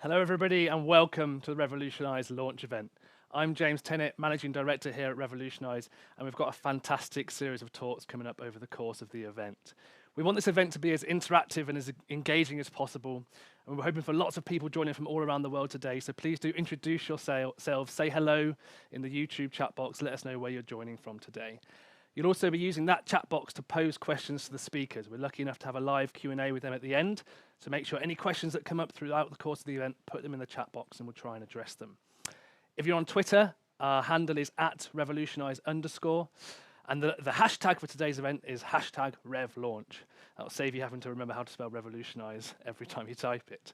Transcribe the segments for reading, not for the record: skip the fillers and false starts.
Hello, everybody, and welcome to the Revolutionise launch event. I'm James Tennet, Managing Director here at Revolutionise, and we've got a fantastic series of talks coming up over the course of the event. We want this event to be as interactive and as engaging as possible, and we're hoping for lots of people joining from all around the world today, so please do introduce yourselves, say hello in the YouTube chat box, let us know where you're joining from today. You'll also be using that chat box to pose questions to the speakers. We're lucky enough to have a live Q&A with them at the end, so make sure any questions that come up throughout the course of the event, put them in the chat box and we'll try and address them. If you're on Twitter, our handle is @revolutionise_, and the hashtag for today's event is #RevLaunch. That'll save you having to remember how to spell revolutionise every time you type it.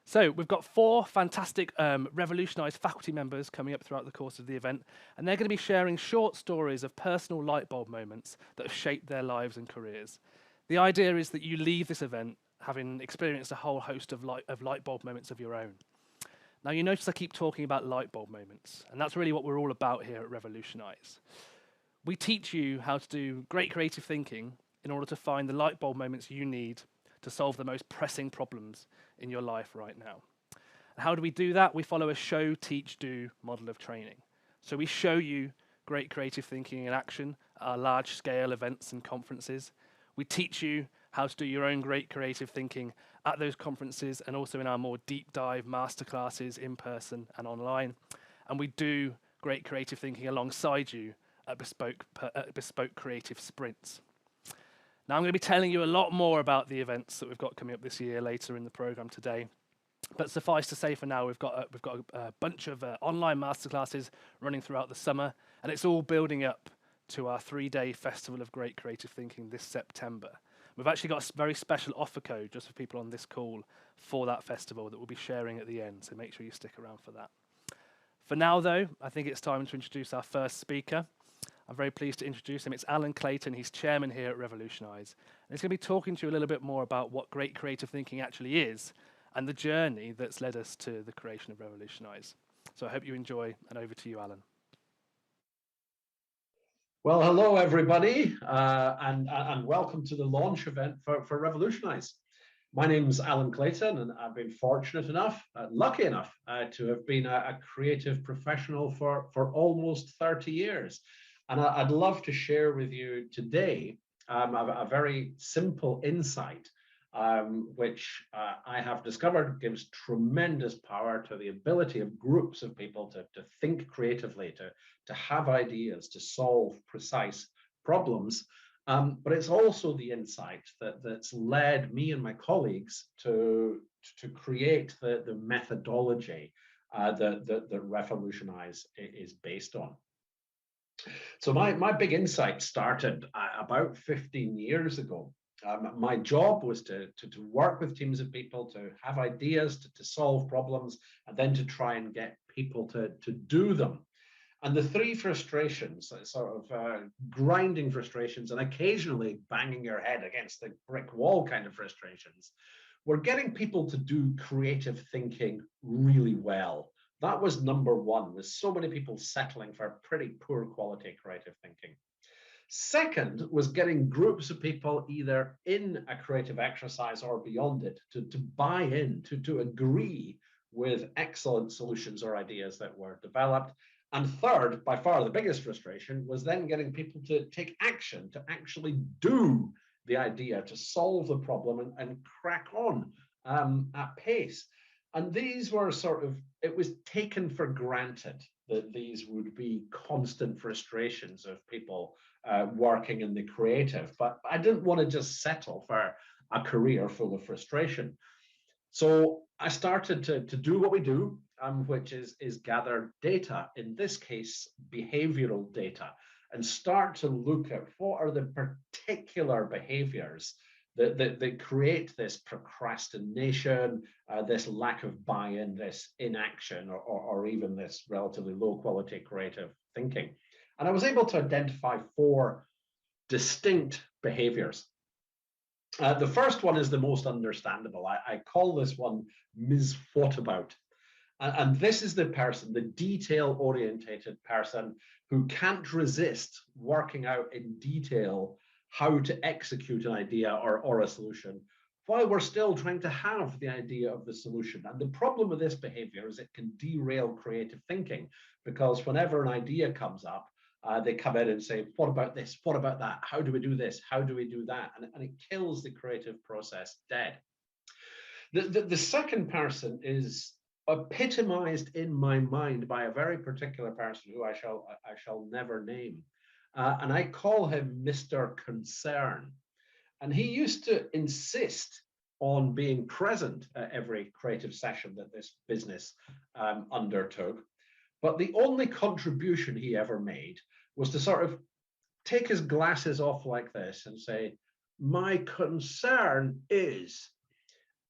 So we've got 4 fantastic Revolutionise faculty members coming up throughout the course of the event, and they're going to be sharing short stories of personal light bulb moments that have shaped their lives and careers. The idea is that you leave this event having experienced a whole host of light bulb moments of your own. Now, you notice I keep talking about light bulb moments, and that's really what we're all about here at Revolutionise. We teach you how to do great creative thinking in order to find the light bulb moments you need to solve the most pressing problems in your life right now. And how do we do that? We follow a show, teach, do model of training. So we show you great creative thinking in action at our large-scale events and conferences. We teach you how to do your own great creative thinking at those conferences and also in our more deep dive masterclasses in person and online. And we do great creative thinking alongside you at bespoke creative sprints. Now, I'm going to be telling you a lot more about the events that we've got coming up this year later in the program today. But suffice to say for now, we've got a bunch of online masterclasses running throughout the summer, and it's all building up to our 3-day Festival of Great Creative Thinking this September. We've actually got a very special offer code just for people on this call for that festival that we'll be sharing at the end, so make sure you stick around for that. For now, though, I think it's time to introduce our first speaker. I'm very pleased to introduce him. It's Iain Clayton. He's chairman here at Revolutionise. And he's going to be talking to you a little bit more about what great creative thinking actually is and the journey that's led us to the creation of Revolutionise. So I hope you enjoy, and over to you, Iain. Well, hello, everybody, and welcome to the launch event for Revolutionise. My name's Iain Clayton, and I've been fortunate enough, lucky enough, to have been a creative professional for almost 30 years. And I'd love to share with you today a very simple insight, which I have discovered gives tremendous power to the ability of groups of people to think creatively, to have ideas, to solve precise problems. But it's also the insight that's led me and my colleagues to create the methodology that Revolutionise is based on. So my big insight started about 15 years ago. My job was to work with teams of people, to have ideas, to solve problems, and then to try and get people to do them. And the 3 frustrations, sort of grinding frustrations, and occasionally banging your head against the brick wall kind of frustrations, were getting people to do creative thinking really well. That was number 1, with so many people settling for pretty poor quality creative thinking. Second was getting groups of people either in a creative exercise or beyond it to buy in, to agree with excellent solutions or ideas that were developed. And third, by far the biggest frustration, was then getting people to take action, to actually do the idea, to solve the problem and crack on at pace. And these were sort of, it was taken for granted that these would be constant frustrations of people working in the creative. But I didn't want to just settle for a career full of frustration. So I started to do what we do, which is gather data, in this case, behavioral data, and start to look at what are the particular behaviors that create this procrastination, this lack of buy-in, this inaction, or even this relatively low quality creative thinking. And I was able to identify 4 distinct behaviors. The first one is the most understandable. I call this one misthought about. And this is the person, the detail-orientated person who can't resist working out in detail how to execute an idea or a solution, while we're still trying to have the idea of the solution. And the problem with this behavior is it can derail creative thinking, because whenever an idea comes up, they come in and say, what about this? What about that? How do we do this? How do we do that? And it kills the creative process dead. The second person is epitomized in my mind by a very particular person who I shall never name. And I call him Mr. Concern. And he used to insist on being present at every creative session that this business undertook. But the only contribution he ever made was to sort of take his glasses off like this and say, my concern is,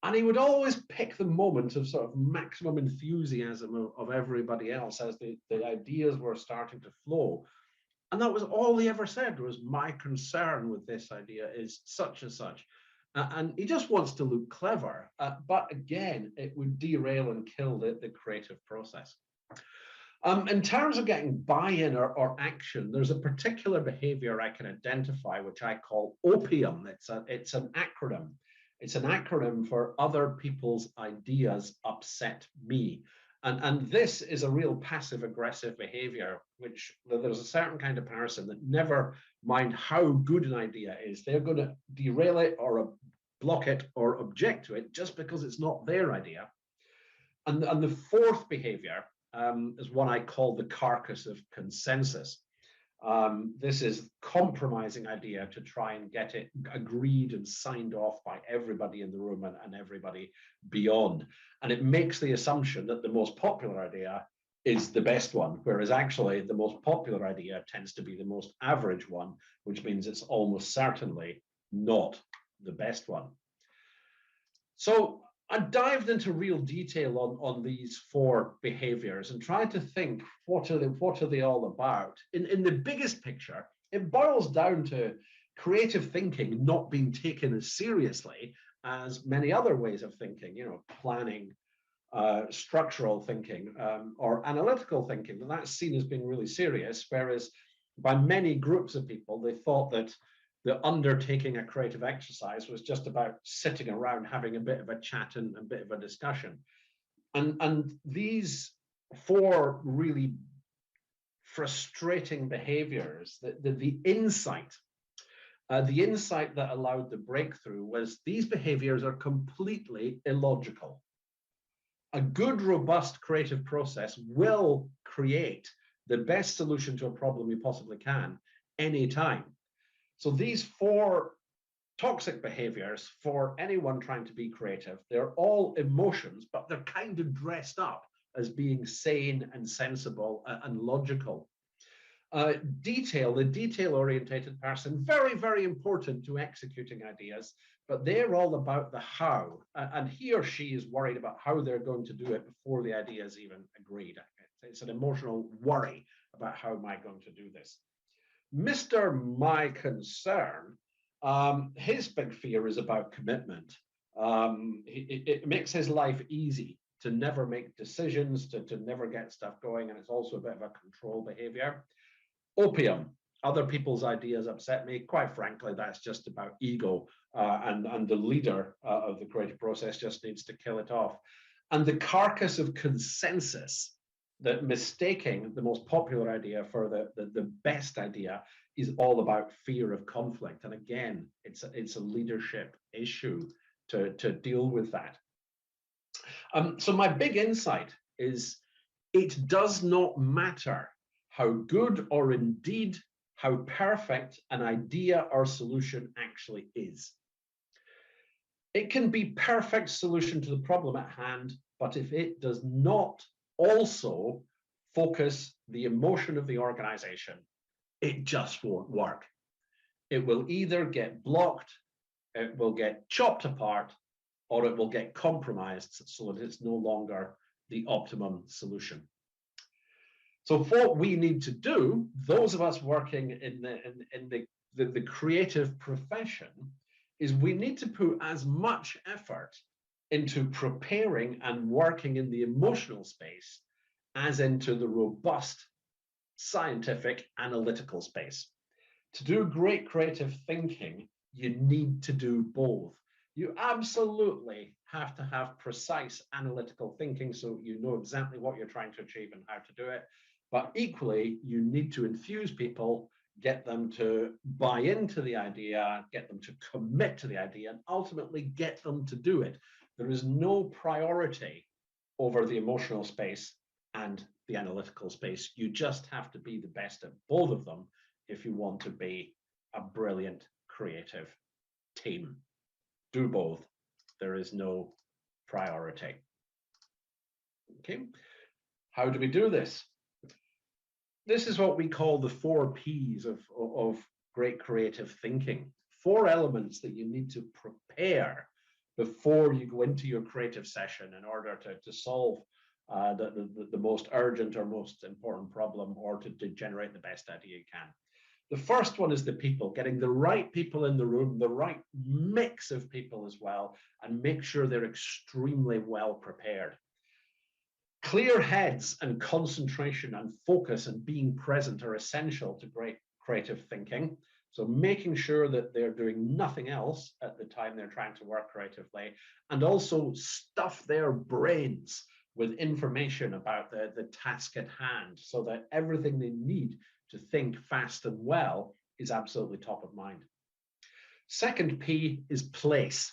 and he would always pick the moment of sort of maximum enthusiasm of everybody else as the ideas were starting to flow. And that was all he ever said, was my concern with this idea is such and such. And he just wants to look clever. But again, it would derail and kill the creative process. In terms of getting buy-in or action, there's a particular behavior I can identify, which I call opium. It's an acronym. It's an acronym for other people's ideas upset me. And this is a real passive aggressive behavior, which there's a certain kind of person that never mind how good an idea is, they're going to derail it or block it or object to it just because it's not their idea. And the fourth behavior is one I call the carcass of consensus. This is compromising idea to try and get it agreed and signed off by everybody in the room and everybody beyond. And it makes the assumption that the most popular idea is the best one, whereas actually the most popular idea tends to be the most average one, which means it's almost certainly not the best one. So I dived into real detail on these four behaviors and tried to think, what are they all about? In the biggest picture, it boils down to creative thinking not being taken as seriously as many other ways of thinking, planning, structural thinking, or analytical thinking. And that's seen as being really serious, whereas by many groups of people, they thought that the undertaking a creative exercise was just about sitting around having a bit of a chat and a bit of a discussion. And these four really frustrating behaviors, the insight that allowed the breakthrough was these behaviors are completely illogical. A good, robust creative process will create the best solution to a problem you possibly can anytime. So these four toxic behaviors for anyone trying to be creative, they're all emotions, but they're kind of dressed up as being sane and sensible and logical. The detail-orientated person, very, very important to executing ideas, but they're all about the how. And he or she is worried about how they're going to do it before the idea is even agreed. It's an emotional worry about how am I going to do this. Mr. My Concern, his big fear is about commitment. It makes his life easy to never make decisions, to never get stuff going, and it's also a bit of a control behavior. Opium, other people's ideas upset me. Quite frankly, that's just about ego, and the leader of the creative process just needs to kill it off. And the carcass of consensus, that mistaking the most popular idea for the best idea is all about fear of conflict. And again, it's a leadership issue to deal with that. So my big insight is it does not matter how good or indeed how perfect an idea or solution actually is. It can be perfect solution to the problem at hand, but if it does not also focus the emotion of the organization, it just won't work. It will either get blocked, it will get chopped apart, or it will get compromised so that it's no longer the optimum solution. So what we need to do, those of us working in the creative profession, is we need to put as much effort into preparing and working in the emotional space as into the robust scientific analytical space. To do great creative thinking, you need to do both. You absolutely have to have precise analytical thinking so you know exactly what you're trying to achieve and how to do it. But equally, you need to infuse people, get them to buy into the idea, get them to commit to the idea, and ultimately get them to do it. There is no priority over the emotional space and the analytical space. You just have to be the best at both of them if you want to be a brilliant creative team. Do both. There is no priority. Okay. How do we do this? This is what we call the 4 Ps of great creative thinking. 4 elements that you need to prepare before you go into your creative session in order to solve the most urgent or most important problem, or to generate the best idea you can. The first one is the people, getting the right people in the room, the right mix of people as well, and make sure they're extremely well prepared. Clear heads and concentration and focus and being present are essential to great creative thinking. So making sure that they're doing nothing else at the time they're trying to work creatively, and also stuff their brains with information about the task at hand so that everything they need to think fast and well is absolutely top of mind. Second P is place.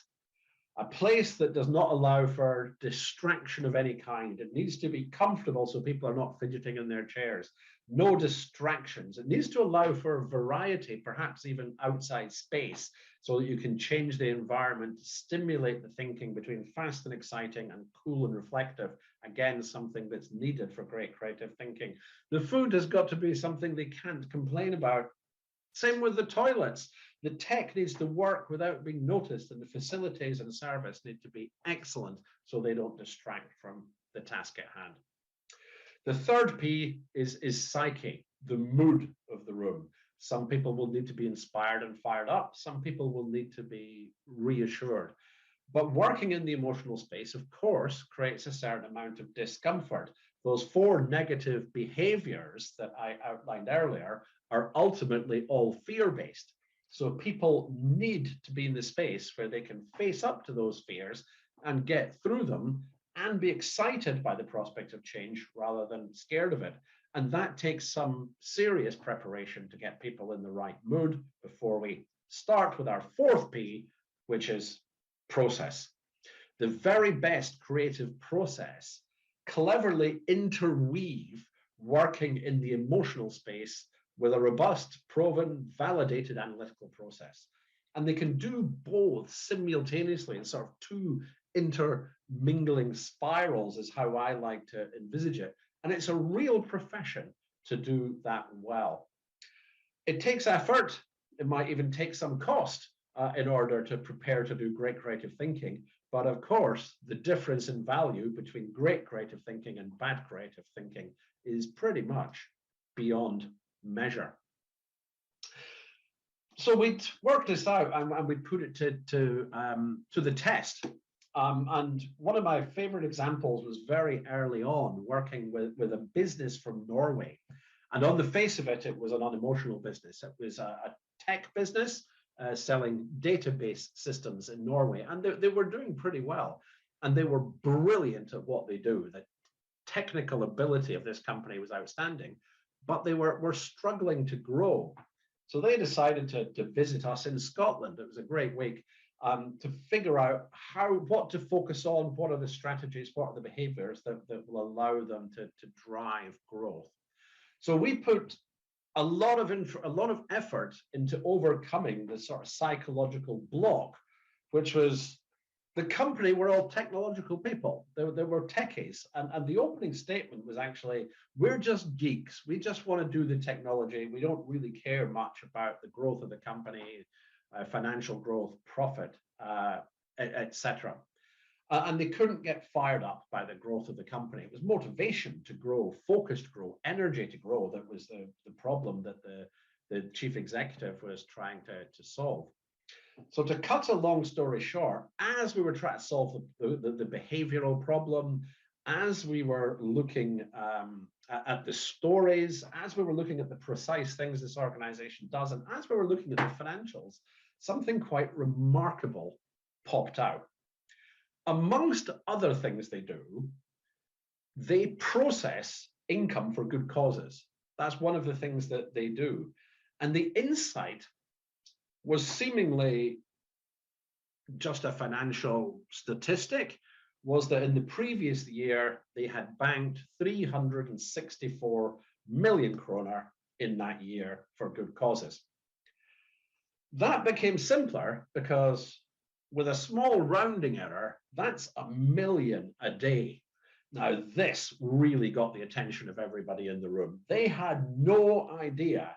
A place that does not allow for distraction of any kind. It needs to be comfortable so people are not fidgeting in their chairs. No distractions. It needs to allow for variety, perhaps even outside space, so that you can change the environment, stimulate the thinking between fast and exciting and cool and reflective. Again, something that's needed for great creative thinking. The food has got to be something they can't complain about. Same with the toilets. The tech needs to work without being noticed, and the facilities and service need to be excellent so they don't distract from the task at hand. The third P is psyche, the mood of the room. Some people will need to be inspired and fired up. Some people will need to be reassured. But working in the emotional space, of course, creates a certain amount of discomfort. Those 4 negative behaviors that I outlined earlier are ultimately all fear-based. So people need to be in the space where they can face up to those fears and get through them and be excited by the prospect of change rather than scared of it. And that takes some serious preparation to get people in the right mood before we start with our 4th P, which is process. The very best creative process cleverly interweave working in the emotional space with a robust, proven, validated analytical process. And they can do both simultaneously in sort of 2 intermingling spirals is how I like to envisage it. And it's a real profession to do that well. It takes effort. It might even take some cost in order to prepare to do great creative thinking. But of course, the difference in value between great creative thinking and bad creative thinking is pretty much beyond measure. So we'd worked this out and we'd put it to the test. And one of my favorite examples was very early on working with a business from Norway. And on the face of it, it was an unemotional business. It was a tech business selling database systems in Norway. And they were doing pretty well. And they were brilliant at what they do. The technical ability of this company was outstanding, but they were struggling to grow. So they decided to visit us in Scotland. It was a great week to figure out what to focus on, what are the strategies, what are the behaviors that will allow them to drive growth. So we put a lot of effort into overcoming the sort of psychological block, which was the company were all technological people. They were techies. And the opening statement was actually, we're just geeks. We just want to do the technology. We don't really care much about the growth of the company, financial growth, profit, etc. And they couldn't get fired up by the growth of the company. It was motivation to grow, focus to grow, energy to grow. That was the problem that the chief executive was trying to solve. So to cut a long story short, as we were trying to solve the behavioral problem, as we were looking at the stories, as we were looking at the precise things this organization does, and as we were looking at the financials, something quite remarkable popped out. Amongst other things they do, they process income for good causes. That's one of the things that they do. And the insight was seemingly just a financial statistic, was that in the previous year, they had banked 364 million kroner in that year for good causes. That became simpler because with a small rounding error, that's 1 million a day. Now, this really got the attention of everybody in the room. They had no idea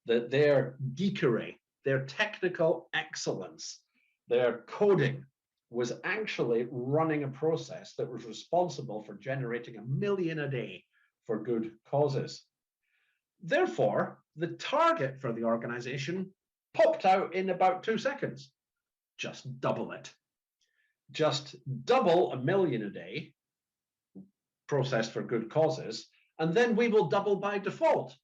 that their geekery, their technical excellence, their coding was actually running a process that was responsible for generating 1 million a day for good causes. Therefore, the target for the organization popped out in about 2 seconds. Just double it. Just double 1 million a day processed for good causes, and then we will double by default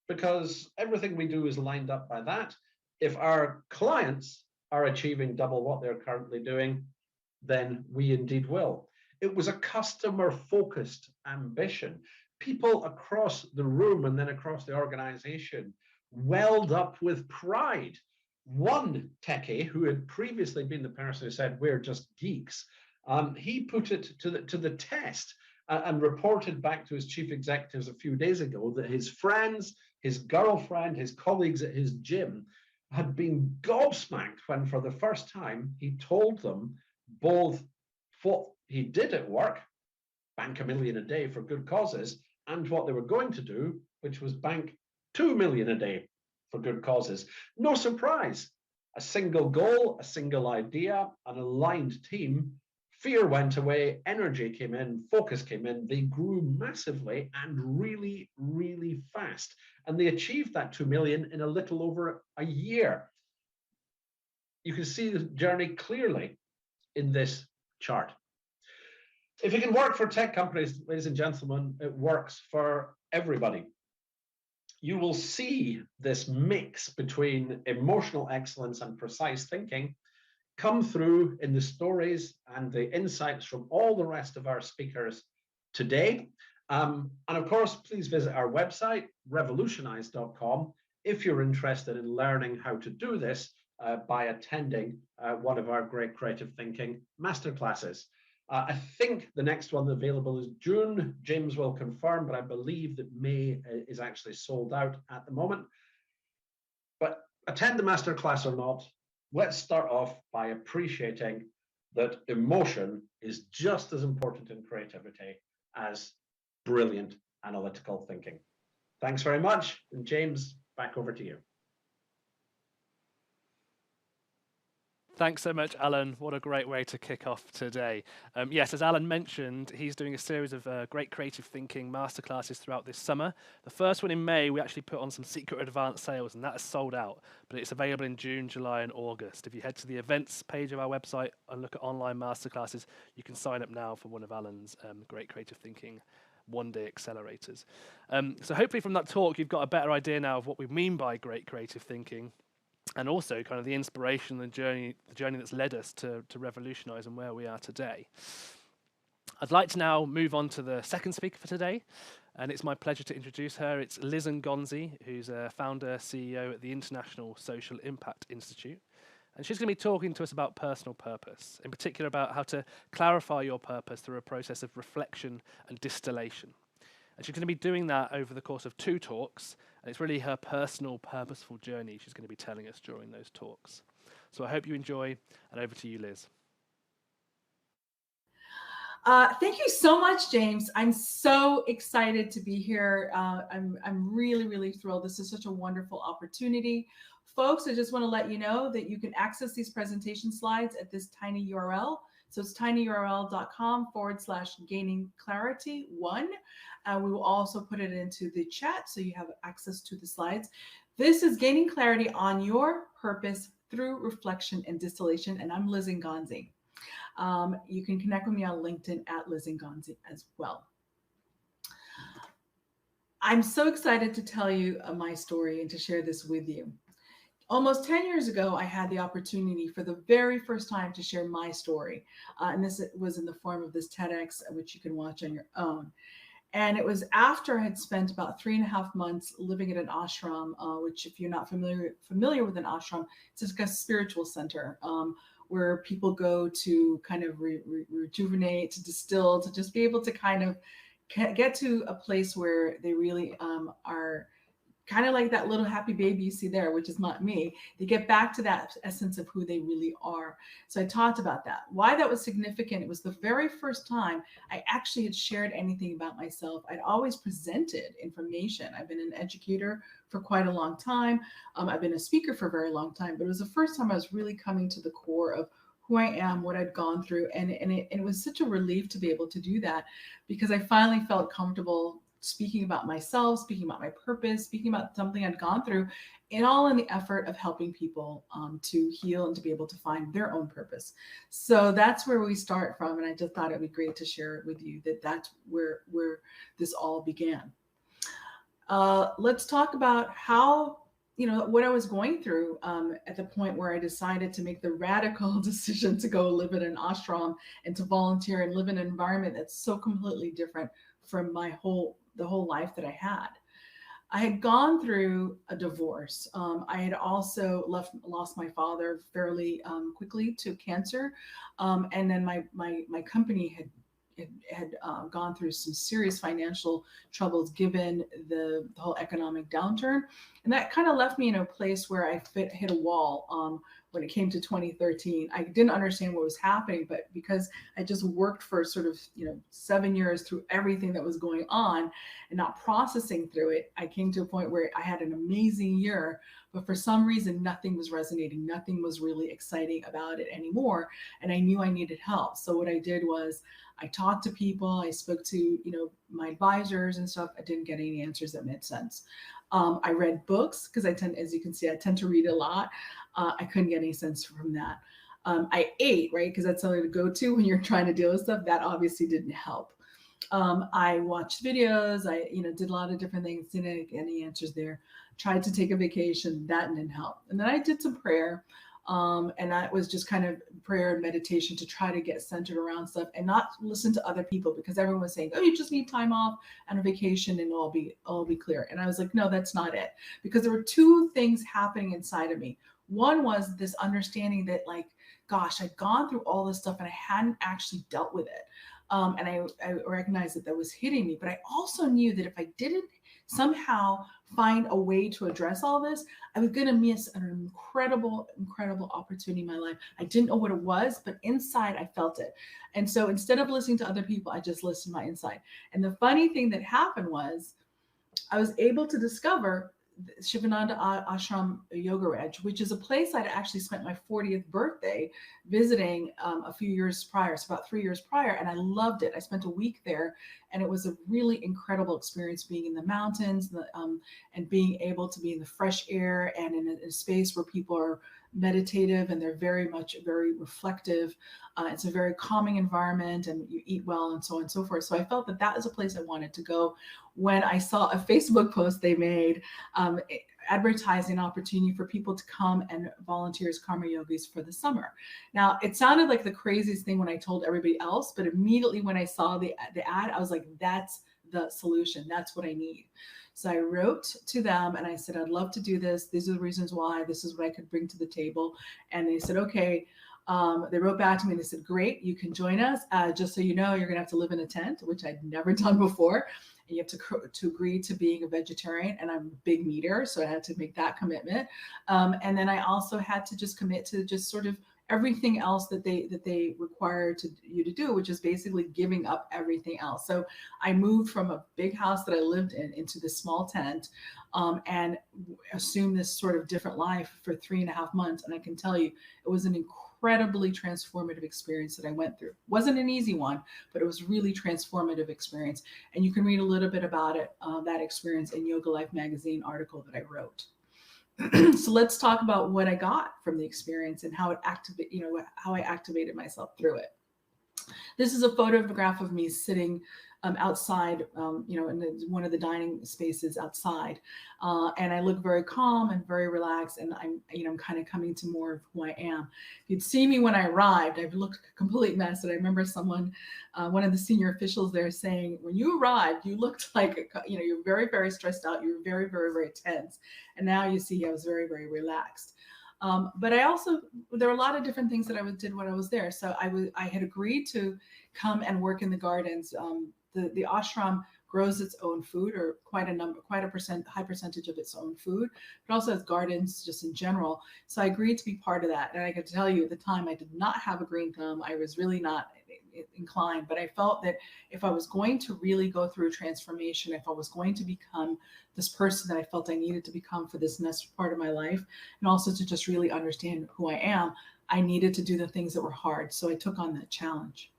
because everything we do is lined up by that. If our clients are achieving double what they're currently doing, then we indeed will. It was a customer-focused ambition. People across the room and then across the organization welled up with pride. One techie who had previously been the person who said, "We're just geeks," he put it to the test and reported back to his chief executives a few days ago that his friends, his girlfriend, his colleagues at his gym had been gobsmacked when for the first time he told them both what he did at work, bank 1 million a day for good causes, and what they were going to do, which was bank 2 million a day for good causes. No surprise, a single goal, a single idea, an aligned team. Fear went away, energy came in, focus came in, they grew massively and really, really fast. And they achieved that 2 million in a little over a year. You can see the journey clearly in this chart. If it can work for tech companies, ladies and gentlemen, it works for everybody. You will see this mix between emotional excellence and precise thinking come through in the stories and the insights from all the rest of our speakers today. And of course, please visit our website, revolutionise.com, if you're interested in learning how to do this by attending one of our great creative thinking masterclasses. I think the next one available is June. James will confirm, but I believe that May is actually sold out at the moment. But attend the masterclass or not, let's start off by appreciating that emotion is just as important in creativity as brilliant analytical thinking. Thanks very much. And James, back over to you. Thanks so much, Alan. What a great way to kick off today. Yes, as Alan mentioned, he's doing a series of great creative thinking masterclasses throughout this summer. The first one in May, we actually put on some secret advanced sales, and that is sold out. But it's available in June, July, and August. If you head to the events page of our website and look at online masterclasses, you can sign up now for one of Alan's great creative thinking one-day accelerators. So hopefully from that talk, you've got a better idea now of what we mean by great creative thinking, and also kind of the inspiration, the journey that's led us to Revolutionise and where we are today. I'd like to now move on to the second speaker for today, and it's my pleasure to introduce her. It's Liz Ngonzi, who's a founder, CEO at the International Social Impact Institute. And she's going to be talking to us about personal purpose, in particular about how to clarify your purpose through a process of reflection and distillation. And she's going to be doing that over the course of 2 talks, and it's really her personal, purposeful journey she's going to be telling us during those talks. So I hope you enjoy, and over to you, Liz. Thank you so much, James. I'm so excited to be here. I'm really, really thrilled. This is such a wonderful opportunity. Folks, I just want to let you know that you can access these presentation slides at this tiny URL. So it's tinyurl.com/gainingclarity1. We will also put it into the chat so you have access to the slides. This is Gaining Clarity on Your Purpose Through Reflection and Distillation, and I'm Liz Ngonzi. You can connect with me on LinkedIn at Liz Ngonzi as well. I'm so excited to tell you my story and to share this with you. Almost 10 years ago, I had the opportunity for the very first time to share my story. And this was in the form of this TEDx, which you can watch on your own. And it was after I had spent about 3.5 months living at an ashram, which, if you're not familiar with an ashram, it's just like a spiritual center where people go to kind of rejuvenate, to distill, to just be able to kind of get to a place where they really are kind of like that little happy baby you see there, which is not me. They get back to that essence of who they really are. So I talked about that. Why that was significant, it was the very first time I actually had shared anything about myself. I'd always presented information. I've been an educator for quite a long time. I've been a speaker for a very long time, but it was the first time I was really coming to the core of who I am, what I'd gone through. And it was such a relief to be able to do that, because I finally felt comfortable speaking about myself, speaking about my purpose, speaking about something I'd gone through, and all in the effort of helping people to heal and to be able to find their own purpose. So that's where we start from. And I just thought it'd be great to share it with you that that's where this all began. Let's talk about how, what I was going through at the point where I decided to make the radical decision to go live in an ashram and to volunteer and live in an environment that's so completely different from the whole life that I had. I had gone through a divorce. I had also lost my father fairly quickly to cancer, and then my company had gone through some serious financial troubles given the whole economic downturn, and that kind of left me in a place where I hit a wall. When it came to 2013, I didn't understand what was happening, but because I just worked for sort of 7 years through everything that was going on and not processing through it, I came to a point where I had an amazing year, but for some reason nothing was resonating, nothing was really exciting about it anymore, and I knew I needed help. So what I did was I talked to people, I spoke to my advisors and stuff. I didn't get any answers that made sense. I read books because as you can see, I tend to read a lot. I couldn't get any sense from that. I ate, right? Because that's something to go to when you're trying to deal with stuff. That obviously didn't help. I watched videos. I, did a lot of different things. Didn't get any answers there. Tried to take a vacation. That didn't help. And then I did some prayer. And that was just kind of prayer and meditation to try to get centered around stuff and not listen to other people, because everyone was saying, oh, you just need time off and a vacation and it'll be clear. And I was like, no, that's not it. Because there were two things happening inside of me. One was this understanding that, like, gosh, I'd gone through all this stuff and I hadn't actually dealt with it. And I recognized that was hitting me, but I also knew that if I didn't somehow find a way to address all this, I was going to miss an incredible opportunity in my life. I didn't know what it was, but inside I felt it. And so instead of listening to other people, I just listened to my inside. And the funny thing that happened was I was able to discover Shivananda Ashram Yoga Edge, which is a place I'd actually spent my 40th birthday visiting a few years prior, so about 3 years prior, and I loved it. I spent a week there, and it was a really incredible experience being in the mountains and being able to be in the fresh air and in a space where people are meditative and they're very reflective. It's a very calming environment, and you eat well and so on and so forth. So I felt that is a place I wanted to go. When I saw a Facebook post they made advertising an opportunity for people to come and volunteer as karma yogis for the summer. Now, it sounded like the craziest thing when I told everybody else, but immediately when I saw the ad, I was like, that's the solution. That's what I need. So I wrote to them and I said, I'd love to do this. These are the reasons why. This is what I could bring to the table. And they said, okay. They wrote back to me and they said, great, you can join us. Just so you know, you're going to have to live in a tent, which I'd never done before. And you have to agree to being a vegetarian. And I'm a big meater, so I had to make that commitment. And then I also had to just commit to just sort of everything else that they require you to do, which is basically giving up everything else. So I moved from a big house that I lived in into this small tent, and assumed this sort of different life for 3.5 months. And I can tell you, it was an incredibly transformative experience that I went through. Wasn't an easy one, but it was really transformative experience. And you can read a little bit about it, that experience, in Yoga Life magazine article that I wrote. So let's talk about what I got from the experience and how it how I activated myself through it. This is a photograph of me sitting outside, in one of the dining spaces outside, and I look very calm and very relaxed, and I'm kind of coming to more of who I am. If you'd see me when I arrived, I've looked a complete mess, and I remember someone, one of the senior officials there, saying, "When you arrived, you looked like you're very, very stressed out. You were very, very, very tense, and now you see I was very, very relaxed." But there were a lot of different things that I did when I was there. So I had agreed to come and work in the gardens. The ashram grows its own food, or quite a high percentage of its own food, but also has gardens just in general. So I agreed to be part of that. And I got to tell you, at the time, I did not have a green thumb. I was really not inclined, but I felt that if I was going to really go through transformation, if I was going to become this person that I felt I needed to become for this next part of my life, and also to just really understand who I am, I needed to do the things that were hard. So I took on that challenge.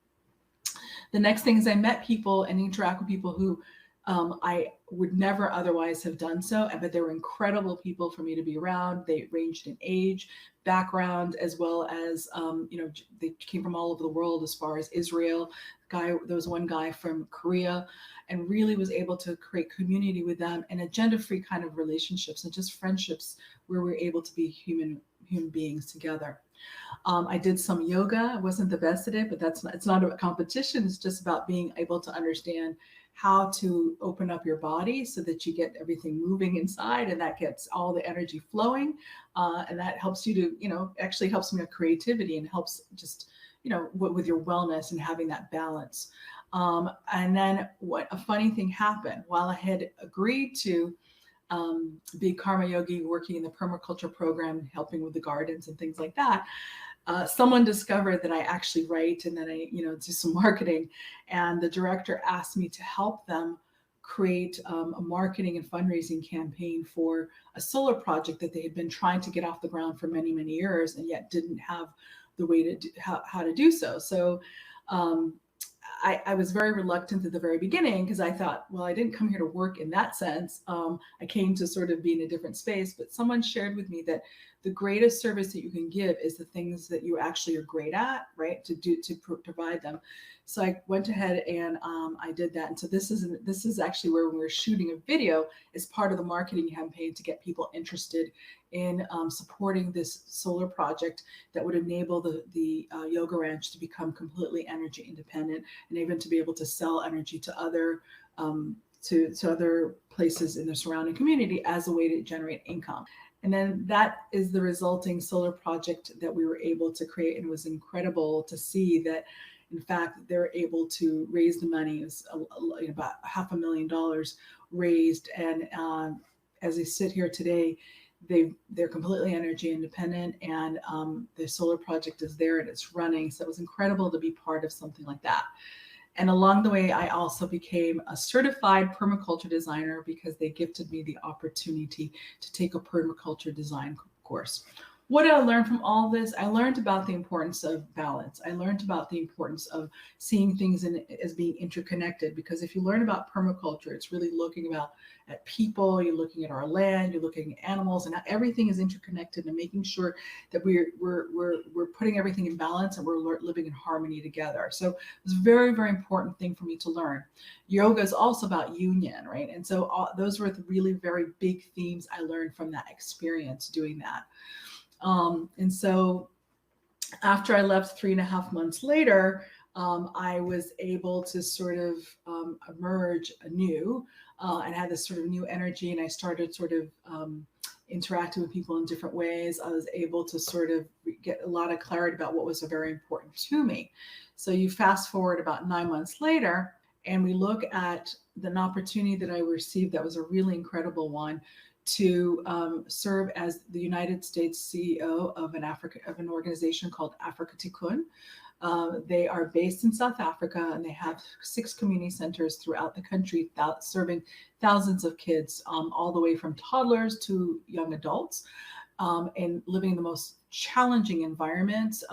The next thing is I met people and interact with people who I would never otherwise have done so, but they were incredible people for me to be around. They ranged in age, background, as well as, they came from all over the world, as far as Israel. There was one guy from Korea, and really was able to create community with them and agenda-free kind of relationships and just friendships where we're able to be human beings together. I did some yoga. I wasn't the best at it, but it's not a competition. It's just about being able to understand how to open up your body so that you get everything moving inside, and that gets all the energy flowing. And that helps you to, actually helps me with creativity, and helps just, with your wellness and having that balance. And then a funny thing happened while I had agreed to be karma yogi, working in the permaculture program, helping with the gardens and things like that. Someone discovered that I actually write, and then I, do some marketing, and the director asked me to help them create a marketing and fundraising campaign for a solar project that they had been trying to get off the ground for many, many years, and yet didn't have the way to do, how to do so. So I was very reluctant at the very beginning, because I thought, well, I didn't come here to work in that sense. I came to sort of be in a different space, but someone shared with me that the greatest service that you can give is the things that you actually are great at, right? To provide them. So I went ahead and I did that. And so this is actually where we were shooting a video as part of the marketing campaign to get people interested in supporting this solar project that would enable the yoga ranch to become completely energy independent, and even to be able to sell energy to other to other places in the surrounding community as a way to generate income. And then that is the resulting solar project that we were able to create. And it was incredible to see that, in fact, they're able to raise the money. It's about $500,000 raised. And as they sit here today, they're completely energy independent, and the solar project is there and it's running. So it was incredible to be part of something like that. And along the way, I also became a certified permaculture designer, because they gifted me the opportunity to take a permaculture design course. What did I learn from all this? I learned about the importance of balance. I learned about the importance of seeing things as being interconnected, because if you learn about permaculture, it's really looking at people, you're looking at our land, you're looking at animals, and everything is interconnected, and making sure that we're putting everything in balance, and we're living in harmony together. So it's a very, very important thing for me to learn. Yoga is also about union, right? And so those were the really very big themes I learned from that experience doing that. And so after I left 3.5 months later, I was able to sort of emerge anew and had this sort of new energy. And I started sort of interacting with people in different ways. I was able to sort of get a lot of clarity about what was very important to me. So you fast forward about 9 months later, and we look at an opportunity that I received that was a really incredible one, to serve as the United States CEO of an organization called Africa Tikkun. They are based in South Africa, and they have 6 community centers throughout the country, serving thousands of kids, all the way from toddlers to young adults, and living in the most challenging environments,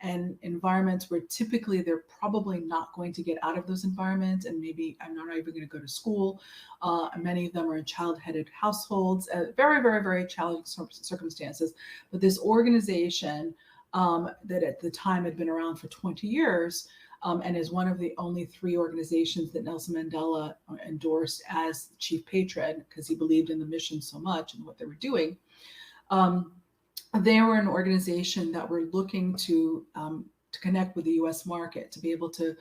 and environments where typically they're probably not going to get out of those environments, and maybe I'm not even going to go to school. Many of them are in child-headed households, very, very, very challenging circumstances. But this organization that at the time had been around for 20 years and is one of the only 3 organizations that Nelson Mandela endorsed as chief patron because he believed in the mission so much and what they were doing. They were an organization that were looking to connect with the U.S. market, to be able to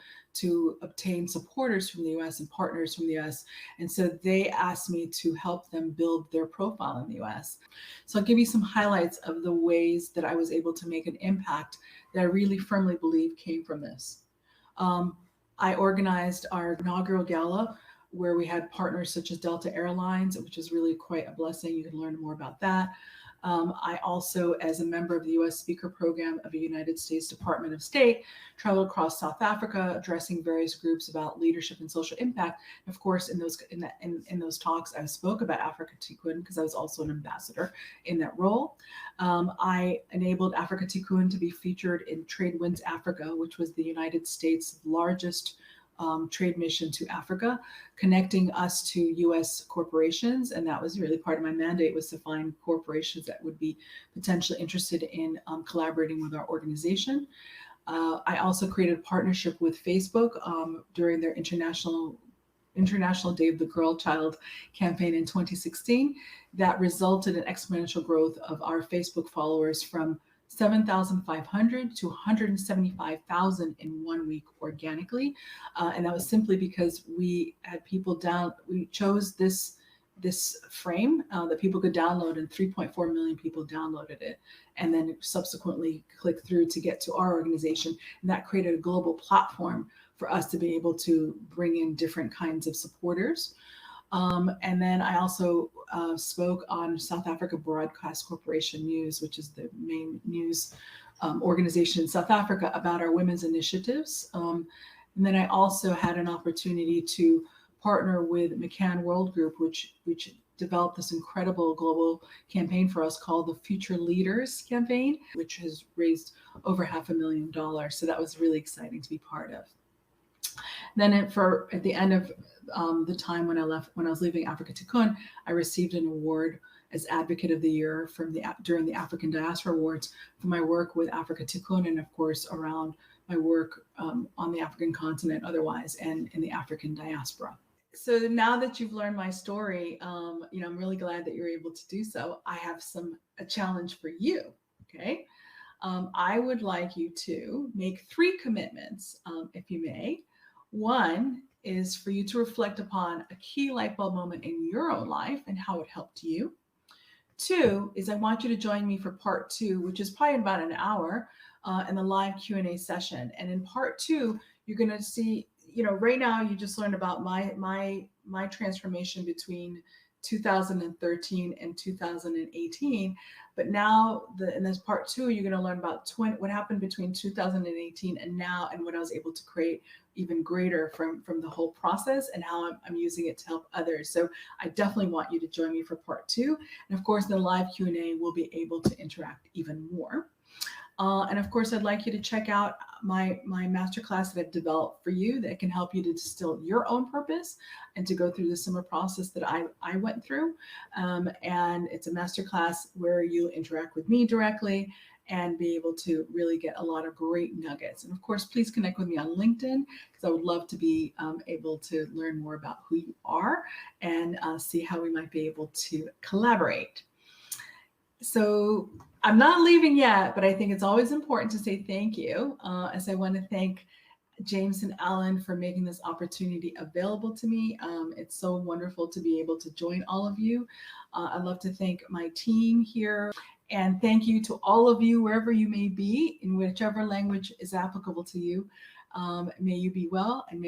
obtain supporters from the U.S. and partners from the U.S. And so they asked me to help them build their profile in the U.S. So I'll give you some highlights of the ways that I was able to make an impact that I really firmly believe came from this. I organized our inaugural gala where we had partners such as Delta Airlines, which is really quite a blessing. You can learn more about that. I also, as a member of the U.S. Speaker Program of the United States Department of State, traveled across South Africa, addressing various groups about leadership and social impact. And of course, in those talks, I spoke about Africa Tikkun because I was also an ambassador in that role. I enabled Africa Tikkun to be featured in Trade Winds Africa, which was the United States' largest trade mission to Africa, connecting us to U.S. corporations. And that was really part of my mandate, was to find corporations that would be potentially interested in collaborating with our organization. I also created a partnership with Facebook during their International Day of the Girl Child campaign in 2016 that resulted in exponential growth of our Facebook followers from 7,500 to 175,000 in 1 week organically. And that was simply because we had people we chose this frame that people could download, and 3.4 million people downloaded it and then subsequently clicked through to get to our organization. And that created a global platform for us to be able to bring in different kinds of supporters. And then I also spoke on South Africa Broadcast Corporation News, which is the main news organization in South Africa, about our women's initiatives. And then I also had an opportunity to partner with McCann World Group, which developed this incredible global campaign for us called the Future Leaders Campaign, which has raised over $500,000. So that was really exciting to be part of. Then at the end of the time when I was leaving Africa Tikkun, I received an award as Advocate of the Year during the African Diaspora Awards for my work with Africa Tikkun, and of course around my work on the African continent otherwise and in the African diaspora. So now that you've learned my story, I'm really glad that you're able to do so. I have a challenge for you. Okay. I would like you to make 3 commitments, if you may. 1 is for you to reflect upon a key light bulb moment in your own life and how it helped you. 2 is I want you to join me for part 2, which is probably about an hour, in the live Q&A session. And in part 2, you're going to see, right now you just learned about my transformation between 2013 and 2018. But now in this part 2, you're going to learn about what happened between 2018 and now, and what I was able to create even greater from the whole process, and how I'm using it to help others. So I definitely want you to join me for part 2. And of course, the live Q&A will be able to interact even more. And of course, I'd like you to check out my masterclass that I've developed for you that can help you to distill your own purpose and to go through the similar process that I went through. And it's a masterclass where you'll interact with me directly and be able to really get a lot of great nuggets. And of course, please connect with me on LinkedIn, because I would love to be able to learn more about who you are and see how we might be able to collaborate. So I'm not leaving yet, but I think it's always important to say thank you, as I want to thank James and Alan for making this opportunity available to me. It's so wonderful to be able to join all of you. I'd love to thank my team here, and thank you to all of you, wherever you may be, in whichever language is applicable to you. May you be well, and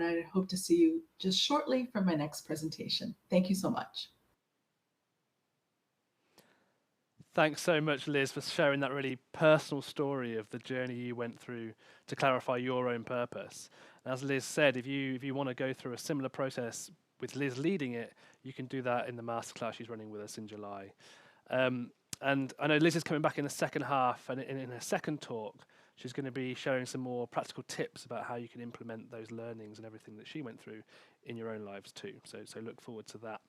I hope to see you just shortly for my next presentation. Thank you so much. Thanks so much, Liz, for sharing that really personal story of the journey you went through to clarify your own purpose. And as Liz said, if you want to go through a similar process with Liz leading it, you can do that in the masterclass she's running with us in July. And I know Liz is coming back in the second half, and in her second talk, she's going to be sharing some more practical tips about how you can implement those learnings and everything that she went through in your own lives too. So look forward to that.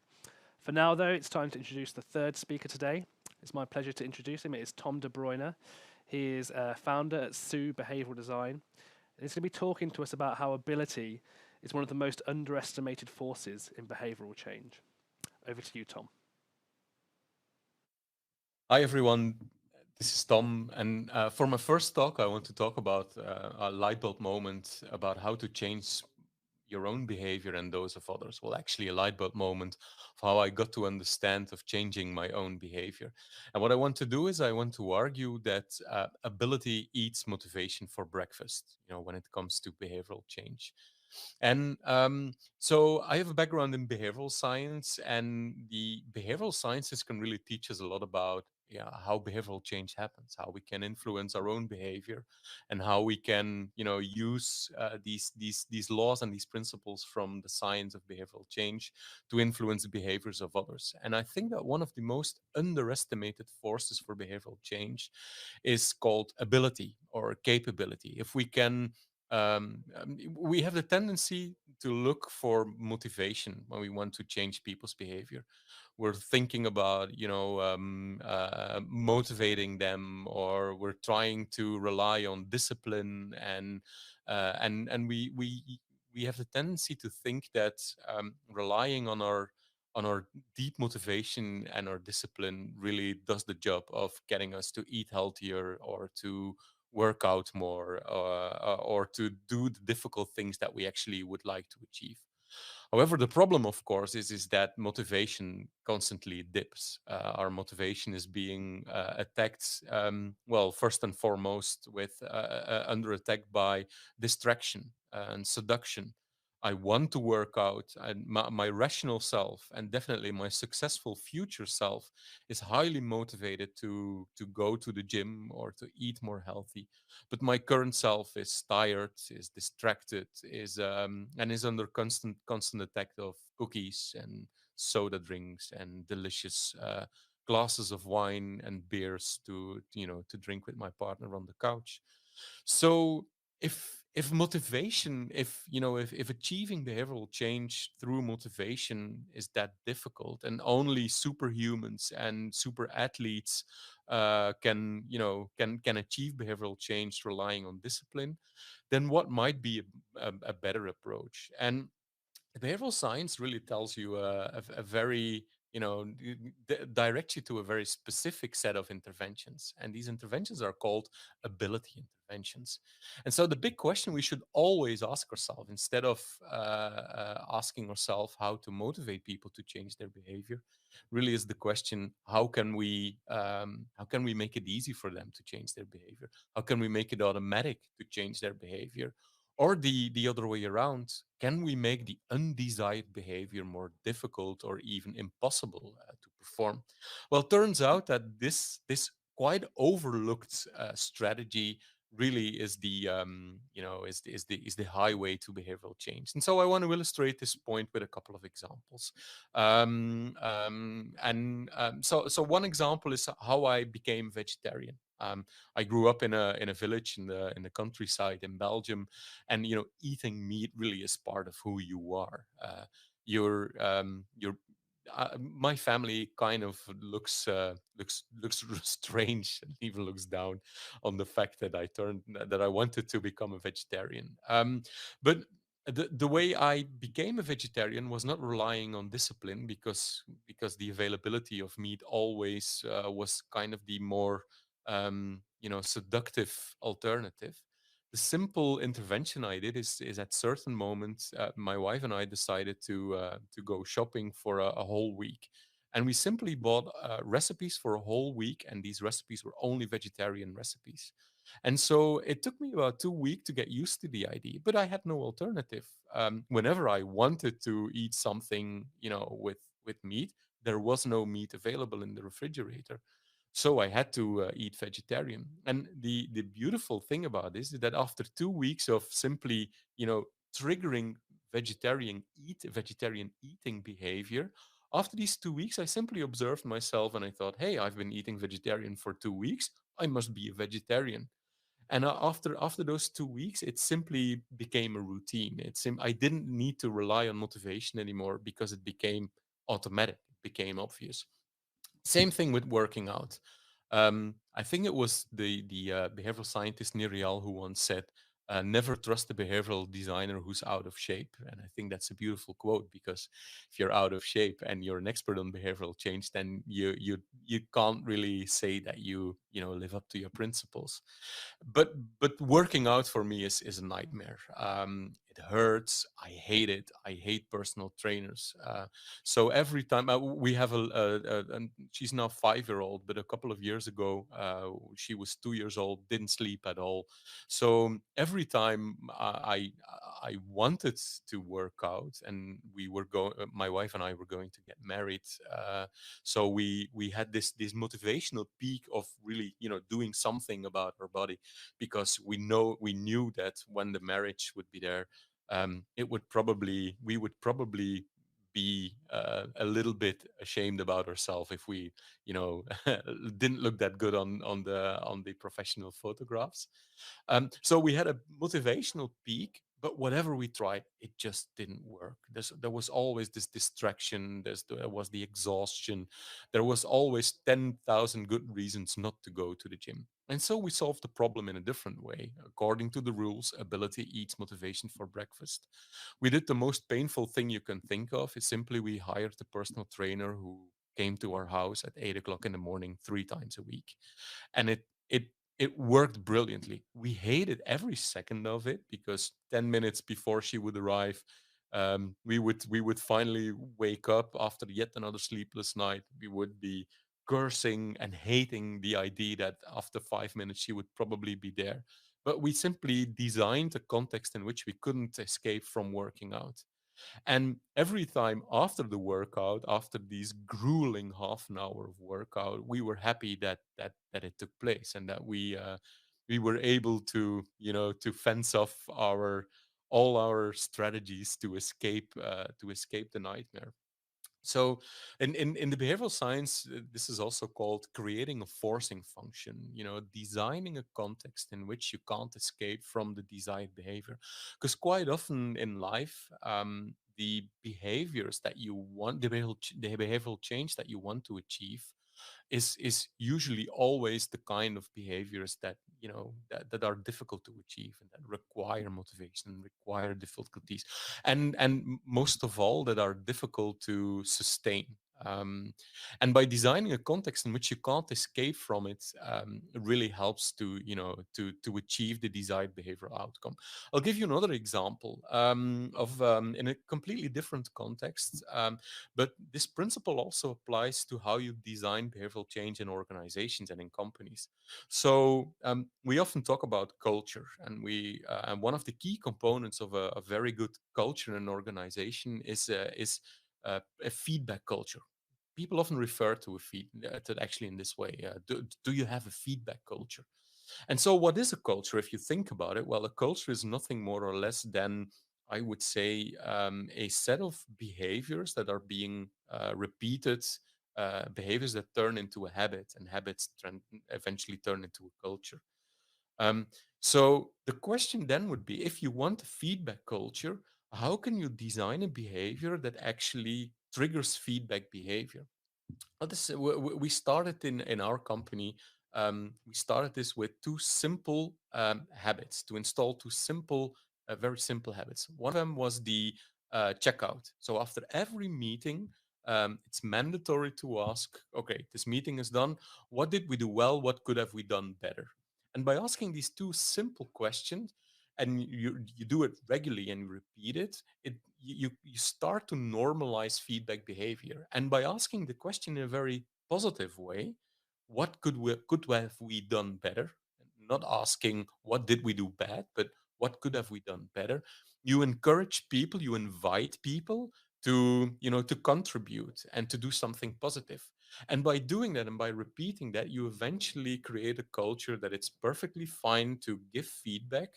For now, though, it's time to introduce the third speaker today. It's my pleasure to introduce him. It is Tom de Bruyne. He is a founder at Sue Behavioural Design. He's going to be talking to us about how ability is one of the most underestimated forces in behavioural change. Over to you, Tom. Hi, everyone. This is Tom. And for my first talk, I want to talk about a light bulb moment about how to change your own behavior and those of others. Well, actually, a light bulb moment of how I got to understand of changing my own behavior. And what I want to do is I want to argue that ability eats motivation for breakfast, when it comes to behavioral change. And so I have a background in behavioral science, and the behavioral sciences can really teach us a lot about how behavioral change happens, how we can influence our own behavior, and how we can use these laws and these principles from the science of behavioral change to influence the behaviors of others. And I think that one of the most underestimated forces for behavioral change is called ability or capability. If we can we have the tendency to look for motivation when we want to change people's behavior. We're thinking about, motivating them, or we're trying to rely on discipline, and we have the tendency to think that relying on our deep motivation and our discipline really does the job of getting us to eat healthier or to work out more or to do the difficult things that we actually would like to achieve. However, the problem, of course, is that motivation constantly dips. Our motivation is being attacked, well, first and foremost, with under attack by distraction and seduction. I want to work out, and my rational self, and definitely my successful future self, is highly motivated to go to the gym or to eat more healthy. But my current self is tired, is distracted, is and is under constant attack of cookies and soda drinks and delicious glasses of wine and beers to drink with my partner on the couch. So if motivation, if achieving behavioral change through motivation is that difficult, and only superhumans and super athletes can achieve behavioral change relying on discipline, then what might be a better approach? And behavioral science really tells you a very directs you to a very specific set of interventions, and these interventions are called ability interventions. And so the big question we should always ask ourselves, instead of asking ourselves how to motivate people to change their behavior, really is the question: how can we make it easy for them to change their behavior? How can we make it automatic to change their behavior? Or the other way around, can we make the undesired behavior more difficult or even impossible to perform? Well, it turns out that this quite overlooked strategy really is the is the highway to behavioral change. And so I want to illustrate this point with a couple of examples. So one example is how I became vegetarian. I grew up in a village in the countryside in Belgium, and eating meat really is part of who you are. You're My family kind of looks strange, and even looks down on the fact that I wanted to become a vegetarian. But the way I became a vegetarian was not relying on discipline, because the availability of meat always was kind of the more seductive alternative. The simple intervention I did is at certain moments, my wife and I decided to go shopping for a whole week, and we simply bought recipes for a whole week, and these recipes were only vegetarian recipes. And so it took me about 2 weeks to get used to the idea, but I had no alternative. Whenever I wanted to eat something, with meat, there was no meat available in the refrigerator. So I had to eat vegetarian. And the beautiful thing about this is that after 2 weeks of simply, triggering vegetarian eating behavior, after these 2 weeks, I simply observed myself and I thought, hey, I've been eating vegetarian for 2 weeks. I must be a vegetarian. And after those 2 weeks, it simply became a routine. I didn't need to rely on motivation anymore, because it became automatic, it became obvious. Same thing with working out. I think it was the behavioral scientist Nirial who once said, never trust a behavioral designer who's out of shape. And I think that's a beautiful quote, because if you're out of shape and you're an expert on behavioral change, then you can't really say that you live up to your principles. But working out for me is a nightmare. It hurts. I hate it. I hate personal trainers. So every time we have and she's now 5 year old, but a couple of years ago she was 2 years old, didn't sleep at all. So every time I wanted to work out, and we were going, my wife and I were going to get married. So we had this motivational peak of really doing something about our body, because we knew that when the marriage would be there, we would probably be a little bit ashamed about ourselves if we didn't look that good on the professional photographs. So we had a motivational peak, but whatever we tried, it just didn't work. There was always this distraction. There was the exhaustion. There was always 10,000 good reasons not to go to the gym. And so we solved the problem in a different way. According to the rules, ability eats motivation for breakfast. We did the most painful thing you can think of. Is simply we hired a personal trainer who came to our house at 8 o'clock in the morning 3 times a week, and it worked brilliantly. We hated every second of it, because 10 minutes before she would arrive, we would finally wake up after yet another sleepless night. We would be cursing and hating the idea that after 5 minutes she would probably be there. But we simply designed a context in which we couldn't escape from working out. And every time after the workout, after these grueling half an hour of workout, we were happy that it took place, and that we were able to fence off our all our strategies to escape the nightmare. So in the behavioral science, this is also called creating a forcing function, designing a context in which you can't escape from the desired behavior. Because quite often in life, the behaviors that you want, the behavioral change that you want to achieve, is usually always the kind of behaviors that are difficult to achieve, and that require motivation, require difficulties, and most of all, that are difficult to sustain. um, and by designing a context in which you can't escape from it, it really helps to achieve the desired behavioral outcome. I'll give you another example of in a completely different context. But this principle also applies to how you design behavioral change in organizations and in companies. So we often talk about culture, and one of the key components of a very good culture in an organization is a feedback culture. People often refer to actually in this way. Do you have a feedback culture? And so, what is a culture? If you think about it, well, a culture is nothing more or less than, I would say, a set of behaviors that are being repeated, behaviors that turn into a habit, and habits eventually turn into a culture. Um, so, the question then would be, if you want a feedback culture, how can you design a behavior that actually triggers feedback behavior? Well, we started in our company. We started this with two simple habits, to install two very simple habits. One of them was the checkout. So after every meeting, it's mandatory to ask, okay, this meeting is done. What did we do well? What could have we done better? And by asking these two simple questions, and you do it regularly and you repeat it, you start to normalize feedback behavior. And by asking the question in a very positive way, what could have we done better? Not asking what did we do bad, but what could have we done better? You encourage people, you invite people to contribute and to do something positive. And by doing that and by repeating that, you eventually create a culture that it's perfectly fine to give feedback,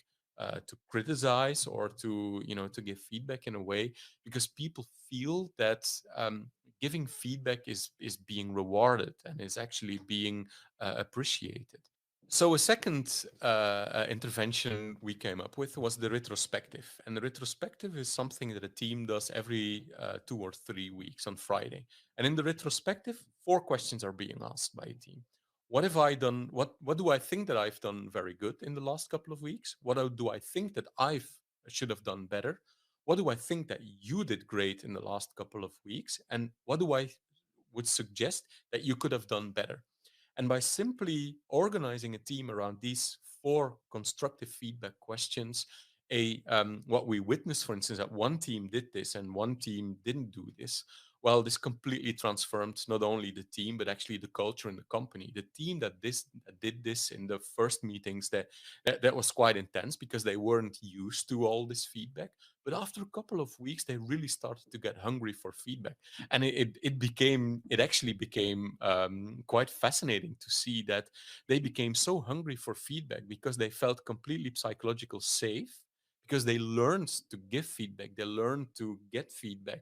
to criticize, or to give feedback in a way, because people feel that giving feedback is being rewarded and is actually being appreciated. So a second intervention we came up with was the retrospective, and the retrospective is something that a team does every 2 or 3 weeks on Friday. And in the retrospective, 4 questions are being asked by a team. what have I done? What do I think that I've done very good in the last couple of weeks? Do I think that I've should have done better? What do I think that you did great in the last couple of weeks? And what do I would suggest that you could have done better? And by simply organizing a team around these four constructive feedback questions, what we witnessed, for instance, that one team did this and one team didn't do this. Well, this completely transformed not only the team but actually the culture in the company. The team that did this in the first meetings, that was quite intense because they weren't used to all this feedback. But after a couple of weeks, they really started to get hungry for feedback, and it actually became quite fascinating to see that they became so hungry for feedback because they felt completely psychological safe, because they learned to give feedback, they learned to get feedback,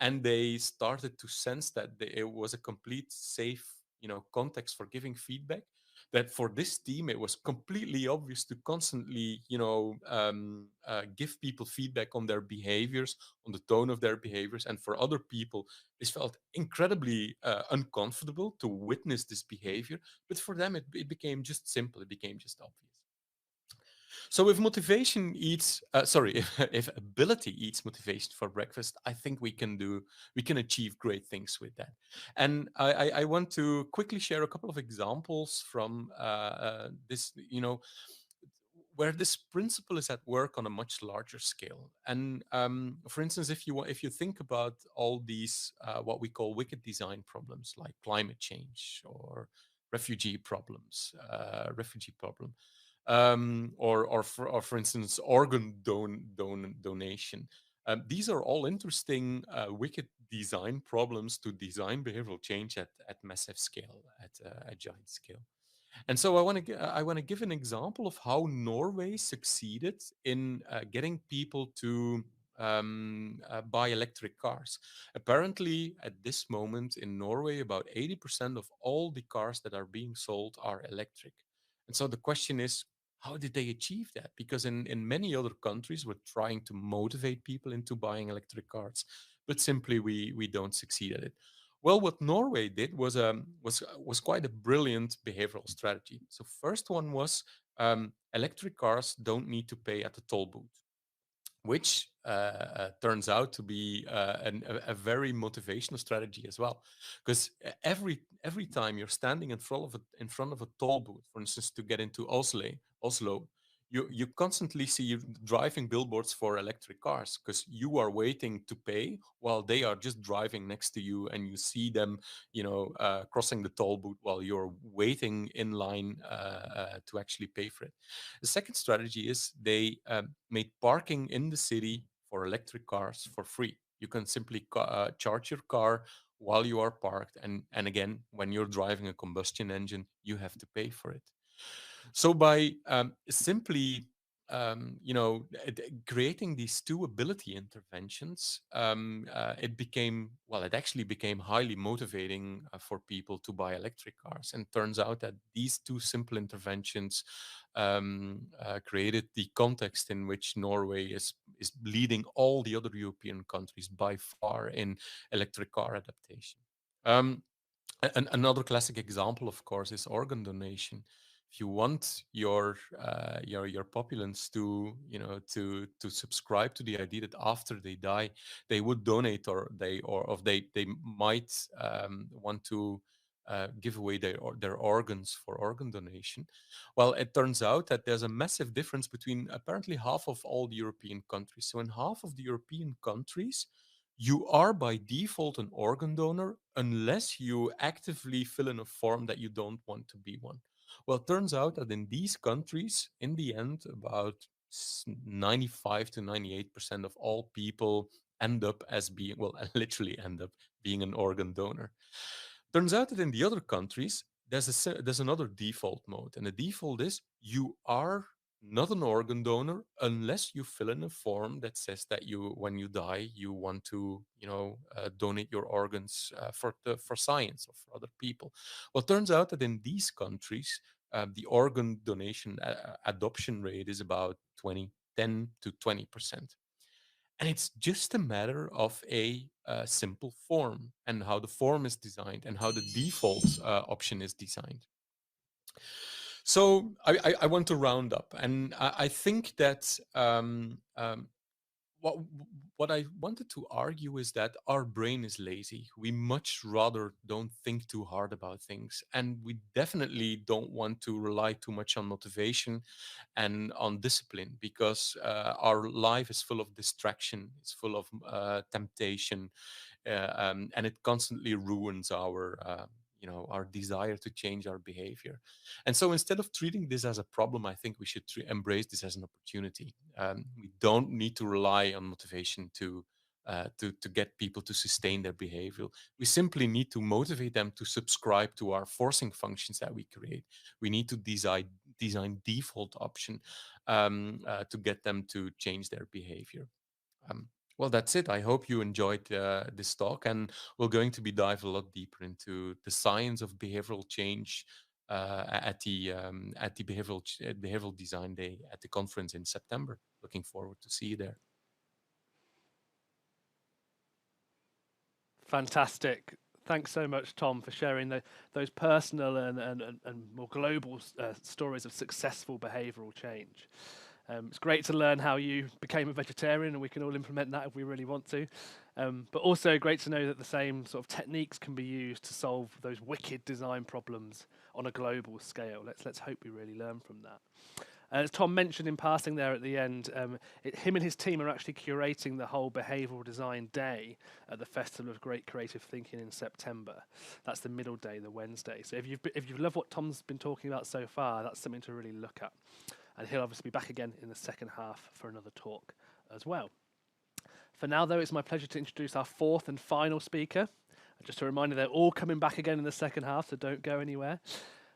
and they started to sense that it was a complete safe, context for giving feedback. That for this team it was completely obvious to constantly, give people feedback on their behaviors, on the tone of their behaviors. And for other people, this felt incredibly uncomfortable to witness this behavior, but for them it became just simple, it became just obvious. So if motivation eats, sorry, if ability eats motivation for breakfast, I think we can achieve great things with that. And I want to quickly share a couple of examples from this, where this principle is at work on a much larger scale. And for instance, if you think about all these what we call wicked design problems, like climate change or refugee problem, or for instance, donation. These are all interesting wicked design problems to design behavioral change at massive scale, at a giant scale. And so I want to give an example of how Norway succeeded in getting people to buy electric cars. Apparently, at this moment in Norway, about 80% of all the cars that are being sold are electric. And so the question is, how did they achieve that? Because in many other countries, we're trying to motivate people into buying electric cars, but simply we don't succeed at it. Well, what Norway did was quite a brilliant behavioral strategy. So first one was, electric cars don't need to pay at the toll booth, which turns out to be a very motivational strategy as well, because every time you're standing in front of a toll booth, for instance, to get into Oslo, you constantly see you driving billboards for electric cars because you are waiting to pay while they are just driving next to you, and you see them, crossing the toll booth while you're waiting in line to actually pay for it. The second strategy is they made parking in the city for electric cars for free. You can simply charge your car while you are parked, and again, when you're driving a combustion engine, you have to pay for it. So by simply creating these two ability interventions, it actually became highly motivating for people to buy electric cars. And turns out that these two simple interventions created the context in which Norway is leading all the other European countries by far in electric car adaptation. Um, Another classic example, of course, is organ donation. If you want your populace to, to subscribe to the idea that after they die they would donate, or they might want to give away their organs for organ donation. Well, it turns out that there's a massive difference between apparently half of all the European countries. So in half of the European countries, you are by default an organ donor unless you actively fill in a form that you don't want to be one. Well, it turns out that in these countries, in the end, about 95 to 98% of all people end up as being, well, literally end up being an organ donor. Turns out that in the other countries, there's another default mode, and the default is you are not an organ donor unless you fill in a form that says that when you die, you want to, donate your organs for science or for other people. Well, it turns out that in these countries, the organ donation adoption rate is about 10 to 20%. And it's just a matter of a simple form and how the form is designed and how the default option is designed. So I want to round up, and I think that what what I wanted to argue is that our brain is lazy. We much rather don't think too hard about things, and we definitely don't want to rely too much on motivation and on discipline, because our life is full of distraction, it's full of temptation, and it constantly ruins our our desire to change our behavior. And so instead of treating this as a problem, I think we should embrace this as an opportunity. We don't need to rely on motivation to get people to sustain their behavior. We simply need to motivate them to subscribe to our forcing functions that we create. We need to design default option to get them to change their behavior. Um, well, that's it. I hope you enjoyed this talk, and we're going to be dive a lot deeper into the science of behavioral change at the behavioral design day at the conference in September. Looking forward to see you there. Fantastic. Thanks so much, Tom, for sharing those personal and more global stories of successful behavioural change. It's great to learn how you became a vegetarian, and we can all implement that if we really want to. But also great to know that the same sort of techniques can be used to solve those wicked design problems on a global scale. Let's hope we really learn from that. As Tom mentioned in passing there at the end, him and his team are actually curating the whole Behavioural Design Day at the Festival of Great Creative Thinking in September. That's the middle day, the Wednesday. So if you love what Tom's been talking about so far, that's something to really look at. And he'll obviously be back again in the second half for another talk as well. For now, though, it's my pleasure to introduce our fourth and final speaker. Just a reminder, they're all coming back again in the second half, so don't go anywhere.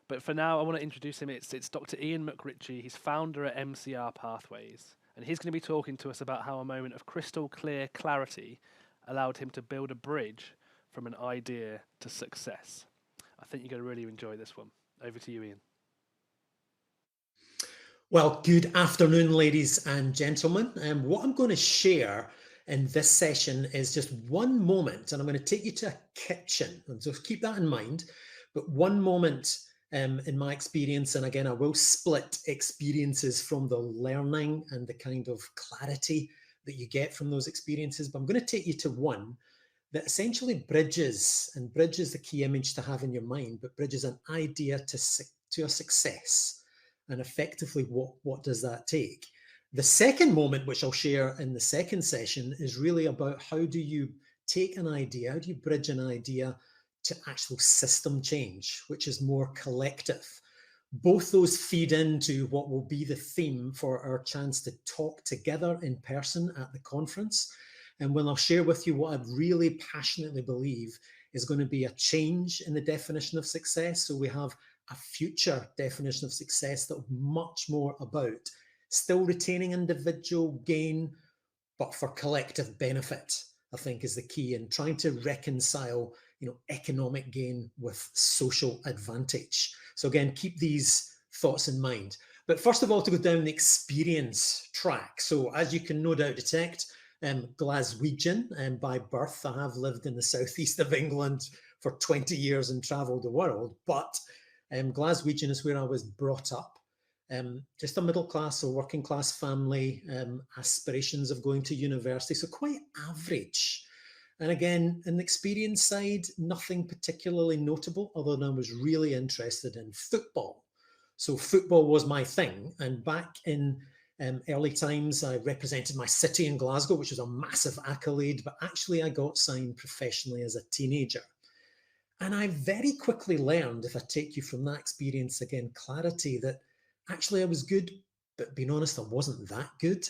But for now, I want to introduce him. It's Dr. Iain MacRitchie. He's founder at MCR Pathways. And he's going to be talking to us about how a moment of crystal clear clarity allowed him to build a bridge from an idea to success. I think you're going to really enjoy this one. Over to you, Iain. Well, good afternoon, ladies and gentlemen. What I'm going to share in this session is just one moment, and I'm going to take you to a kitchen. And so keep that in mind. But one moment in my experience, and again, I will split experiences from the learning and the kind of clarity that you get from those experiences. But I'm going to take you to one that essentially bridges the key image to have in your mind, but bridges an idea to a success. And effectively, what does that take? The second moment, which I'll share in the second session, is really about how do you take an idea, how do you bridge an idea to actual system change, which is more collective. Both those feed into what will be the theme for our chance to talk together in person at the conference. And when I'll share with you what I really passionately believe is going to be a change in the definition of success. So we have a future definition of success that will be much more about still retaining individual gain, but for collective benefit, I think is the key, in trying to reconcile, economic gain with social advantage. So again, keep these thoughts in mind. But first of all, to go down the experience track. So as you can no doubt detect, Glaswegian by birth. I have lived in the southeast of England for 20 years and travelled the world, but Glaswegian is where I was brought up. Just a middle class or working class family, aspirations of going to university, so quite average. And again, in the experience side, nothing particularly notable, other than I was really interested in football. So football was my thing. And back in early times, I represented my city in Glasgow, which was a massive accolade, but actually I got signed professionally as a teenager. And I very quickly learned, if I take you from that experience again, clarity, that actually I was good, but being honest, I wasn't that good.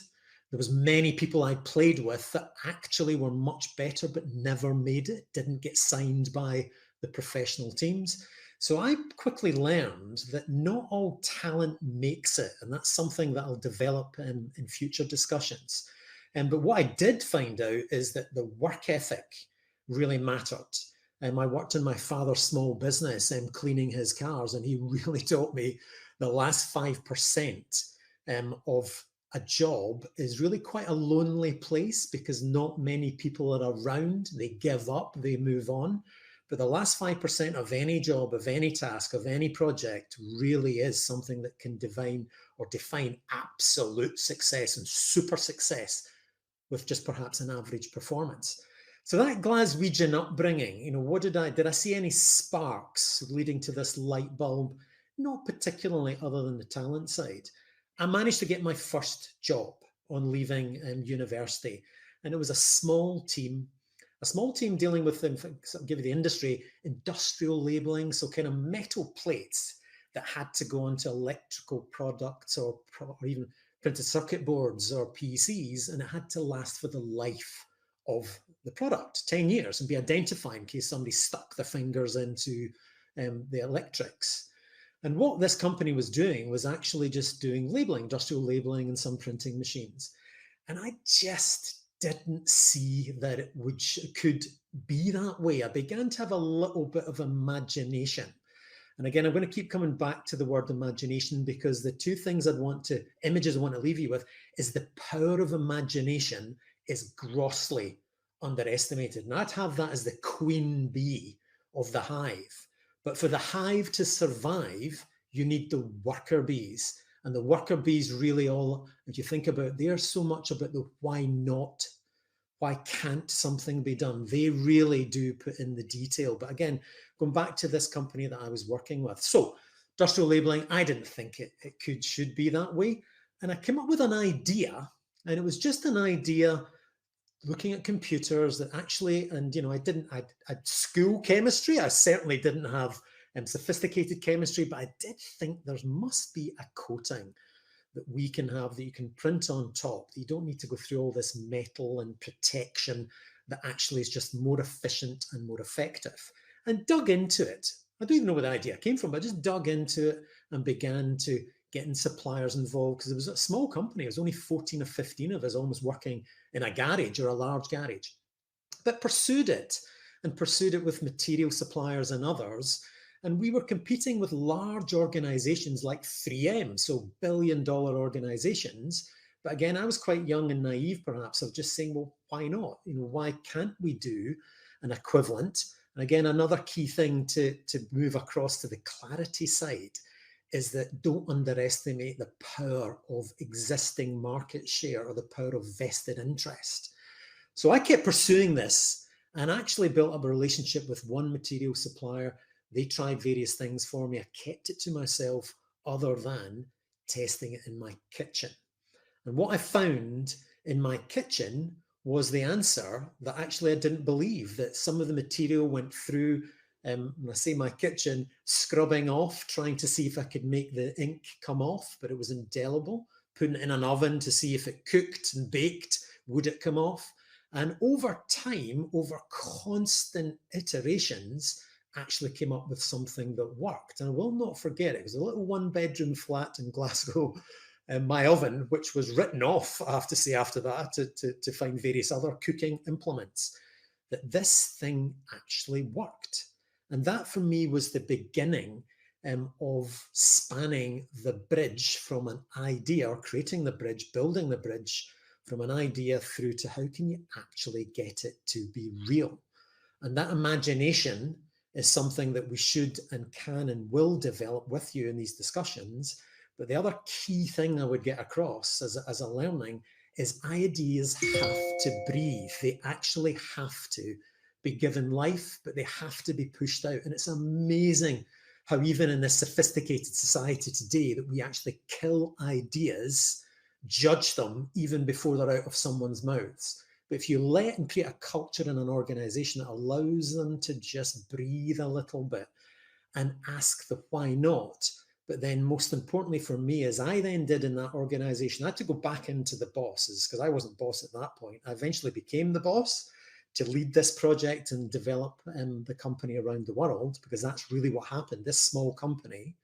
There was many people I played with that actually were much better, but never made it, didn't get signed by the professional teams. So I quickly learned that not all talent makes it. And that's something that I'll develop in future discussions. But what I did find out is that the work ethic really mattered. I worked in my father's small business cleaning his cars, and he really taught me the last 5% of a job is really quite a lonely place, because not many people are around. They give up, they move on. But the last 5% of any job, of any task, of any project really is something that can define absolute success and super success with just perhaps an average performance. So that Glaswegian upbringing, you know, what did I see any sparks leading to this light bulb? Not particularly, other than the talent side. I managed to get my first job on leaving university, and it was a small team dealing with, I'll give you the industry, industrial labeling, so kind of metal plates that had to go onto electrical products or even printed circuit boards or PCs, and it had to last for the life of the product, 10 years, and be identified in case somebody stuck their fingers into the electrics. And what this company was doing was actually just doing labeling, industrial labeling, and some printing machines. And I just didn't see that it could be that way. I began to have a little bit of imagination. And again, I'm going to keep coming back to the word imagination, because the two things images I want to leave you with is the power of imagination is grossly underestimated. And I'd have that as the queen bee of the hive. But for the hive to survive, you need the worker bees. And the worker bees really all, if you think about it, they are so much about the why not, why can't something be done? They really do put in the detail. But again, going back to this company that I was working with. So industrial labeling, I didn't think it should be that way. And I came up with an idea, and it was just an idea looking at computers that actually, and you know, I'd school chemistry. I certainly didn't have sophisticated chemistry, but I did think there must be a coating that we can have that you can print on top, that you don't need to go through all this metal and protection, that actually is just more efficient and more effective. And dug into it. I don't even know where the idea came from, but I just dug into it and began to getting suppliers involved, because it was a small company. It was only 14 or 15 of us almost working in a garage or a large garage. But pursued it with material suppliers and others. And we were competing with large organizations like 3M, so billion-dollar organizations. But again, I was quite young and naive, perhaps, of just saying, well, why not? You know, why can't we do an equivalent? And again, another key thing to move across to the clarity side is that don't underestimate the power of existing market share or the power of vested interest. So I kept pursuing this and actually built up a relationship with one material supplier. They tried various things for me. I kept it to myself, other than testing it in my kitchen. And what I found in my kitchen was the answer that actually I didn't believe, that some of the material went through, when I say my kitchen, scrubbing off, trying to see if I could make the ink come off, but it was indelible. Putting it in an oven to see if it cooked and baked, would it come off? And over time, over constant iterations, actually came up with something that worked. And I will not forget, it was a little one-bedroom flat in Glasgow, my oven, which was written off, I have to say, after that, to find various other cooking implements, that this thing actually worked. And that for me was the beginning of spanning the bridge from an idea, or creating the bridge, building the bridge from an idea through to how can you actually get it to be real. And that imagination is something that we should and can and will develop with you in these discussions. But the other key thing I would get across as a learning is ideas have to breathe. They actually have to be given life, but they have to be pushed out. And it's amazing how even in this sophisticated society today that we actually kill ideas, judge them even before they're out of someone's mouths. But if you let and create a culture in an organization that allows them to just breathe a little bit and ask the why not, but then most importantly for me, as I then did in that organization, I had to go back into the bosses, because I wasn't boss at that point. I eventually became the boss to lead this project and develop the company around the world, because that's really what happened. This small company,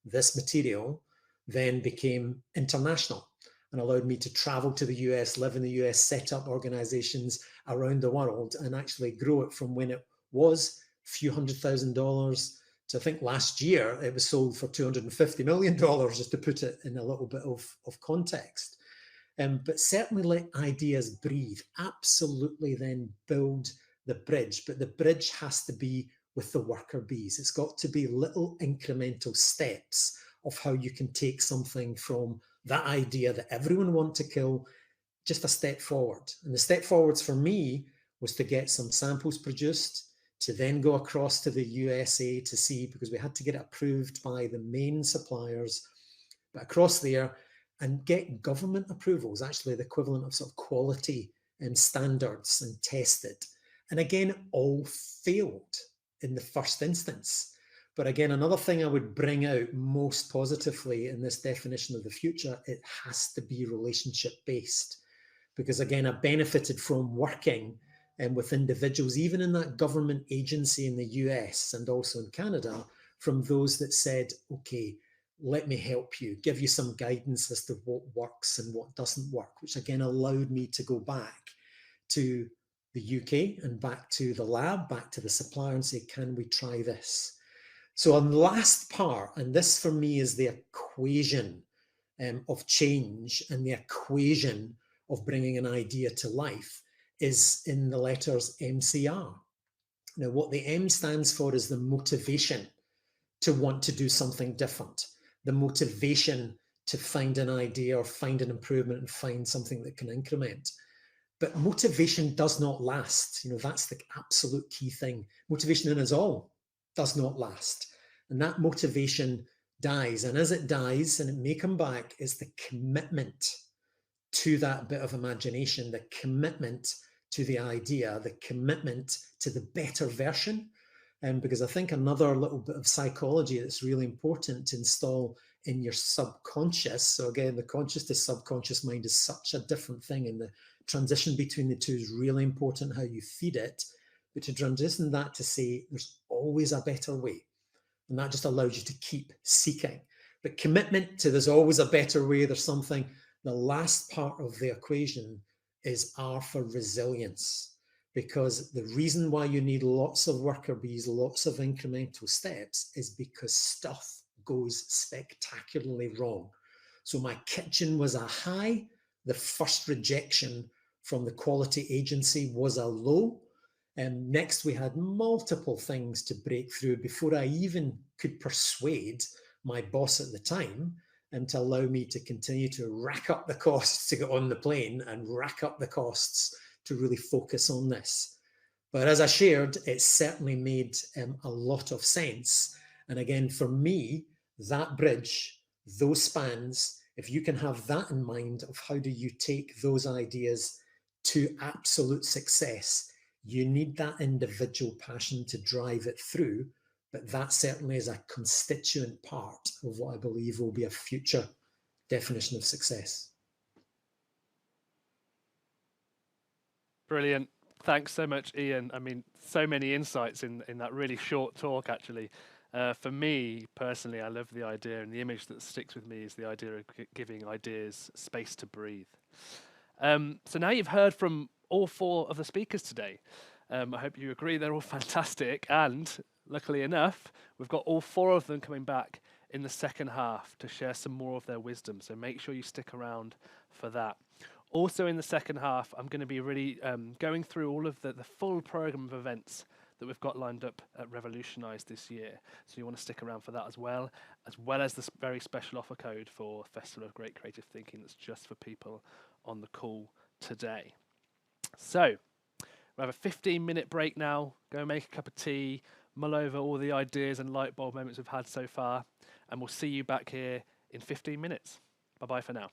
this material, then became international and allowed me to travel to the US, live in the US, set up organizations around the world, and actually grow it from when it was a few $100,000 to, I think last year, it was sold for $250 million, just to put it in a little bit of context. But certainly let ideas breathe. Absolutely then build the bridge. But the bridge has to be with the worker bees. It's got to be little incremental steps of how you can take something from that idea that everyone want to kill, just a step forward. And the step forwards for me was to get some samples produced, to then go across to the USA to see, because we had to get it approved by the main suppliers, but across there and get government approvals, actually the equivalent of sort of quality and standards, and tested. And again, all failed in the first instance. But again, another thing I would bring out most positively in this definition of the future, it has to be relationship based. Because again, I benefited from working with individuals, even in that government agency in the US and also in Canada, from those that said, okay, let me help you, give you some guidance as to what works and what doesn't work, which again allowed me to go back to the UK and back to the lab, back to the supplier and say, can we try this? So on the last part, and this for me is the equation of change and the equation of bringing an idea to life, is in the letters MCR. Now, what the M stands for is the motivation to want to do something different, the motivation to find an idea or find an improvement and find something that can increment. But motivation does not last. That's the absolute key thing. Motivation in us all does not last. And that motivation dies. And as it dies, and it may come back, is the commitment to that bit of imagination, the commitment to the idea, the commitment to the better version. Because I think another little bit of psychology that's really important to install in your subconscious. So again, the conscious to subconscious mind is such a different thing, and the transition between the two is really important, how you feed it. But to transition that to say there's always a better way, and that just allows you to keep seeking. But commitment to there's always a better way, there's something. The last part of the equation is R for resilience, because the reason why you need lots of worker bees, lots of incremental steps, is because stuff goes spectacularly wrong. So my kitchen was a high. The first rejection from the quality agency was a low. And next we had multiple things to break through before I even could persuade my boss at the time to allow me to continue to rack up the costs to get on the plane and rack up the costs to really focus on this. But as I shared, it certainly made a lot of sense. And again, for me, that bridge, those spans, if you can have that in mind of how do you take those ideas to absolute success, you need that individual passion to drive it through. But that certainly is a constituent part of what I believe will be a future definition of success. Brilliant. Thanks so much, Iain. I mean, so many insights in that really short talk, actually. For me, personally, I love the idea, and the image that sticks with me is the idea of giving ideas space to breathe. So now you've heard from all four of the speakers today. I hope you agree they're all fantastic, and luckily enough, we've got all four of them coming back in the second half to share some more of their wisdom, so make sure you stick around for that. Also in the second half, I'm going to be really going through all of the full program of events that we've got lined up at Revolutionise this year. So you want to stick around for that as well as this very special offer code for Festival of Great Creative Thinking that's just for people on the call today. So we'll have a 15-minute break now, go make a cup of tea, mull over all the ideas and light bulb moments we've had so far, and we'll see you back here in 15 minutes. Bye-bye for now.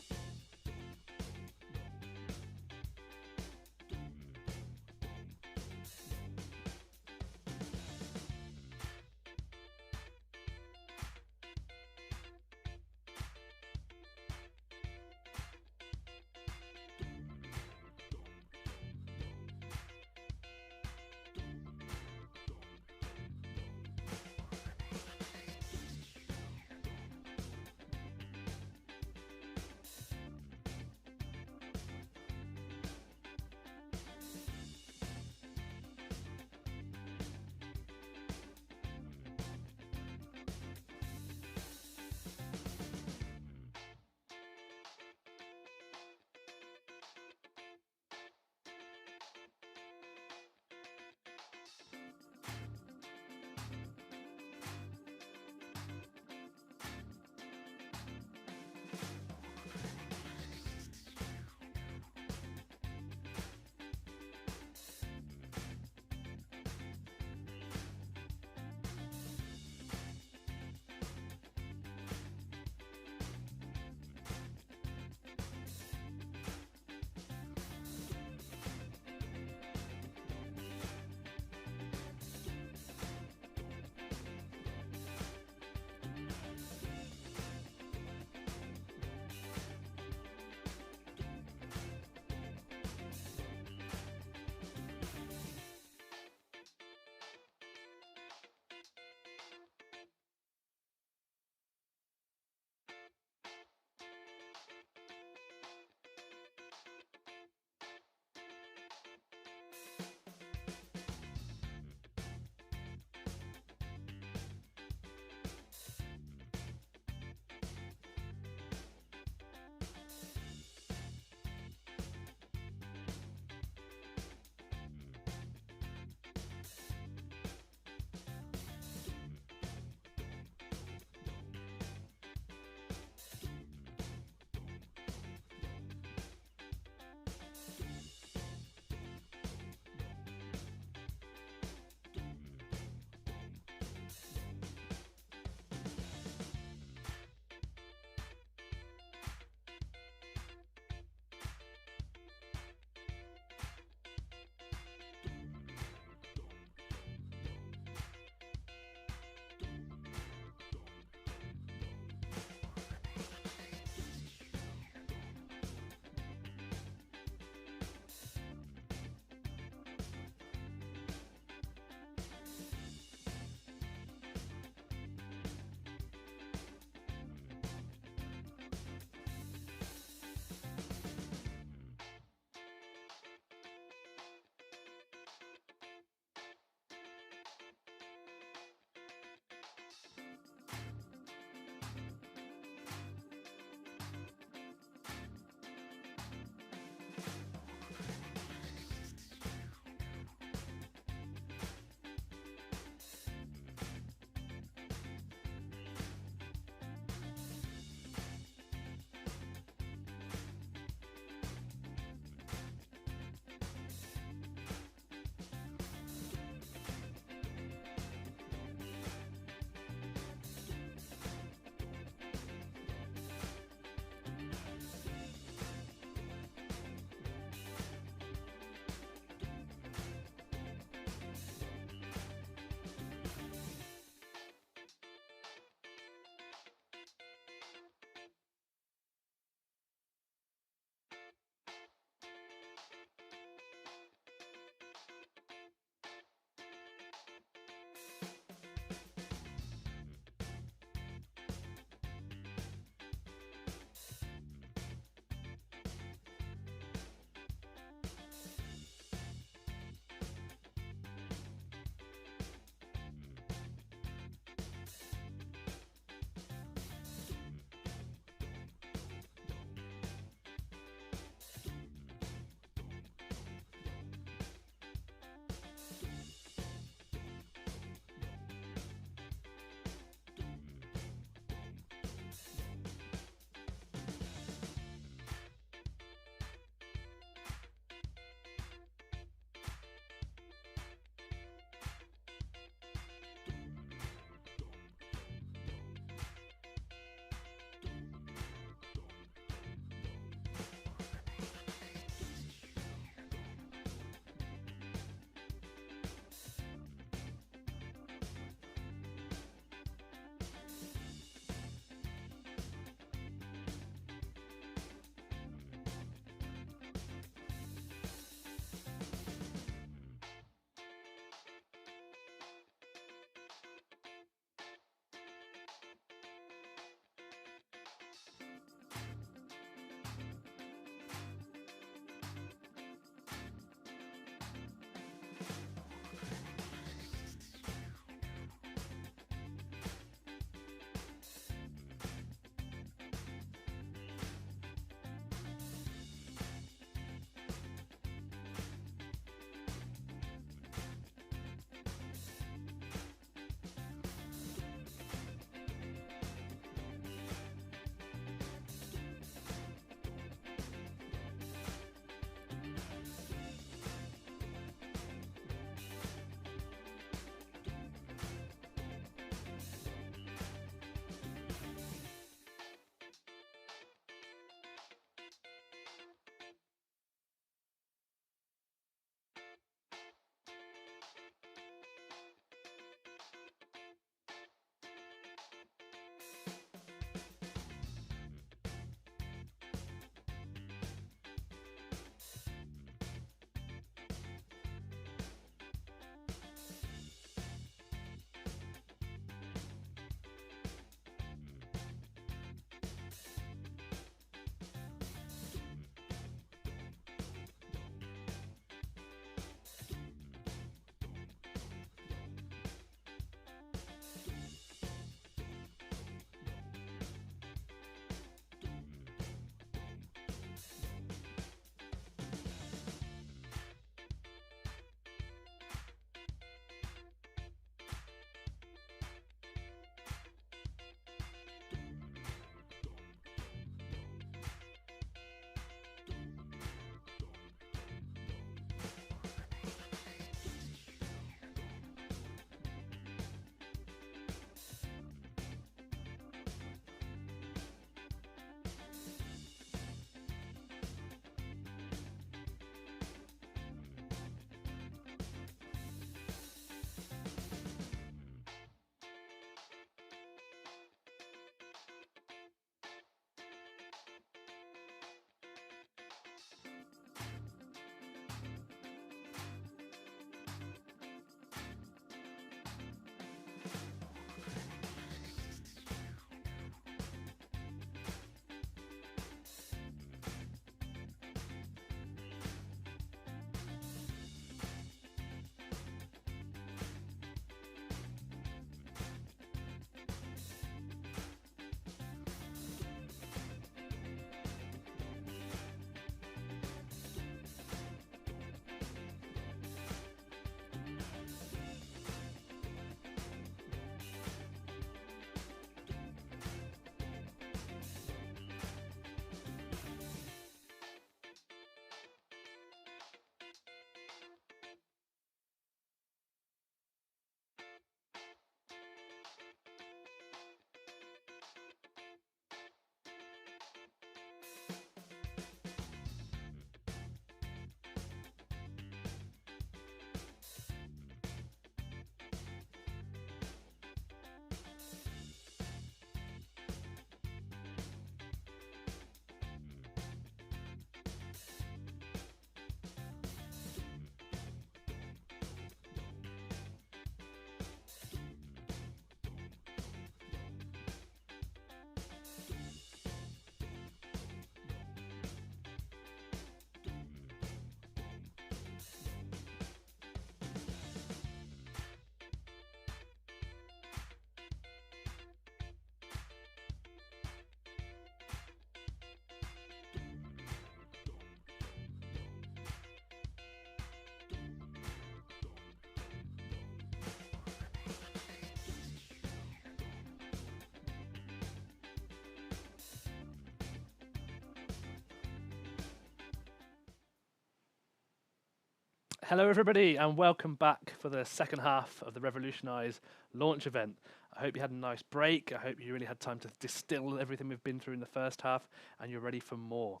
Hello, everybody, and welcome back for the second half of the Revolutionise launch event. I hope you had a nice break. I hope you really had time to distill everything we've been through in the first half and you're ready for more.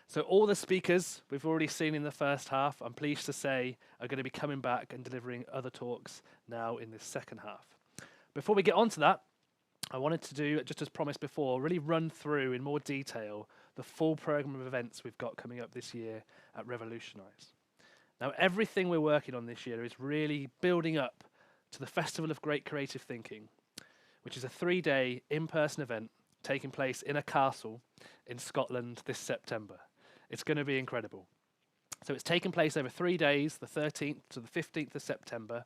So all the speakers we've already seen in the first half, I'm pleased to say, are going to be coming back and delivering other talks now in this second half. Before we get on to that, I wanted to do, just as promised before, really run through in more detail the full programme of events we've got coming up this year at Revolutionise. Now, everything we're working on this year is really building up to the Festival of Great Creative Thinking, which is a 3-day in-person event taking place in a castle in Scotland this September. It's going to be incredible. So it's taking place over 3 days, the 13th to the 15th of September,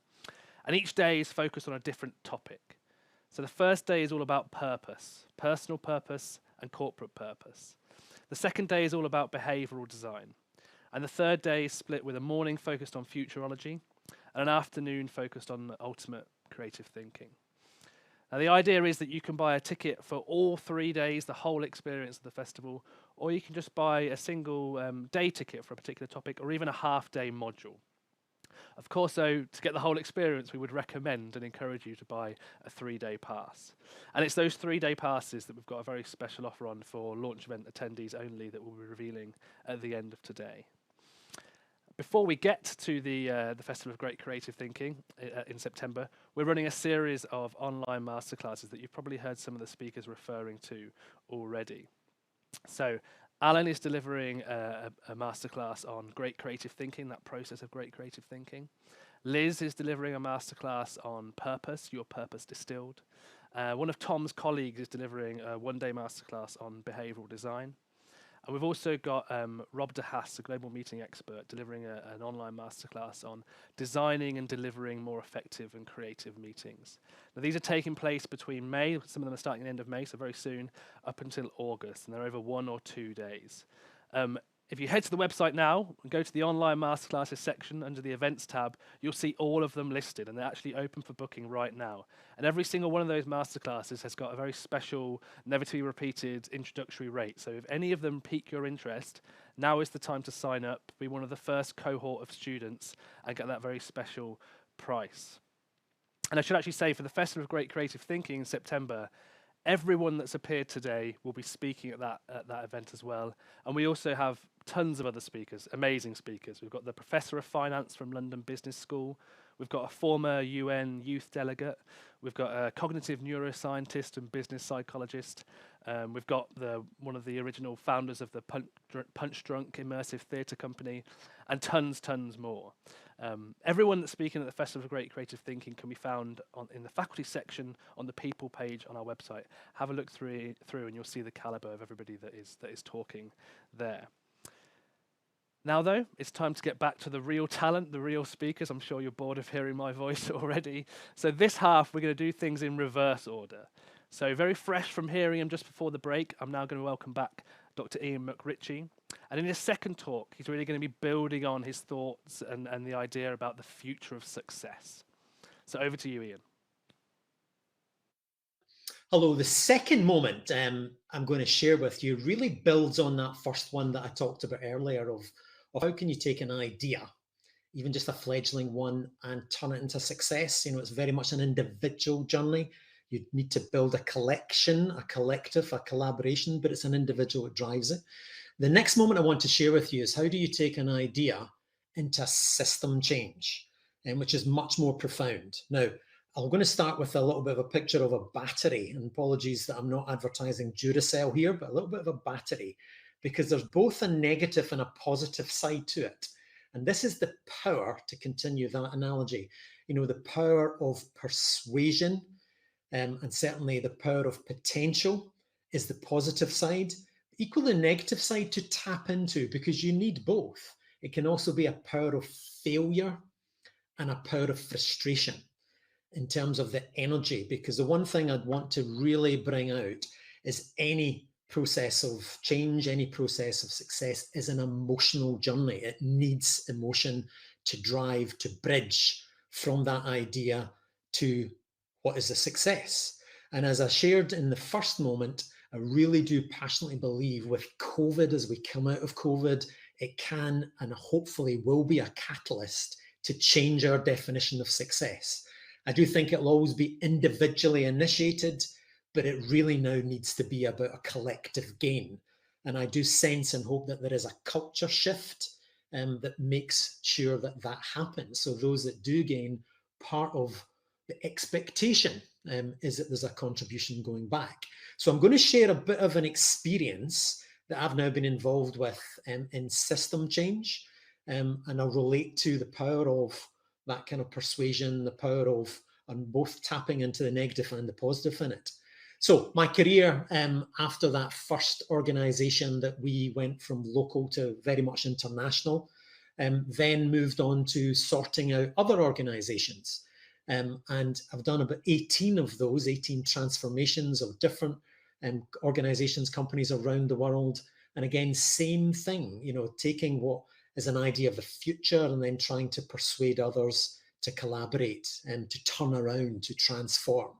and each day is focused on a different topic. So the first day is all about purpose, personal purpose and corporate purpose. The second day is all about behavioural design. And the third day is split with a morning focused on futurology and an afternoon focused on ultimate creative thinking. Now, the idea is that you can buy a ticket for all 3 days, the whole experience of the festival, or you can just buy a single day ticket for a particular topic, or even a half-day module. Of course, though, to get the whole experience, we would recommend and encourage you to buy a 3-day pass. And it's those 3-day passes that we've got a very special offer on for launch event attendees only that we'll be revealing at the end of today. Before we get to the Festival of Great Creative Thinking in September, we're running a series of online masterclasses that you've probably heard some of the speakers referring to already. So Alan is delivering a masterclass on great creative thinking, that process of great creative thinking. Liz is delivering a masterclass on purpose, your purpose distilled. One of Tom's colleagues is delivering a 1-day masterclass on behavioural design. And we've also got Rob DeHaas, a global meeting expert, delivering an online masterclass on designing and delivering more effective and creative meetings. Now, these are taking place between May, some of them are starting at the end of May, so very soon, up until August, and they're over 1 or 2 days. If you head to the website now and go to the online masterclasses section under the events tab, you'll see all of them listed, and they're actually open for booking right now. And every single one of those masterclasses has got a very special, never to be repeated introductory rate. So if any of them pique your interest, now is the time to sign up, be one of the first cohort of students, and get that very special price. And I should actually say, for the Festival of Great Creative Thinking in September, everyone that's appeared today will be speaking at that event as well. And we also have tons of other speakers, amazing speakers. We've got the Professor of Finance from London Business School. We've got a former UN youth delegate. We've got a cognitive neuroscientist and business psychologist. We've got one of the original founders of the Punch Drunk immersive theatre company, and tons more. Everyone that's speaking at the Festival of Great Creative Thinking can be found in the faculty section on the people page on our website. Have a look through and you'll see the calibre of everybody that is talking there. Now, though, it's time to get back to the real talent, the real speakers. I'm sure you're bored of hearing my voice already. So this half, we're going to do things in reverse order. So very fresh from hearing him just before the break, I'm now going to welcome back Dr. Iain MacRitchie. And in his second talk, he's really going to be building on his thoughts and the idea about the future of success. So over to you, Iain. Hello. The second moment I'm going to share with you really builds on that first one that I talked about earlier of how can you take an idea, even just a fledgling one, and turn it into success. You know, it's very much an individual journey. You need to build a collection, a collective, a collaboration, but it's an individual that drives it. The next moment I want to share with you is how do you take an idea into a system change, which is much more profound. Now, I'm going to start with a little bit of a picture of a battery, and apologies that I'm not advertising Duracell here, but a little bit of a battery, because there's both a negative and a positive side to it. And this is the power, to continue that analogy, you know, the power of persuasion, and certainly the power of potential is the positive side. Equally, the negative side to tap into, because you need both. It can also be a power of failure and a power of frustration in terms of the energy, because the one thing I'd want to really bring out is any process of change, any process of success is an emotional journey. It needs emotion to drive, to bridge from that idea to what is a success. And as I shared in the first moment, I really do passionately believe with COVID, as we come out of COVID, it can and hopefully will be a catalyst to change our definition of success. I do think it'll always be individually initiated, but it really now needs to be about a collective gain. And I do sense and hope that there is a culture shift that makes sure that that happens. So those that do gain, part of the expectation is that there's a contribution going back. So I'm going to share a bit of an experience that I've now been involved with in system change. And I'll relate to the power of that kind of persuasion, the power of both tapping into the negative and the positive in it. So my career after that first organisation that we went from local to very much international, then moved on to sorting out other organisations. And I've done about 18 of those, 18 transformations of different organisations, companies around the world. And again, same thing, you know, taking what is an idea of the future and then trying to persuade others to collaborate and to turn around, to transform.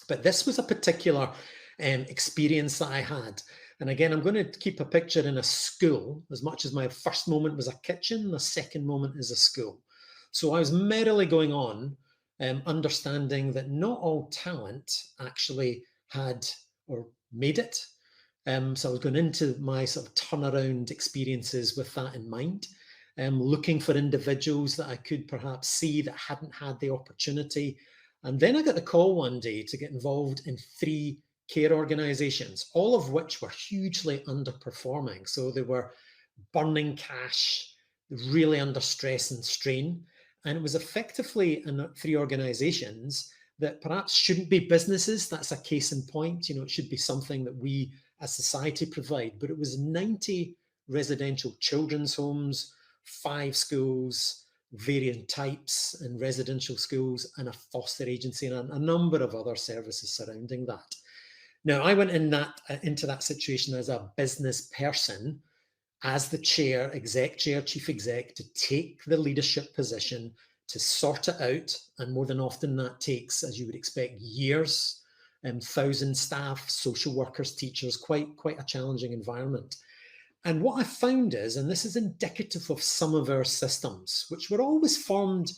But this was a particular experience that I had. And again, I'm going to keep a picture in a school. As much as my first moment was a kitchen, the second moment is a school. So I was merrily going on, understanding that not all talent actually had or made it. So I was going into my sort of turnaround experiences with that in mind, looking for individuals that I could perhaps see that hadn't had the opportunity. And then I got the call one day to get involved in 3 care organisations, all of which were hugely underperforming. So they were burning cash, really under stress and strain. And it was effectively 3 organisations that perhaps shouldn't be businesses. That's a case in point. You know, it should be something that we as society provide. But it was 90 residential children's homes, 5 schools, varying types and residential schools, and a foster agency, and a number of other services surrounding that. Now, I went into that situation as a business person, as the chair, chief exec, to take the leadership position, to sort it out. And more than often that takes, as you would expect, years, 1,000 staff, social workers, teachers, quite a challenging environment. And what I found is, and this is indicative of some of our systems, which were always formed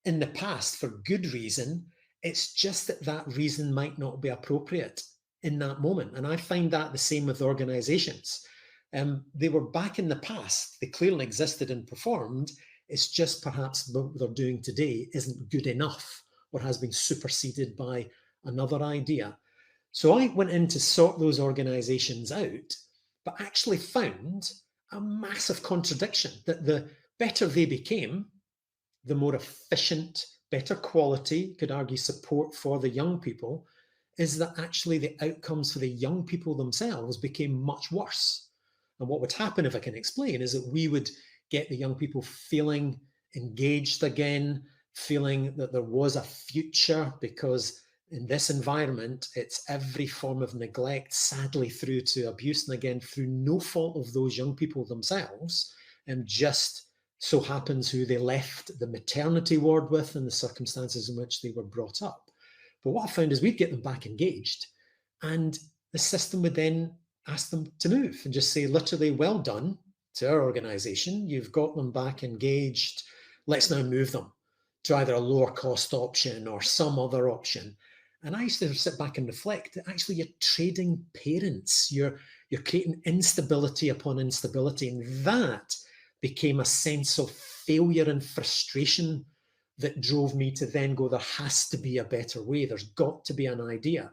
in the past for good reason, it's just that that reason might not be appropriate in that moment. And I find that the same with organizations. They were back in the past, they clearly existed and performed. It's just perhaps what they're doing today isn't good enough or has been superseded by another idea. So I went in to sort those organizations out, but actually found a massive contradiction, that the better they became, the more efficient, better quality, could argue support for the young people, is that actually the outcomes for the young people themselves became much worse. And what would happen, if I can explain, is that we would get the young people feeling engaged again, feeling that there was a future, because in this environment, it's every form of neglect, sadly through to abuse, and again, through no fault of those young people themselves, and just so happens who they left the maternity ward with and the circumstances in which they were brought up. But what I found is we'd get them back engaged, and the system would then ask them to move and just say, literally, well done to our organisation. You've got them back engaged. Let's now move them to either a lower cost option or some other option. And I used to sit back and reflect that actually you're trading parents. You're creating instability upon instability. And that became a sense of failure and frustration that drove me to then go, there has to be a better way. There's got to be an idea.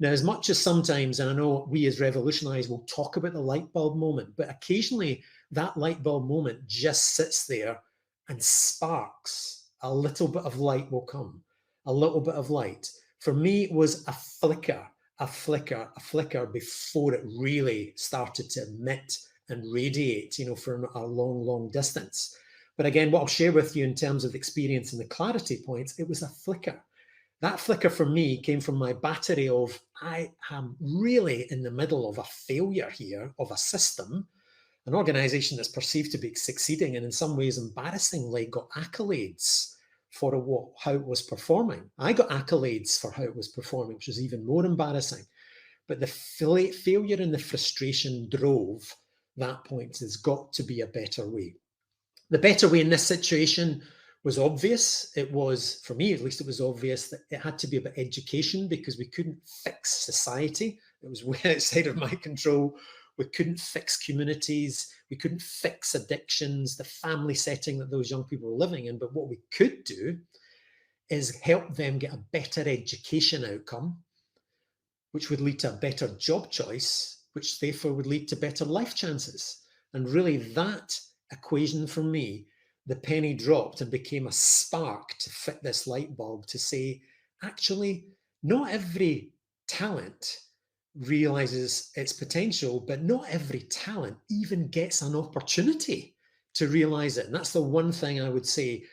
Now, as much as sometimes, and I know we as Revolutionise will talk about the light bulb moment, but occasionally that light bulb moment just sits there and sparks. A little bit of light will come, a little bit of light. For me, it was a flicker before it really started to emit and radiate, for a long, long distance. But again, what I'll share with you in terms of experience and the clarity points, it was a flicker. That flicker for me came from my battery of, I am really in the middle of a failure here of a system, an organization that's perceived to be succeeding and in some ways embarrassingly got accolades for how it was performing. I got accolades for how it was performing, which was even more embarrassing. But the failure and the frustration drove that point. There's got to be a better way. The better way in this situation was obvious. It was, for me at least, it was obvious that it had to be about education, because we couldn't fix society. It was way outside of my control. We couldn't fix communities. We couldn't fix addictions, the family setting that those young people were living in. But what we could do is help them get a better education outcome, which would lead to a better job choice, which therefore would lead to better life chances. And really that equation for me, the penny dropped and became a spark to fit this light bulb to say, actually, not every talent realizes its potential, but not every talent even gets an opportunity to realize it. And that's the one thing I would say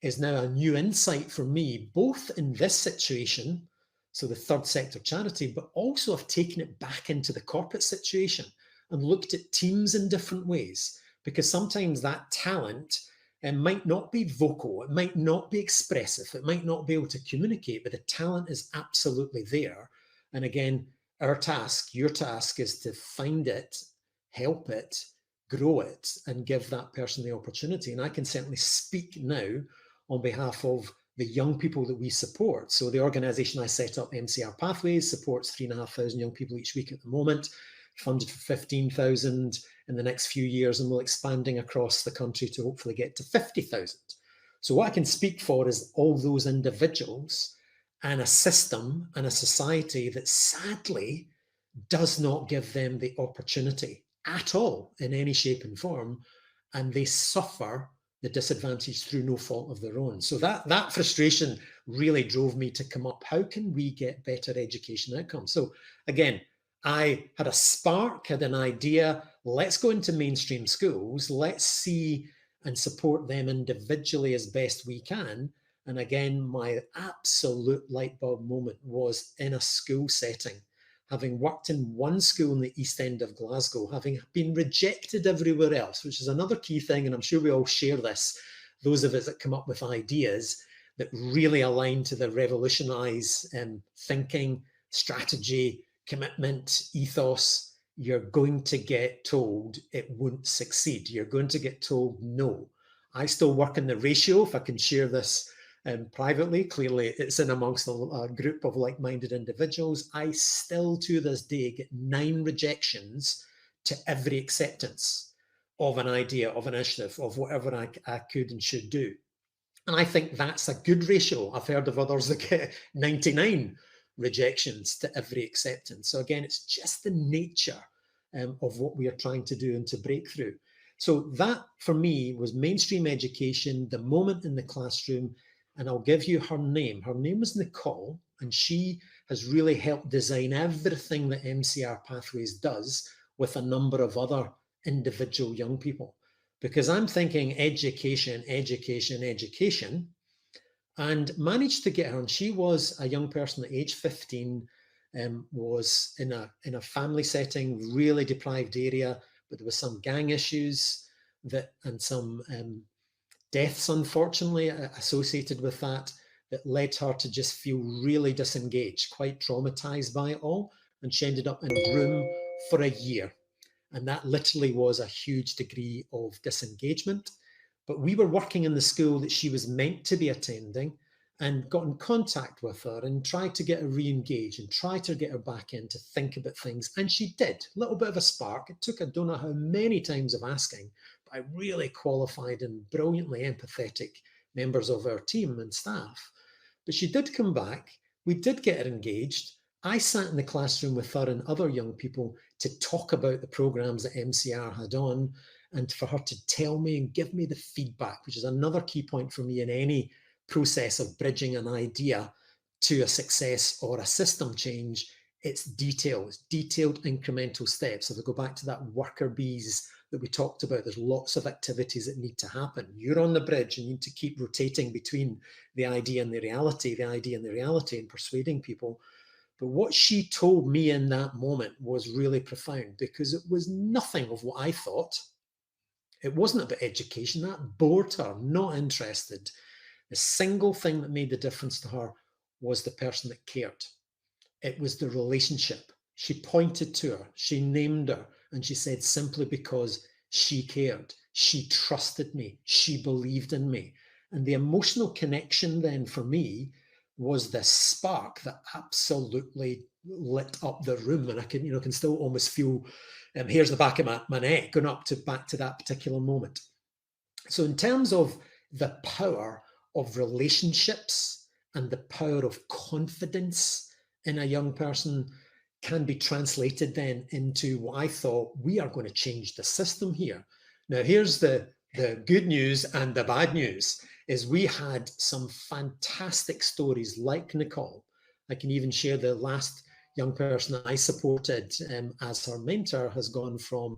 is now a new insight for me, both in this situation, so the third sector charity, but also I've taken it back into the corporate situation and looked at teams in different ways, because sometimes that talent might not be vocal, it might not be expressive, it might not be able to communicate, but the talent is absolutely there. And again, our task, your task, is to find it, help it, grow it, and give that person the opportunity. And I can certainly speak now on behalf of the young people that we support. So the organization I set up, MCR Pathways, supports 3,500 young people each week at the moment, funded for 15,000 in the next few years, and we're expanding across the country to hopefully get to 50,000. So what I can speak for is all those individuals and a system and a society that sadly does not give them the opportunity at all in any shape and form, and they suffer the disadvantage through no fault of their own. So that frustration really drove me to come up, how can we get better education outcomes? So again, I had a spark, had an idea, let's go into mainstream schools, let's see and support them individually as best we can. And again, my absolute light bulb moment was in a school setting, having worked in one school in the East End of Glasgow, having been rejected everywhere else, which is another key thing, and I'm sure we all share this, those of us that come up with ideas that really align to the Revolutionise thinking, strategy, commitment, ethos, you're going to get told it won't succeed. You're going to get told no. I still work in the ratio, if I can share this privately. Clearly, it's in amongst a group of like-minded individuals. I still, to this day, get 9 rejections to every acceptance of an idea, of an initiative, of whatever I could and should do. And I think that's a good ratio. I've heard of others that get 99 rejections to every acceptance. So again, it's just the nature of what we are trying to do and to break through. So that, for me, was mainstream education, the moment in the classroom. And I'll give you her name. Her name was Nicole, and she has really helped design everything that MCR Pathways does with a number of other individual young people. Because I'm thinking education, education, education, and managed to get her. And she was a young person at age 15, was in a family setting, really deprived area, but there was some gang issues and some deaths, unfortunately, associated with that led her to just feel really disengaged, quite traumatized by it all. And she ended up in Broome for a year. And that literally was a huge degree of disengagement. But we were working in the school that she was meant to be attending, and got in contact with her and tried to get her re-engaged and tried to get her back in to think about things. And she did. A little bit of a spark. It took, I don't know how many times of asking, by really qualified and brilliantly empathetic members of our team and staff. But she did come back. We did get her engaged. I sat in the classroom with her and other young people to talk about the programs that MCR had on, and for her to tell me and give me the feedback, which is another key point for me in any process of bridging an idea to a success or a system change. It's detailed incremental steps. So to go back to that worker bees that we talked about, there's lots of activities that need to happen. You're on the bridge and you need to keep rotating between the idea and the reality, and persuading people. But what she told me in that moment was really profound, because it was nothing of what I thought. It wasn't about education. That bored her, not interested. The single thing that made the difference to her was the person that cared. It was the relationship. She pointed to her, she named her, And she said, simply because she cared, she trusted me, she believed in me. And the emotional connection then for me was the spark that absolutely lit up the room. And I can still almost feel hairs the back of my neck going back to that particular moment. So in terms of the power of relationships and the power of confidence in a young person can be translated then into what I thought, we are going to change the system here. Now, here's the good news and the bad news is we had some fantastic stories like Nicole. I can even share the last young person that I supported as her mentor has gone from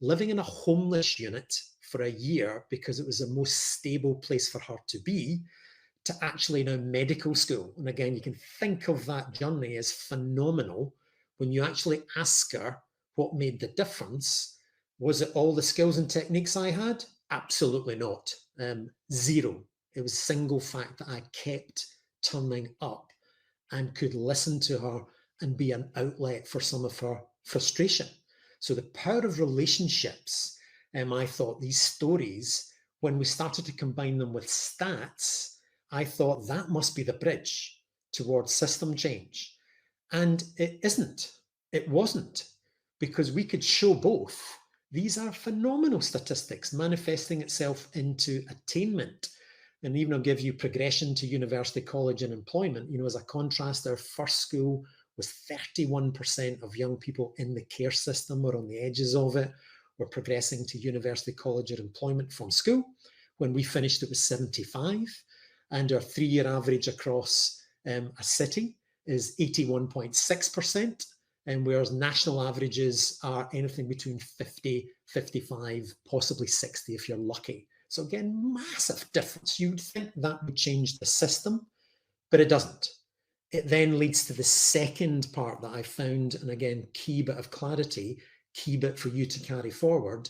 living in a homeless unit for a year because it was the most stable place for her to be, to actually now medical school. And again, you can think of that journey as phenomenal when you actually ask her what made the difference. Was it all the skills and techniques I had? Absolutely not. Zero. It was single fact that I kept turning up and could listen to her and be an outlet for some of her frustration. So the power of relationships, I thought these stories, when we started to combine them with stats, I thought that must be the bridge towards system change. And it isn't. It wasn't, because we could show both. These are phenomenal statistics manifesting itself into attainment. And even I'll give you progression to university, college, and employment. As a contrast, our first school was 31% of young people in the care system or on the edges of it were progressing to university, college, or employment from school. When we finished, it was 75. And our 3-year average across a city is 81.6%. And whereas national averages are anything between 50, 55, possibly 60 if you're lucky. So again, massive difference. You'd think that would change the system, but it doesn't. It then leads to the second part that I found, and again, key bit of clarity, key bit for you to carry forward.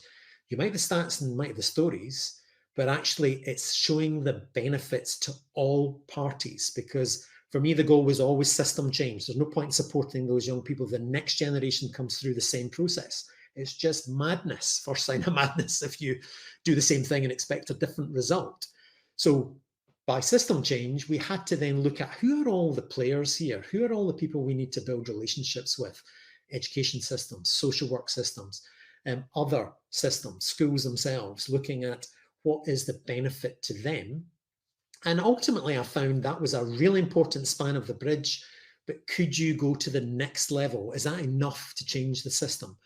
You might have the stats and might have the stories, but actually it's showing the benefits to all parties, because for me, the goal was always system change. There's no point in supporting those young people. The next generation comes through the same process. It's just madness, first sign of madness, if you do the same thing and expect a different result. So by system change, we had to then look at who are all the players here? Who are all the people we need to build relationships with? Education systems, social work systems, other systems, schools themselves, looking at what is the benefit to them. And ultimately, I found that was a really important span of the bridge. But could you go to the next level? Is that enough to change the system?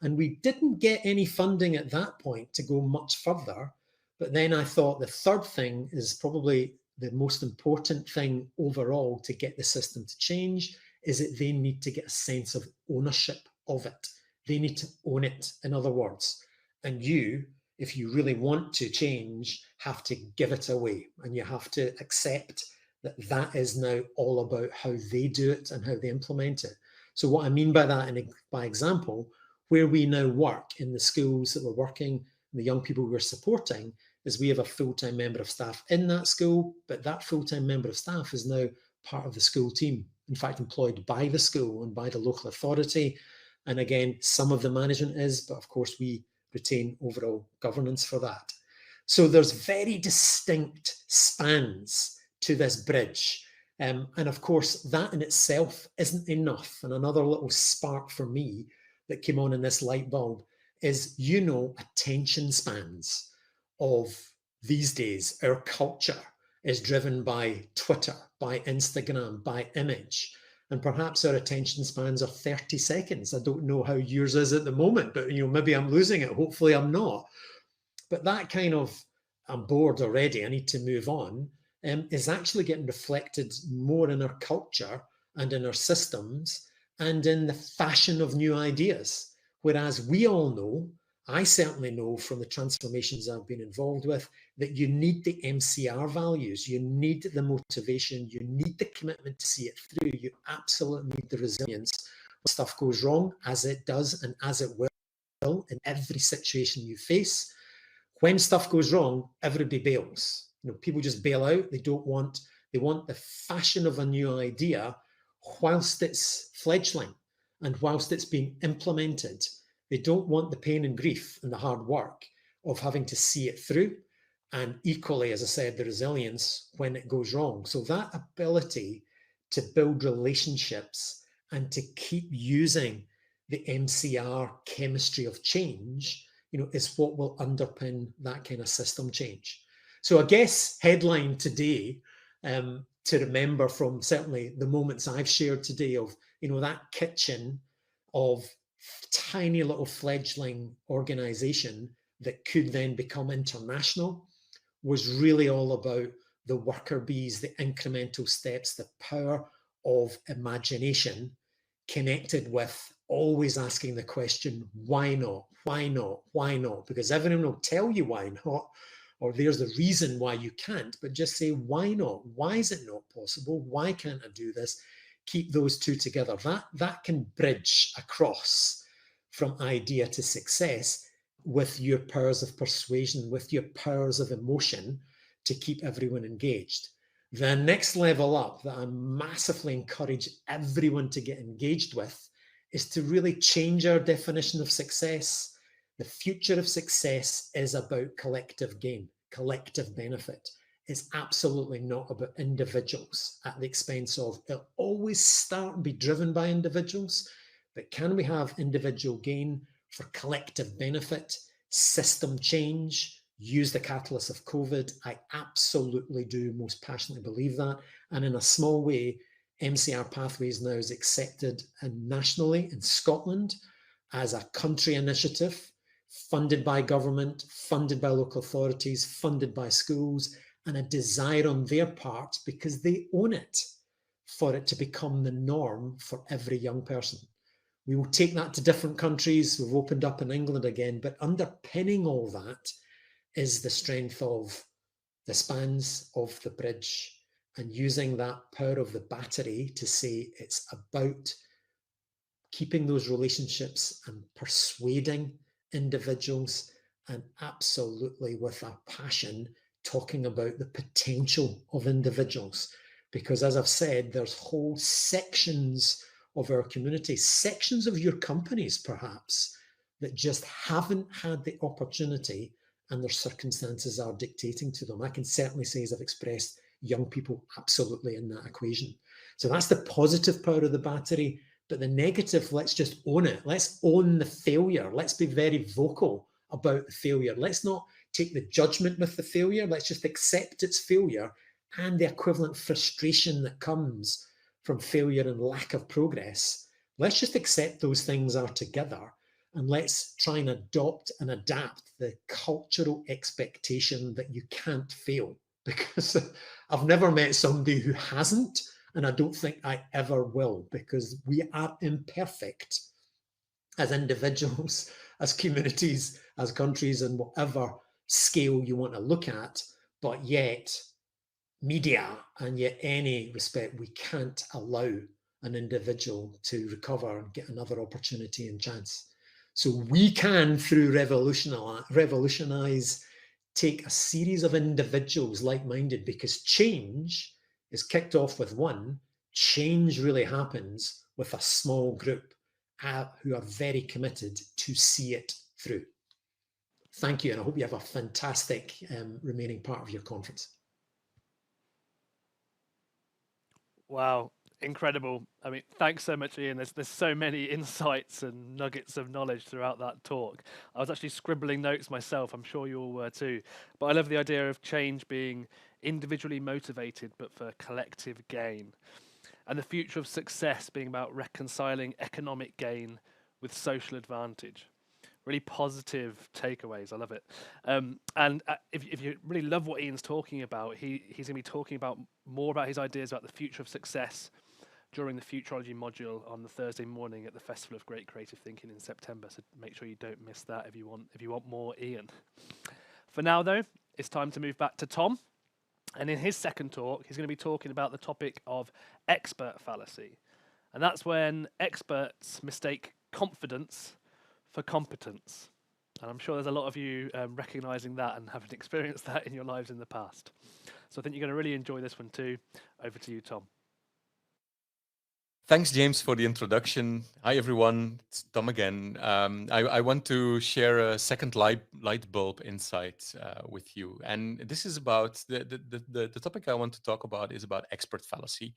And we didn't get any funding at that point to go much further. But then I thought the third thing is probably the most important thing overall to get the system to change, is that they need to get a sense of ownership of it. They need to own it, in other words. And you, if you really want to change, have to give it away. And you have to accept that that is now all about how they do it and how they implement it. So what I mean by that, and by example, where we now work in the schools that we're working, the young people we're supporting, is we have a full-time member of staff in that school, but that full-time member of staff is now part of the school team. In fact, employed by the school and by the local authority. And again, some of the management is, but of course we retain overall governance for that. So there's very distinct spans to this bridge. And of course, that in itself isn't enough. And another little spark for me that came on in this light bulb is, attention spans of these days. Our culture is driven by Twitter, by Instagram, by image. And perhaps our attention spans are 30 seconds. I don't know how yours is at the moment, but maybe I'm losing it. Hopefully I'm not. But that kind of, I'm bored already, I need to move on, is actually getting reflected more in our culture and in our systems and in the fashion of new ideas. Whereas we all know, I certainly know from the transformations I've been involved with, that you need the MCR values, you need the motivation, you need the commitment to see it through, you absolutely need the resilience. When stuff goes wrong, as it does and as it will in every situation you face, when stuff goes wrong, everybody bails. People just bail out. They want the fashion of a new idea whilst it's fledgling and whilst it's being implemented. They don't want the pain and grief and the hard work of having to see it through. And equally, as I said, the resilience when it goes wrong. So that ability to build relationships and to keep using the MCR chemistry of change, is what will underpin that kind of system change. So I guess headline today, to remember from certainly the moments I've shared today of, that kitchen of tiny little fledgling organization that could then become international, was really all about the worker bees, the incremental steps, the power of imagination, connected with always asking the question, why not? Why not? Why not? Because everyone will tell you why not, or there's the reason why you can't, but just say, why not? Why is it not possible? Why can't I do this? Keep those two together. That can bridge across from idea to success with your powers of persuasion, with your powers of emotion to keep everyone engaged. The next level up that I massively encourage everyone to get engaged with is to really change our definition of success. The future of success is about collective gain, collective benefit. It's absolutely not about individuals at the expense of. It'll always start and be driven by individuals, but can we have individual gain for collective benefit, system change, use the catalyst of COVID? I absolutely do most passionately believe that. And in a small way, MCR Pathways now is accepted nationally in Scotland as a country initiative, funded by government, funded by local authorities, funded by schools, and a desire on their part, because they own it, for it to become the norm for every young person. We will take that to different countries. We've opened up in England again, but underpinning all that is the strength of the spans of the bridge, and using that power of the battery to say it's about keeping those relationships and persuading individuals, and absolutely with a passion talking about the potential of individuals. Because as I've said, there's whole sections of our community, sections of your companies perhaps, that just haven't had the opportunity and their circumstances are dictating to them. I can certainly say, as I've expressed, young people absolutely in that equation. So that's the positive power of the battery. But the negative, let's just own it. Let's own the failure. Let's be very vocal about the failure. Let's not take the judgment with the failure. Let's just accept its failure and the equivalent frustration that comes from failure and lack of progress. Let's just accept those things are together, and let's try and adopt and adapt the cultural expectation that you can't fail. Because I've never met somebody who hasn't, and I don't think I ever will, because we are imperfect as individuals, as communities, as countries, and whatever scale you want to look at. But yet, media, and yet any respect, we can't allow an individual to recover and get another opportunity and chance. So we can, through Revolutionise, take a series of individuals like-minded, because change is kicked off with one. Change really happens with a small group who are very committed to see it through. Thank you, and I hope you have a fantastic remaining part of your conference. Wow, incredible. I mean, thanks so much, Iain. There's so many insights and nuggets of knowledge throughout that talk. I was actually scribbling notes myself. I'm sure you all were too. But I love the idea of change being individually motivated, but for collective gain. And the future of success being about reconciling economic gain with social advantage. Really positive takeaways. I love it. And if you really love what Iain's talking about, he's going to be talking about more about his ideas about the future of success during the Futurology module on the Thursday morning at the Festival of Great Creative Thinking in September. So make sure you don't miss that if you want more Iain. For now, though, it's time to move back to Tom. And in his second talk, he's going to be talking about the topic of expert fallacy. And that's when experts mistake confidence for competence. And I'm sure there's a lot of you recognizing that and having experienced that in your lives in the past. So I think you're going to really enjoy this one too. Over to you, Tom. Thanks, James, for the introduction. Hi, everyone. It's Tom again. I want to share a second light bulb insight with you, and this is about the topic I want to talk about is about expert fallacy,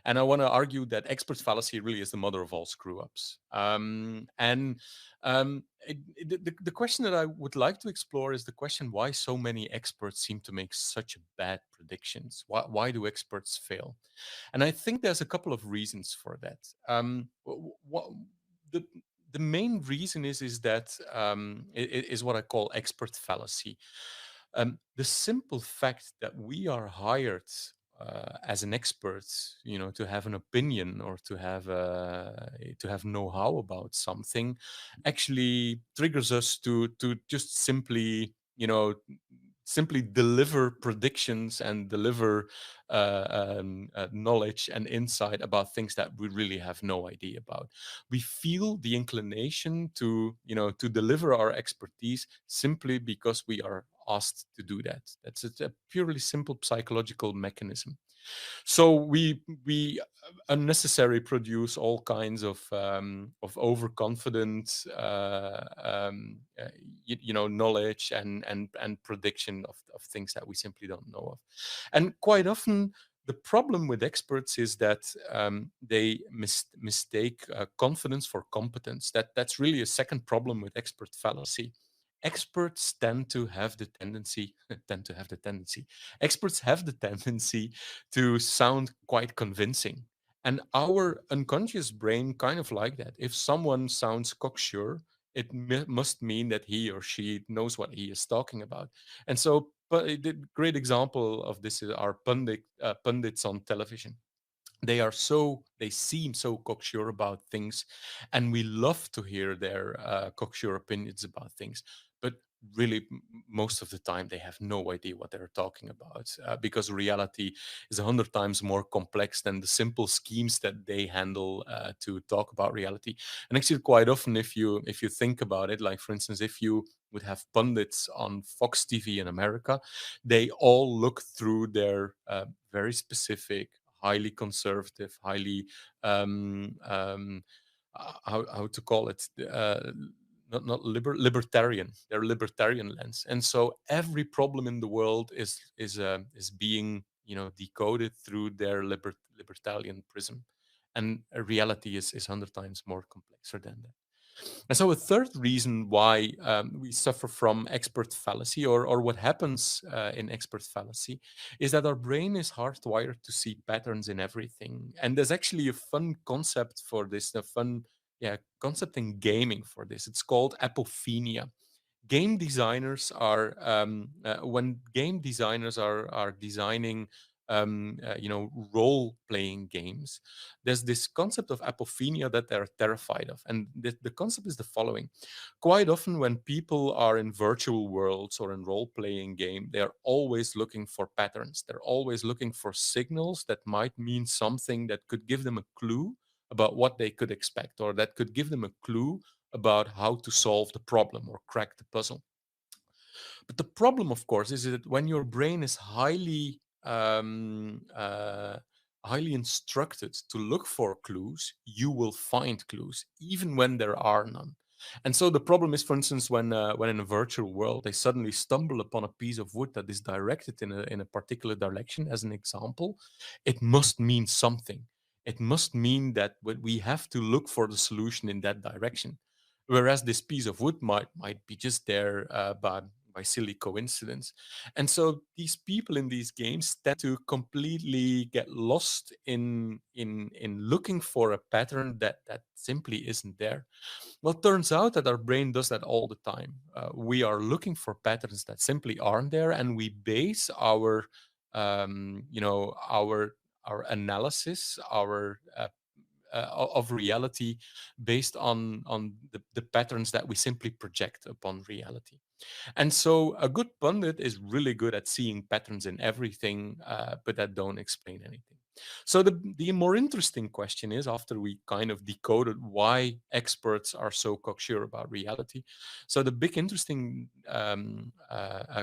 and I want to argue that expert fallacy really is the mother of all screw ups. The question that I would like to explore is the question why so many experts seem to make such bad predictions. Why do experts fail? And I think there's a couple of reasons for that. The the main reason is that is what I call expert fallacy. The simple fact that we are hired as an expert, to have an opinion or to have know-how about something, actually triggers us to just simply deliver predictions and deliver knowledge and insight about things that we really have no idea about. We feel the inclination to deliver our expertise simply because we are asked to do that. That's a purely simple psychological mechanism. So we unnecessarily produce all kinds of overconfident knowledge and prediction of things that we simply don't know of. And quite often the problem with experts is that they mistake confidence for competence. That's really a second problem with expert fallacy. Experts tend to have the tendency experts have the tendency to sound quite convincing. And our unconscious brain kind of like that. If someone sounds cocksure, it must mean that he or she knows what he is talking about. And so, but the great example of this is our pundits on television. They seem so cocksure about things, and we love to hear their cocksure opinions about things, but really most of the time they have no idea what they're talking about, because reality is 100 times more complex than the simple schemes that they handle to talk about reality. And actually quite often, if you think about it, like for instance, if you would have pundits on Fox TV in America, they all look through their very specific, highly conservative, highly how to call it, libertarian. They're libertarian lens, and so every problem in the world is being decoded through their libertarian prism, and reality is 100 times more complexer than that. And so, a third reason why we suffer from expert fallacy, or what happens in expert fallacy, is that our brain is hardwired to see patterns in everything. And there's actually a fun concept for this, a fun concept in gaming for this. It's called apophenia. Game designers are when game designers are designing role playing games, there's this concept of apophenia that they're terrified of. And the concept is the following: quite often when people are in virtual worlds or in role playing game, they're always looking for patterns. They're always looking for signals that might mean something, that could give them a clue about what they could expect, or that could give them a clue about how to solve the problem or crack the puzzle. But the problem, of course, is that when your brain is highly instructed to look for clues, you will find clues even when there are none. And so the problem is, for instance, when in a virtual world they suddenly stumble upon a piece of wood that is directed in a particular direction, as an example, it must mean something. It must mean that we have to look for the solution in that direction. Whereas this piece of wood might be just there by silly coincidence. And so these people in these games tend to completely get lost in looking for a pattern that simply isn't there. Well, it turns out that our brain does that all the time. We are looking for patterns that simply aren't there, and we base our analysis, of reality, based on the patterns that we simply project upon reality. And so a good pundit is really good at seeing patterns in everything, but that don't explain anything. So the more interesting question is, after we kind of decoded why experts are so cocksure about reality, so the big interesting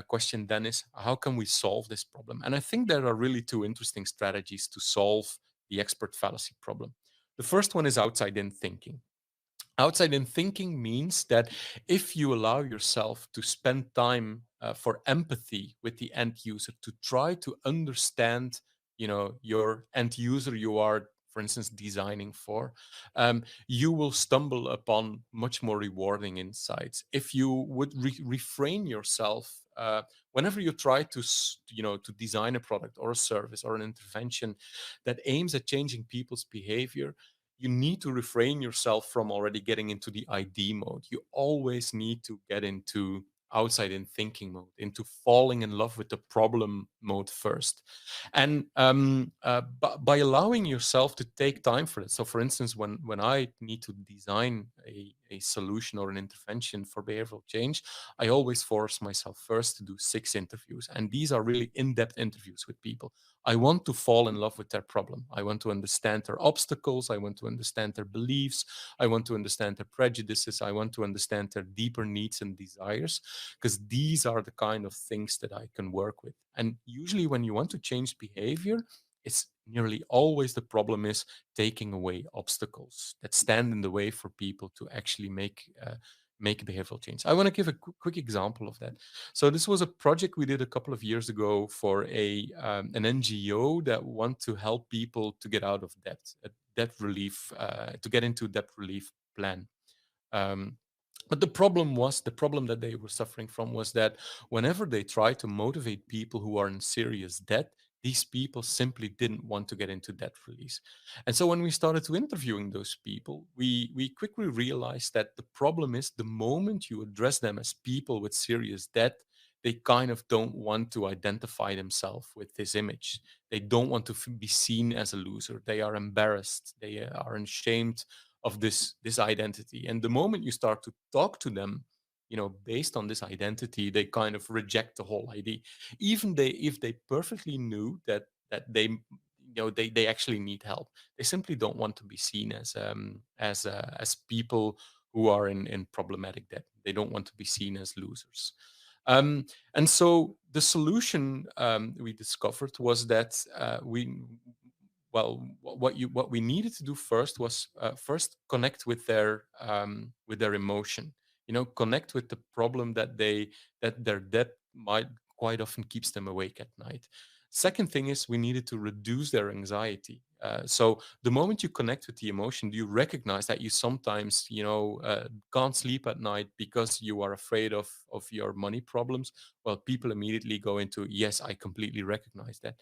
question then is, how can we solve this problem? And I think there are really two interesting strategies to solve the expert fallacy problem. The first one is outside in thinking. Outside in thinking means that if you allow yourself to spend time for empathy with the end user, to try to understand, your end user you are, for instance, designing for, you will stumble upon much more rewarding insights. If you would refrain yourself whenever you try to, to design a product or a service or an intervention that aims at changing people's behavior, you need to refrain yourself from already getting into the ID mode. You always need to get into outside in thinking mode, into falling in love with the problem mode first. And by allowing yourself to take time for it. So, for instance, when I need to design a solution or an intervention for behavioral change, I always force myself first to do 6 interviews. And these are really in depth interviews with people. I want to fall in love with their problem. I want to understand their obstacles. I want to understand their beliefs. I want to understand their prejudices. I want to understand their deeper needs and desires, because these are the kind of things that I can work with. And usually, when you want to change behavior, it's nearly always the problem is taking away obstacles that stand in the way for people to actually make behavioral change. I want to give a quick example of that. So this was a project we did a couple of years ago for an NGO that want to help people to get out of debt, a debt relief, to get into debt relief plan. Um, but the problem that they were suffering from was that whenever they tried to motivate people who are in serious debt, these people simply didn't want to get into debt release. And so when we started to interviewing those people, we quickly realized that the problem is the moment you address them as people with serious debt, they kind of don't want to identify themselves with this image. They don't want to be seen as a loser. They are embarrassed. They are ashamed of this identity. And the moment you start to talk to them, based on this identity, they kind of reject the whole idea, even if they perfectly knew that they actually need help. They simply don't want to be seen as people who are in problematic debt. They don't want to be seen as losers. And so the solution we discovered was that what we needed to do first was first connect with their emotion. Connect with the problem that their debt might quite often keeps them awake at night. Second thing is we needed to reduce their anxiety. So the moment you connect with the emotion, do you recognize that you sometimes, can't sleep at night because you are afraid of your money problems? Well, people immediately go into, yes, I completely recognize that.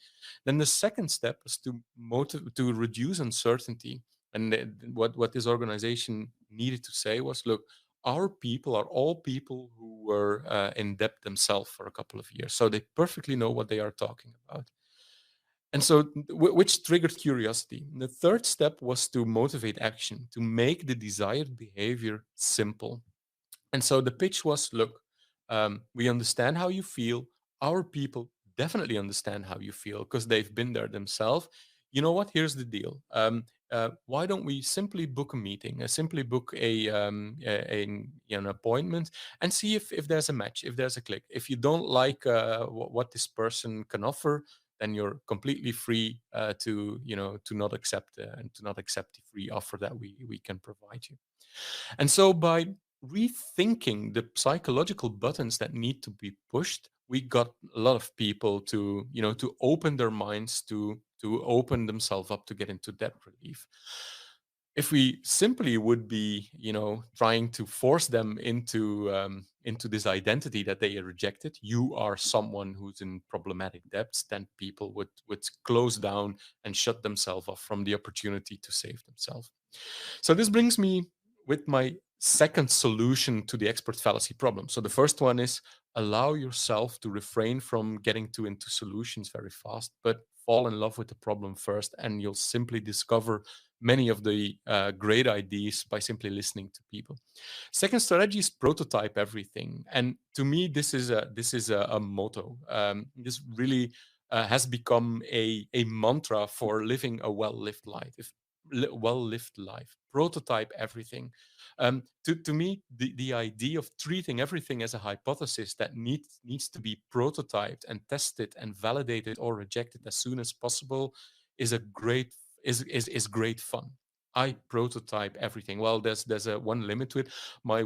Then the second step is to reduce uncertainty. And what this organization needed to say was, look, our people are all people who were in debt themselves for a couple of years, so they perfectly know what they are talking about. And so, which triggered curiosity. The third step was to motivate action, to make the desired behavior simple. And so the pitch was, look, we understand how you feel. Our people definitely understand how you feel because they've been there themselves. You know what? Here's the deal. Why don't we simply book a meeting, simply book an appointment and see if there's a match, if there's a click. If you don't like what this person can offer, then you're completely free to not accept and to not accept the free offer that we can provide you. And so by rethinking the psychological buttons that need to be pushed, we got a lot of people to open their minds, to open themselves up to get into debt relief. If we simply would be trying to force them into this identity that they rejected, you are someone who's in problematic debts, then people would close down and shut themselves off from the opportunity to save themselves. So this brings me with my second solution to the expert fallacy problem. So the first one is allow yourself to refrain from getting too into solutions very fast, but fall in love with the problem first, and you'll simply discover many of the great ideas by simply listening to people. Second strategy is prototype everything, and to me, this is a motto. This really has become a mantra for living a well-lived life. Well-lived life. Prototype everything. To me, the idea of treating everything as a hypothesis that needs to be prototyped and tested and validated or rejected as soon as possible is a great is great fun. I prototype everything. Well, there's a one limit to it. My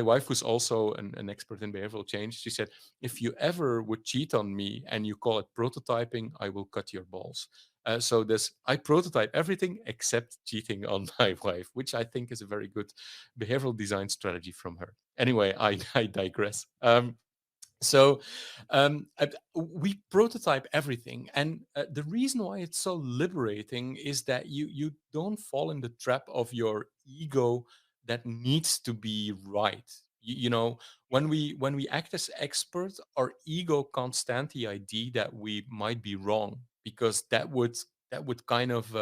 wife, who's also an expert in behavioral change, she said, if you ever would cheat on me and you call it prototyping, I will cut your balls. So I prototype everything except cheating on my wife, which I think is a very good behavioral design strategy from her. Anyway, I digress. So we prototype everything, and the reason why it's so liberating is that you don't fall in the trap of your ego that needs to be right. You know, when we act as experts, our ego can't stand the idea that we might be wrong, because that would kind of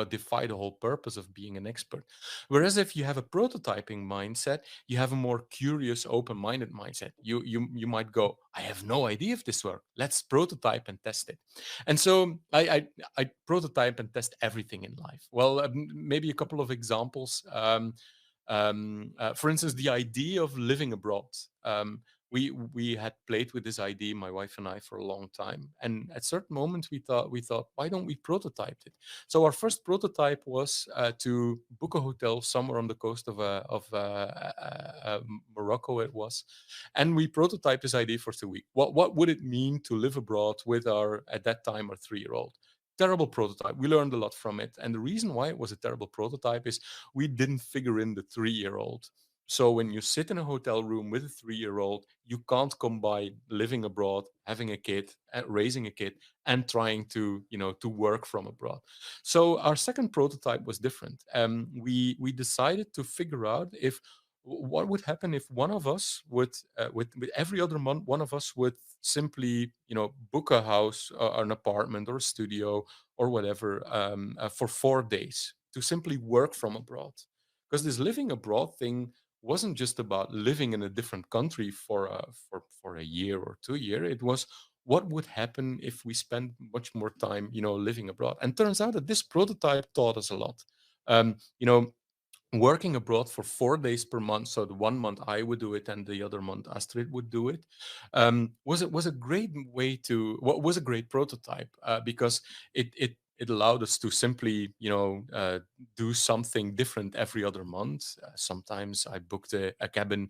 defy the whole purpose of being an expert. Whereas if you have a prototyping mindset, you have a more curious, open-minded mindset. You might go, I have no idea if this works. Let's prototype and test it. And so I prototype and test everything in life. Well, maybe a couple of examples. For instance, the idea of living abroad. We had played with this idea, my wife and I, for a long time. And at certain moments, we thought, why don't we prototype it? So our first prototype was to book a hotel somewhere on the coast of Morocco. It was, and we prototyped this idea for 2 weeks. What would it mean to live abroad with our, at that time, our 3-year-old? Terrible prototype. We learned a lot from it, and the reason why it was a terrible prototype is we didn't figure in the 3-year-old. So when you sit in a hotel room with a 3-year-old, you can't combine living abroad, having a kid, raising a kid, and trying to to work from abroad. So our second prototype was different. We decided to figure out if what would happen if one of us would with every other month one of us would simply book a house or an apartment or a studio or whatever for 4 days to simply work from abroad, because this living abroad thing wasn't just about living in a different country for a year or 2 year. It was what would happen if we spend much more time living abroad. And turns out that this prototype taught us a lot. Working abroad for 4 days per month, so the 1 month I would do it and the other month Astrid would do it, was a great way to what was a great prototype, because it allowed us to simply do something different every other month. Sometimes I booked a cabin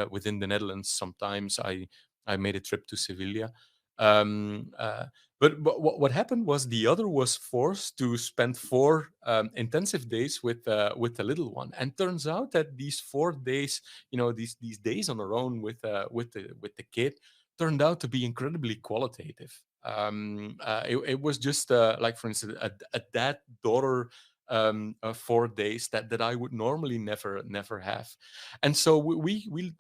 within the Netherlands. Sometimes I made a trip to Sevilla. Um, uh, but what happened was the other was forced to spend 4 intensive days with the little one, and turns out that these 4 days, these days on our own with the kid, turned out to be incredibly qualitative. It was just like, for instance, a dad daughter 4 days that I would normally never have. And so we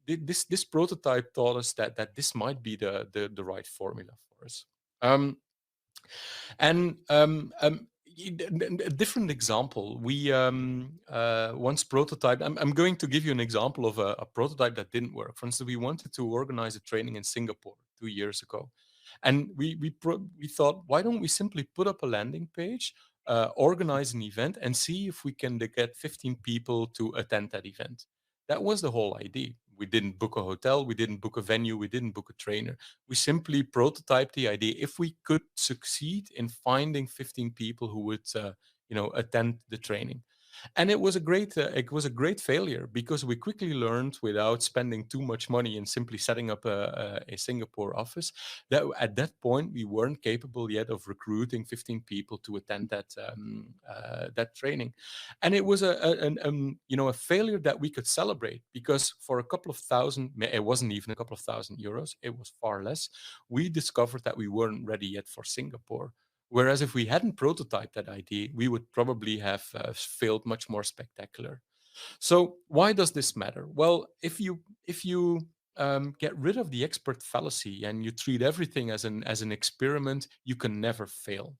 this prototype taught us that this might be the right formula for us. Um, and a different example, we once prototyped. I'm going to give you an example of a prototype that didn't work. For instance, we wanted to organize a training in Singapore 2 years ago, and we thought, why don't we simply put up a landing page, organize an event, and see if we can get 15 people to attend that event. That was the whole idea. We didn't book a hotel, we didn't book a venue, we didn't book a trainer. We simply prototyped the idea if we could succeed in finding 15 people who would attend the training. And it was a great failure, because we quickly learned, without spending too much money and simply setting up a Singapore office, that at that point we weren't capable yet of recruiting 15 people to attend that training. And it was a failure that we could celebrate, because for a couple of thousand, it wasn't even a couple of thousand euros, it was far less, we discovered that we weren't ready yet for Singapore. Whereas if we hadn't prototyped that idea, we would probably have failed much more spectacular. So why does this matter? Well, if you get rid of the expert fallacy and you treat everything as an experiment, you can never fail.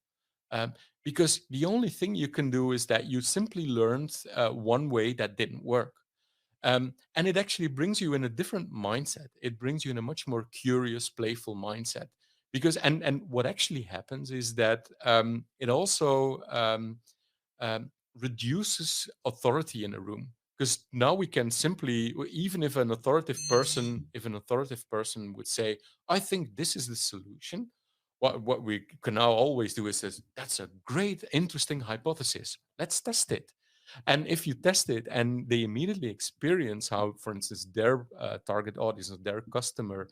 Um, because the only thing you can do is that you simply learned one way that didn't work. And it actually brings you in a different mindset. It brings you in a much more curious, playful mindset. Because and what actually happens is that it also reduces authority in a room, because now we can simply, even if an authoritative person would say, I think this is the solution, what we can now always do is say, that's a great, interesting hypothesis. Let's test it. And if you test it and they immediately experience how, for instance, their target audience or their customer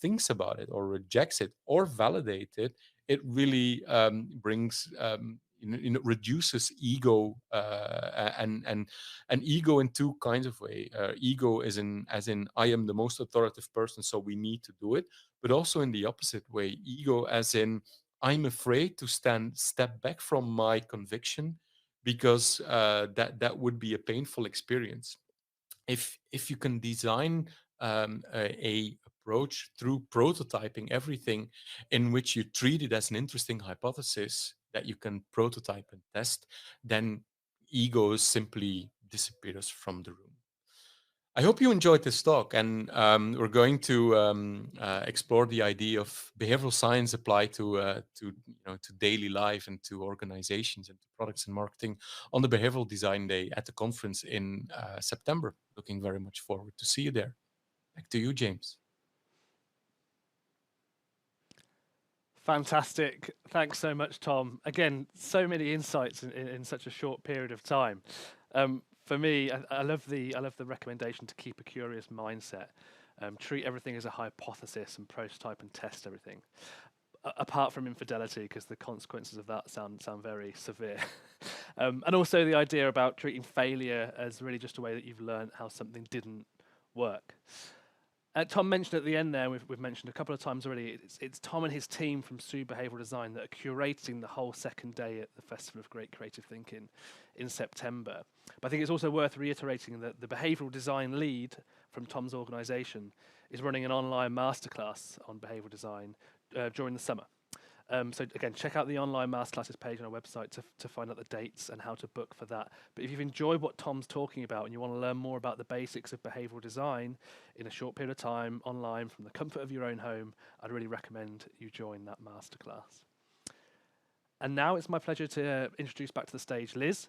thinks about it or rejects it or validates it, it really brings reduces ego and ego in two kinds of way. Ego is in as in I am the most authoritative person, so we need to do it, but also in the opposite way, ego as in I'm afraid to step back from my conviction because that would be a painful experience. If you can design a approach through prototyping everything in which you treat it as an interesting hypothesis that you can prototype and test, then ego simply disappears from the room. I hope you enjoyed this talk, and we're going to explore the idea of behavioral science applied to daily life and to organizations and to products and marketing on the Behavioral Design Day at the conference in September. Looking very much forward to see you there. Back to you, James. Fantastic. Thanks so much, Tom. Again, so many insights in such a short period of time. For me, I love the recommendation to keep a curious mindset. Treat everything as a hypothesis and prototype and test everything. Apart from infidelity, because the consequences of that sound very severe. And also the idea about treating failure as really just a way that you've learned how something didn't work. Tom mentioned at the end there, we've mentioned a couple of times already, it's Tom and his team from Sue Behavioural Design that are curating the whole second day at the Festival of Great Creative Thinking in September. But I think it's also worth reiterating that the behavioural design lead from Tom's organisation is running an online masterclass on behavioural design during the summer. So again, check out the online masterclasses page on our website to find out the dates and how to book for that. But if you've enjoyed what Tom's talking about and you want to learn more about the basics of behavioural design in a short period of time online from the comfort of your own home, I'd really recommend you join that masterclass. And now it's my pleasure to introduce back to the stage Liz.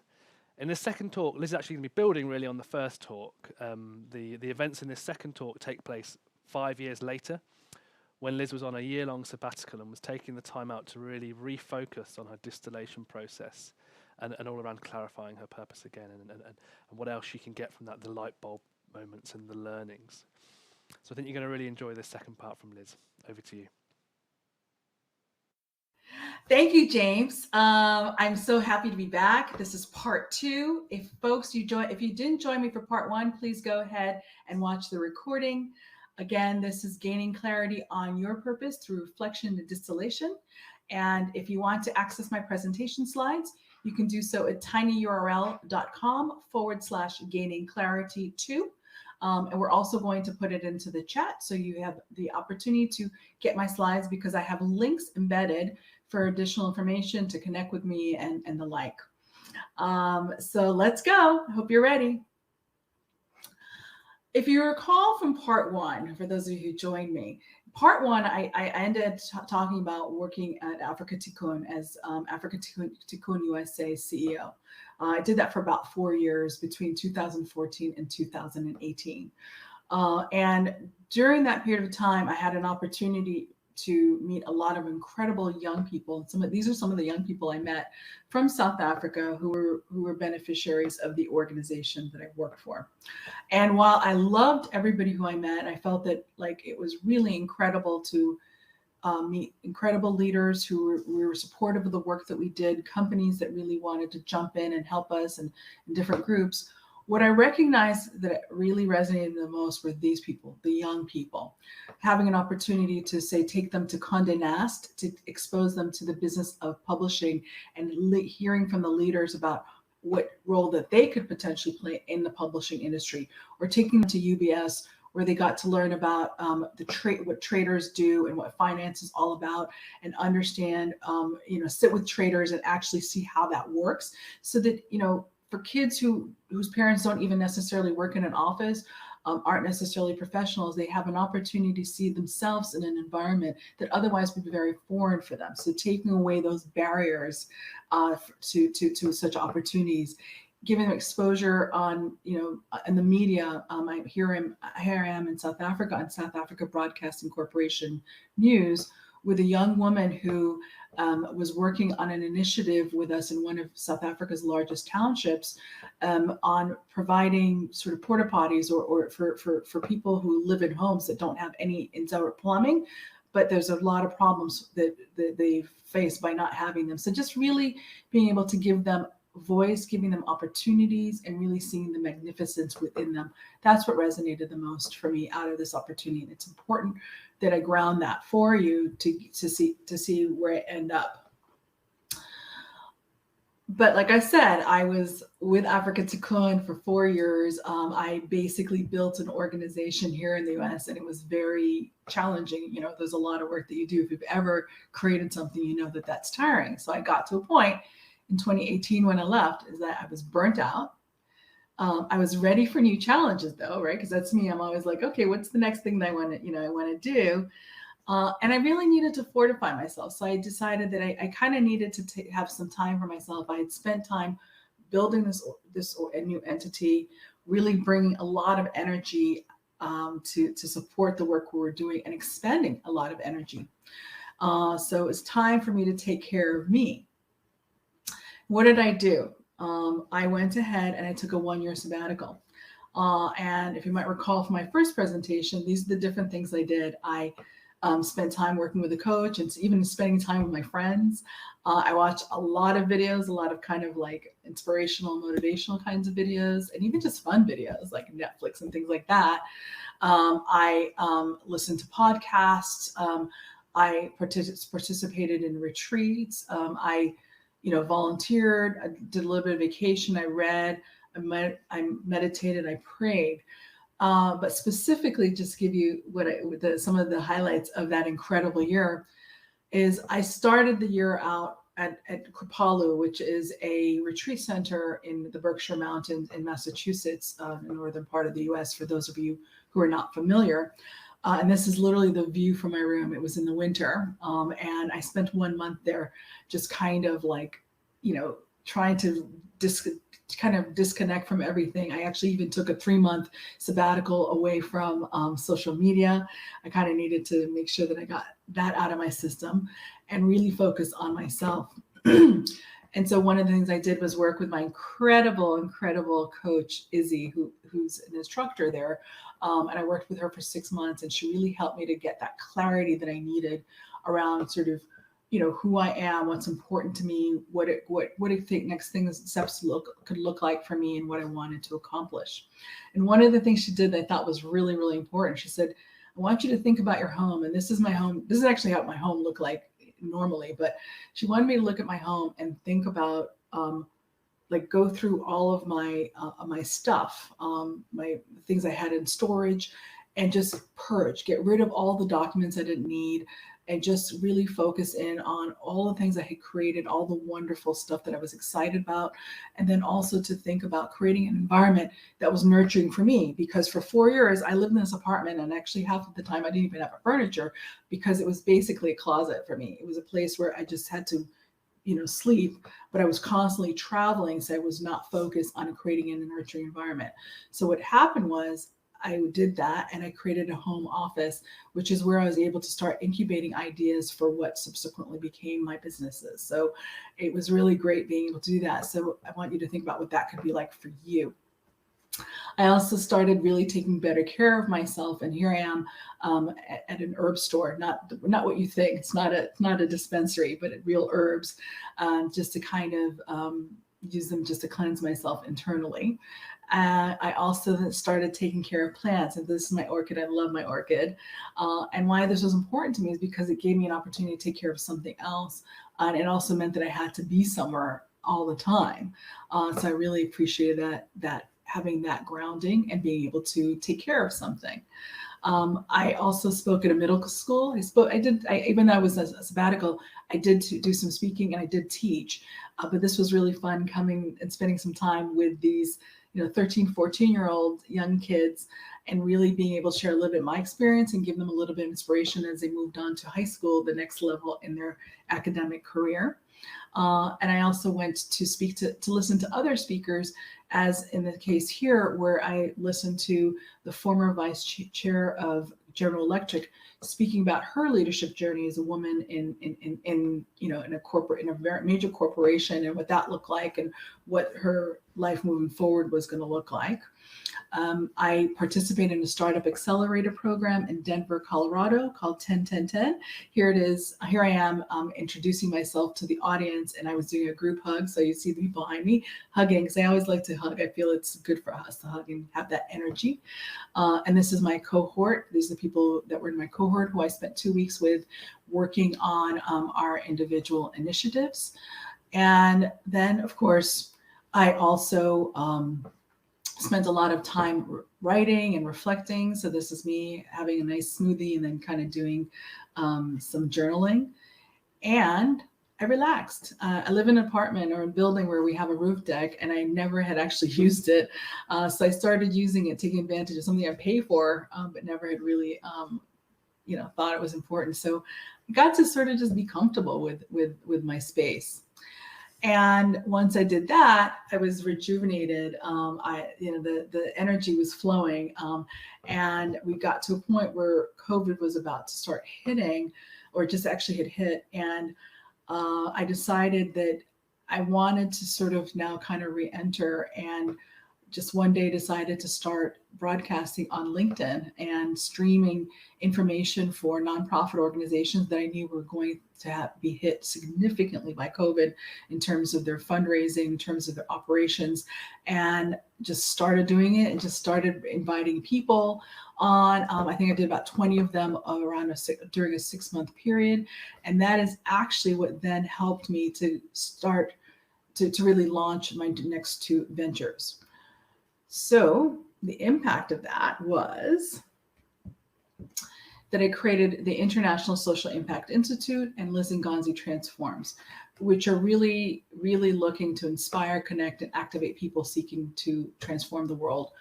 In this second talk, Liz is actually going to be building really on the first talk. The events in this second talk take place 5 years later, when Liz was on a year-long sabbatical and was taking the time out to really refocus on her distillation process and all around clarifying her purpose again and what else she can get from that, the light bulb moments and the learnings. So I think you're going to really enjoy this second part from Liz. Over to you. Thank you, James. I'm so happy to be back. This is part 2. If you didn't join me for part 1, please go ahead and watch the recording. Again, this is gaining clarity on your purpose through reflection and distillation. And if you want to access my presentation slides, you can do so at tinyurl.com/gainingclarity2. And we're also going to put it into the chat so you have the opportunity to get my slides because I have links embedded for additional information to connect with me and the like. So let's go. I hope you're ready. If you recall from part 1, for those of you who joined me, part 1, I ended talking about working at Africa Tikkun as Africa Tikkun USA CEO. I did that for about 4 years between 2014 and 2018. And during that period of time, I had an opportunity to meet a lot of incredible young people. These are some of the young people I met from South Africa who were beneficiaries of the organization that I worked for. And while I loved everybody who I met, I felt that it was really incredible to meet incredible leaders who were supportive of the work that we did, companies that really wanted to jump in and help us and different groups. What I recognized that really resonated the most were these people, the young people, having an opportunity to take them to Condé Nast, to expose them to the business of publishing and hearing from the leaders about what role that they could potentially play in the publishing industry, or taking them to UBS, where they got to learn about what traders do and what finance is all about, and understand, sit with traders and actually see how that works, so that, for kids whose parents don't even necessarily work in an office, aren't necessarily professionals, they have an opportunity to see themselves in an environment that otherwise would be very foreign for them. So taking away those barriers to such opportunities, giving them exposure on, in the media. Here I am in South Africa on South Africa Broadcasting Corporation News, with a young woman who was working on an initiative with us in one of South Africa's largest townships on providing sort of porta potties or for people who live in homes that don't have any indoor plumbing, but there's a lot of problems that they face by not having them. So just really being able to give them voice, giving them opportunities, and really seeing the magnificence within them. That's what resonated the most for me out of this opportunity. And it's important that I ground that for you to see where I end up. But like I said, I was with Africa Tikkun for 4 years. I basically built an organization here in the US, and it was very challenging. You know, there's a lot of work that you do. If you've ever created something, you know that that's tiring. So I got to a point in 2018 when I left is that I was burnt out. I was ready for new challenges though, right? Because that's me. I'm always like, okay, what's the next thing that I want to do? And I really needed to fortify myself. So I decided that I kind of needed to have some time for myself. I had spent time building this new entity, really bringing a lot of energy to support the work we were doing and expending a lot of energy. So it's time for me to take care of me. What did I do? I went ahead and I took a 1-year sabbatical. And if you might recall from my first presentation, these are the different things I did. I spent time working with a coach and even spending time with my friends. I watched a lot of videos, a lot of kind of like inspirational, motivational kinds of videos, and even just fun videos like Netflix and things like that. I listened to podcasts. I participated in retreats. I volunteered. I did a little bit of vacation. I read. I meditated. I prayed. But specifically, just give you some of the highlights of that incredible year is I started the year out at Kripalu, which is a retreat center in the Berkshire Mountains in Massachusetts, the northern part of the U.S. For those of you who are not familiar. And this is literally the view from my room. It was in the winter. And I spent 1 month there just kind of like, trying to kind of disconnect from everything. I actually even took a 3-month sabbatical away from social media. I kind of needed to make sure that I got that out of my system and really focus on myself. And so one of the things I did was work with my incredible coach, Izzy, who's an instructor there. And I worked with her for 6 months, and she really helped me to get that clarity that I needed around sort of, who I am, what's important to me, what I think next steps could look like for me, and what I wanted to accomplish. And one of the things she did that I thought was really, really important, she said, I want you to think about your home. And this is my home. This is actually how my home looked like normally, but she wanted me to look at my home and think about, go through all of my stuff, my things I had in storage, and just purge, get rid of all the documents I didn't need, and just really focus in on all the things I had created, all the wonderful stuff that I was excited about. And then also to think about creating an environment that was nurturing for me, because for 4 years I lived in this apartment, and actually half of the time I didn't even have furniture because it was basically a closet for me. It was a place where I just had to, sleep, but I was constantly traveling. So I was not focused on creating a nurturing environment. So what happened was I did that, and I created a home office, which is where I was able to start incubating ideas for what subsequently became my businesses. So it was really great being able to do that. So I want you to think about what that could be like for you. I also started really taking better care of myself, and here I am at an herb store. Not what you think. It's not a dispensary, but real herbs, just to kind of use them just to cleanse myself internally. I also then started taking care of plants, and this is my orchid. I love my orchid. And why this was important to me is because it gave me an opportunity to take care of something else. And it also meant that I had to be somewhere all the time. So I really appreciated that having that grounding and being able to take care of something. I also spoke at a middle school. Even though I was a sabbatical, I did do some speaking, and I did teach. But this was really fun coming and spending some time with these 13, 14-year-old young kids, and really being able to share a little bit of my experience and give them a little bit of inspiration as they moved on to high school, the next level in their academic career. And I also went to speak to listen to other speakers, as in the case here, where I listened to the former vice chair of General Electric, speaking about her leadership journey as a woman in a corporate, in a very major corporation, and what that looked like, and what her life moving forward was going to look like. I participated in a startup accelerator program in Denver, Colorado called 10-10-10. Here it is. Here I am introducing myself to the audience, and I was doing a group hug. So you see the people behind me hugging, because I always like to hug. I feel it's good for us to hug and have that energy. And this is my cohort. These are the people that were in my cohort who I spent 2 weeks with, working on our individual initiatives. And then, of course, I also spent a lot of time writing and reflecting. So this is me having a nice smoothie and then kind of doing some journaling. And I relaxed. I live in an apartment or a building where we have a roof deck, and I never had actually used it. So I started using it, taking advantage of something I pay for, but never had really, thought it was important. So I got to sort of just be comfortable with my space. And once I did that, I was rejuvenated. The energy was flowing, and we got to a point where COVID was about to start hitting, or just actually had hit. And I decided that I wanted to sort of now kind of re-enter, and just one day decided to start broadcasting on LinkedIn and streaming information for nonprofit organizations that I knew were going to be hit significantly by COVID in terms of their fundraising, in terms of their operations, and just started doing it and just started inviting people on. I think I did about 20 of them during a 6-month period. And that is actually what then helped me to start to really launch my next 2 ventures. So the impact of that was that I created the International Social Impact Institute and Liz Ngonzi Transforms, which are really, really looking to inspire, connect, and activate people seeking to transform the world.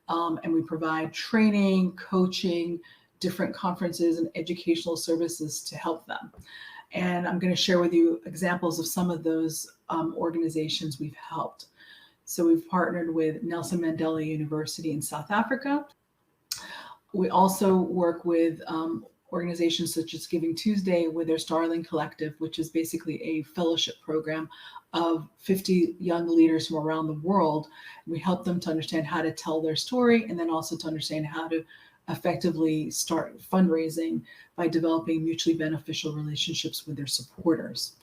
And we provide training, coaching, different conferences, and educational services to help them. And I'm going to share with you examples of some of those organizations we've helped. So we've partnered with Nelson Mandela University in South Africa. We also work with organizations such as Giving Tuesday with their Starling Collective, which is basically a fellowship program of 50 young leaders from around the world. We help them to understand how to tell their story, and then also to understand how to effectively start fundraising by developing mutually beneficial relationships with their supporters.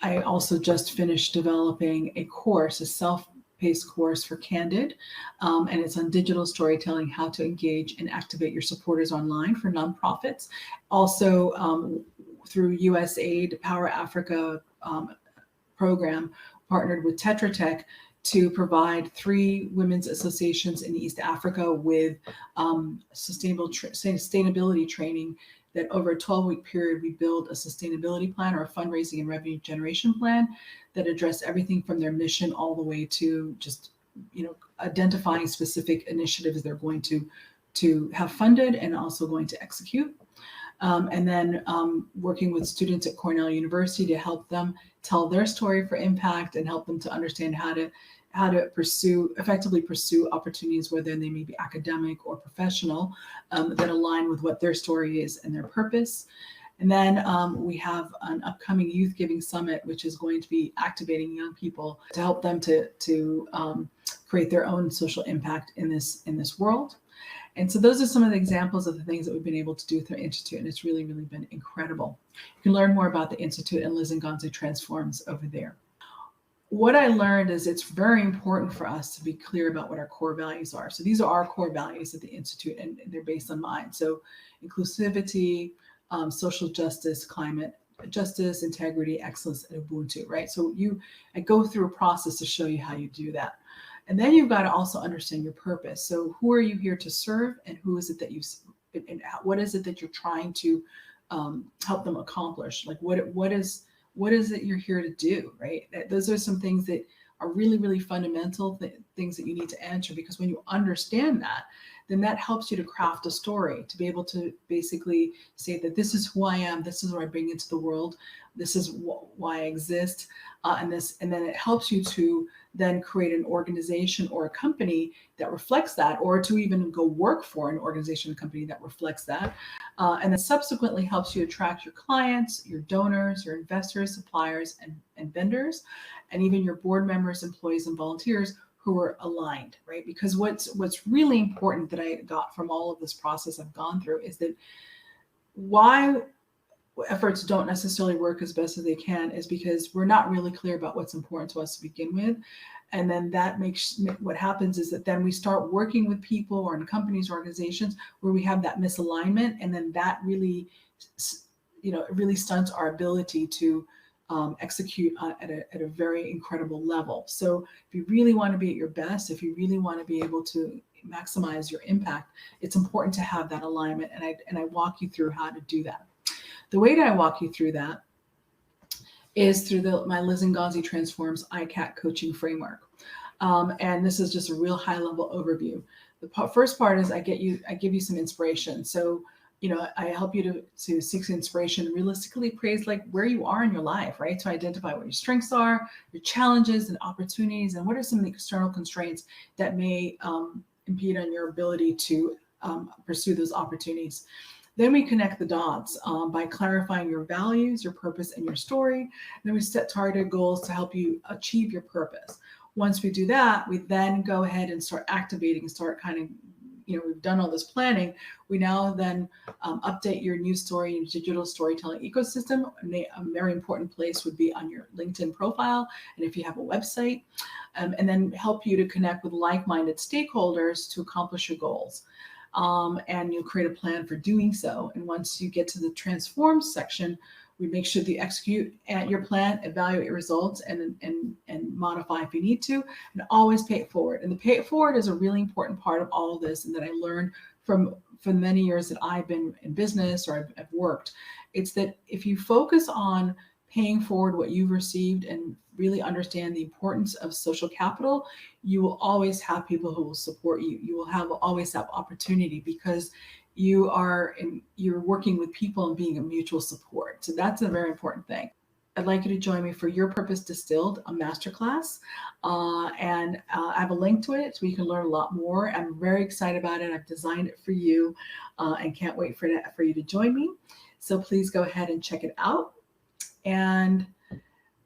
I also just finished developing a course, a self-paced course for Candid, and it's on digital storytelling, how to engage and activate your supporters online for nonprofits. Also, through USAID Power Africa program, partnered with Tetra Tech to provide 3 women's associations in East Africa with sustainability training, that over a 12-week period, we build a sustainability plan or a fundraising and revenue generation plan that address everything from their mission all the way to just, identifying specific initiatives they're going to have funded and also going to execute. And then working with students at Cornell University to help them tell their story for impact and help them to understand how to effectively pursue opportunities, whether they may be academic or professional, that align with what their story is and their purpose. And then we have an upcoming Youth Giving Summit, which is going to be activating young people to help them to create their own social impact in this world. And so those are some of the examples of the things that we've been able to do through the Institute, and it's really, really been incredible. You can learn more about the Institute and Liz Ngonzi Transforms over there. What I learned is it's very important for us to be clear about what our core values are. So these are our core values at the Institute, and they're based on mine. So inclusivity, social justice, climate justice, integrity, excellence, and Ubuntu, right? So I go through a process to show you how you do that. And then you've got to also understand your purpose. So who are you here to serve, and who is it that and what is it that you're trying to help them accomplish? Like what is it you're here to do, right? Those are some things that are really, really fundamental things that you need to answer, because when you understand that, then that helps you to craft a story, to be able to basically say that this is who I am, this is what I bring into the world, This is why I exist, and then it helps you to then create an organization or a company that reflects that, or to even go work for an organization or company that reflects that, and then subsequently helps you attract your clients, your donors, your investors, suppliers, and vendors, and even your board members, employees, and volunteers who are aligned, right? Because what's really important that I got from all of this process I've gone through is that why efforts don't necessarily work as best as they can is because we're not really clear about what's important to us to begin with. And then that makes, what happens is that then we start working with people or in companies, organizations where we have that misalignment. And then that really, it really stunts our ability to execute at a very incredible level. So if you really want to be at your best, if you really want to be able to maximize your impact, it's important to have that alignment. And I walk you through how to do that. The way that I walk you through that is through my Liz Ngonzi Transforms ICAT coaching framework. And this is just a real high level overview. The first part is I give you some inspiration. So, I help you to seek inspiration, realistically appraise like where you are in your life, right? To identify what your strengths are, your challenges and opportunities, and what are some of the external constraints that may impede on your ability to pursue those opportunities. Then we connect the dots by clarifying your values, your purpose, and your story. And then we set targeted goals to help you achieve your purpose. Once we do that, we then go ahead and start activating and start kind of, we've done all this planning. We now then update your news story and digital storytelling ecosystem. A very important place would be on your LinkedIn profile, and if you have a website, and then help you to connect with like-minded stakeholders to accomplish your goals. And you'll create a plan for doing so. And once you get to the transform section, we make sure that you execute at your plan, evaluate your results, and modify if you need to, and always pay it forward. And the pay it forward is a really important part of all of this, and that I learned from many years that I've been in business or I've worked. It's that if you focus on paying forward what you've received and really understand the importance of social capital, you will always have people who will support you. You will always have opportunity because you're working with people and being a mutual support. So that's a very important thing. I'd like you to join me for Your Purpose Distilled, a masterclass. And I have a link to it so you can learn a lot more. I'm very excited about it. I've designed it for you and can't wait for you to join me. So please go ahead and check it out. And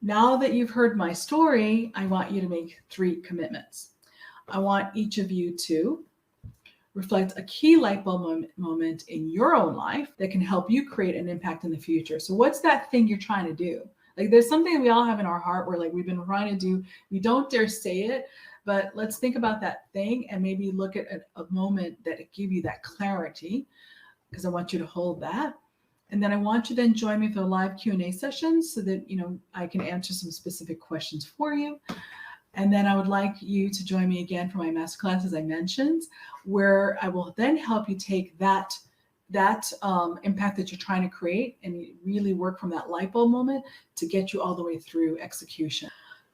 now that you've heard my story, I want you to make 3 commitments. I want each of you to reflect a key light bulb moment in your own life that can help you create an impact in the future. So what's that thing you're trying to do? Like there's something that we all have in our heart where like we've been trying to do, we don't dare say it, but let's think about that thing and maybe look at a moment that it give you that clarity, because I want you to hold that. And then I want you to then join me for the live Q&A sessions so that, I can answer some specific questions for you. And then I would like you to join me again for my masterclass, as I mentioned, where I will then help you take that impact that you're trying to create and really work from that light bulb moment to get you all the way through execution.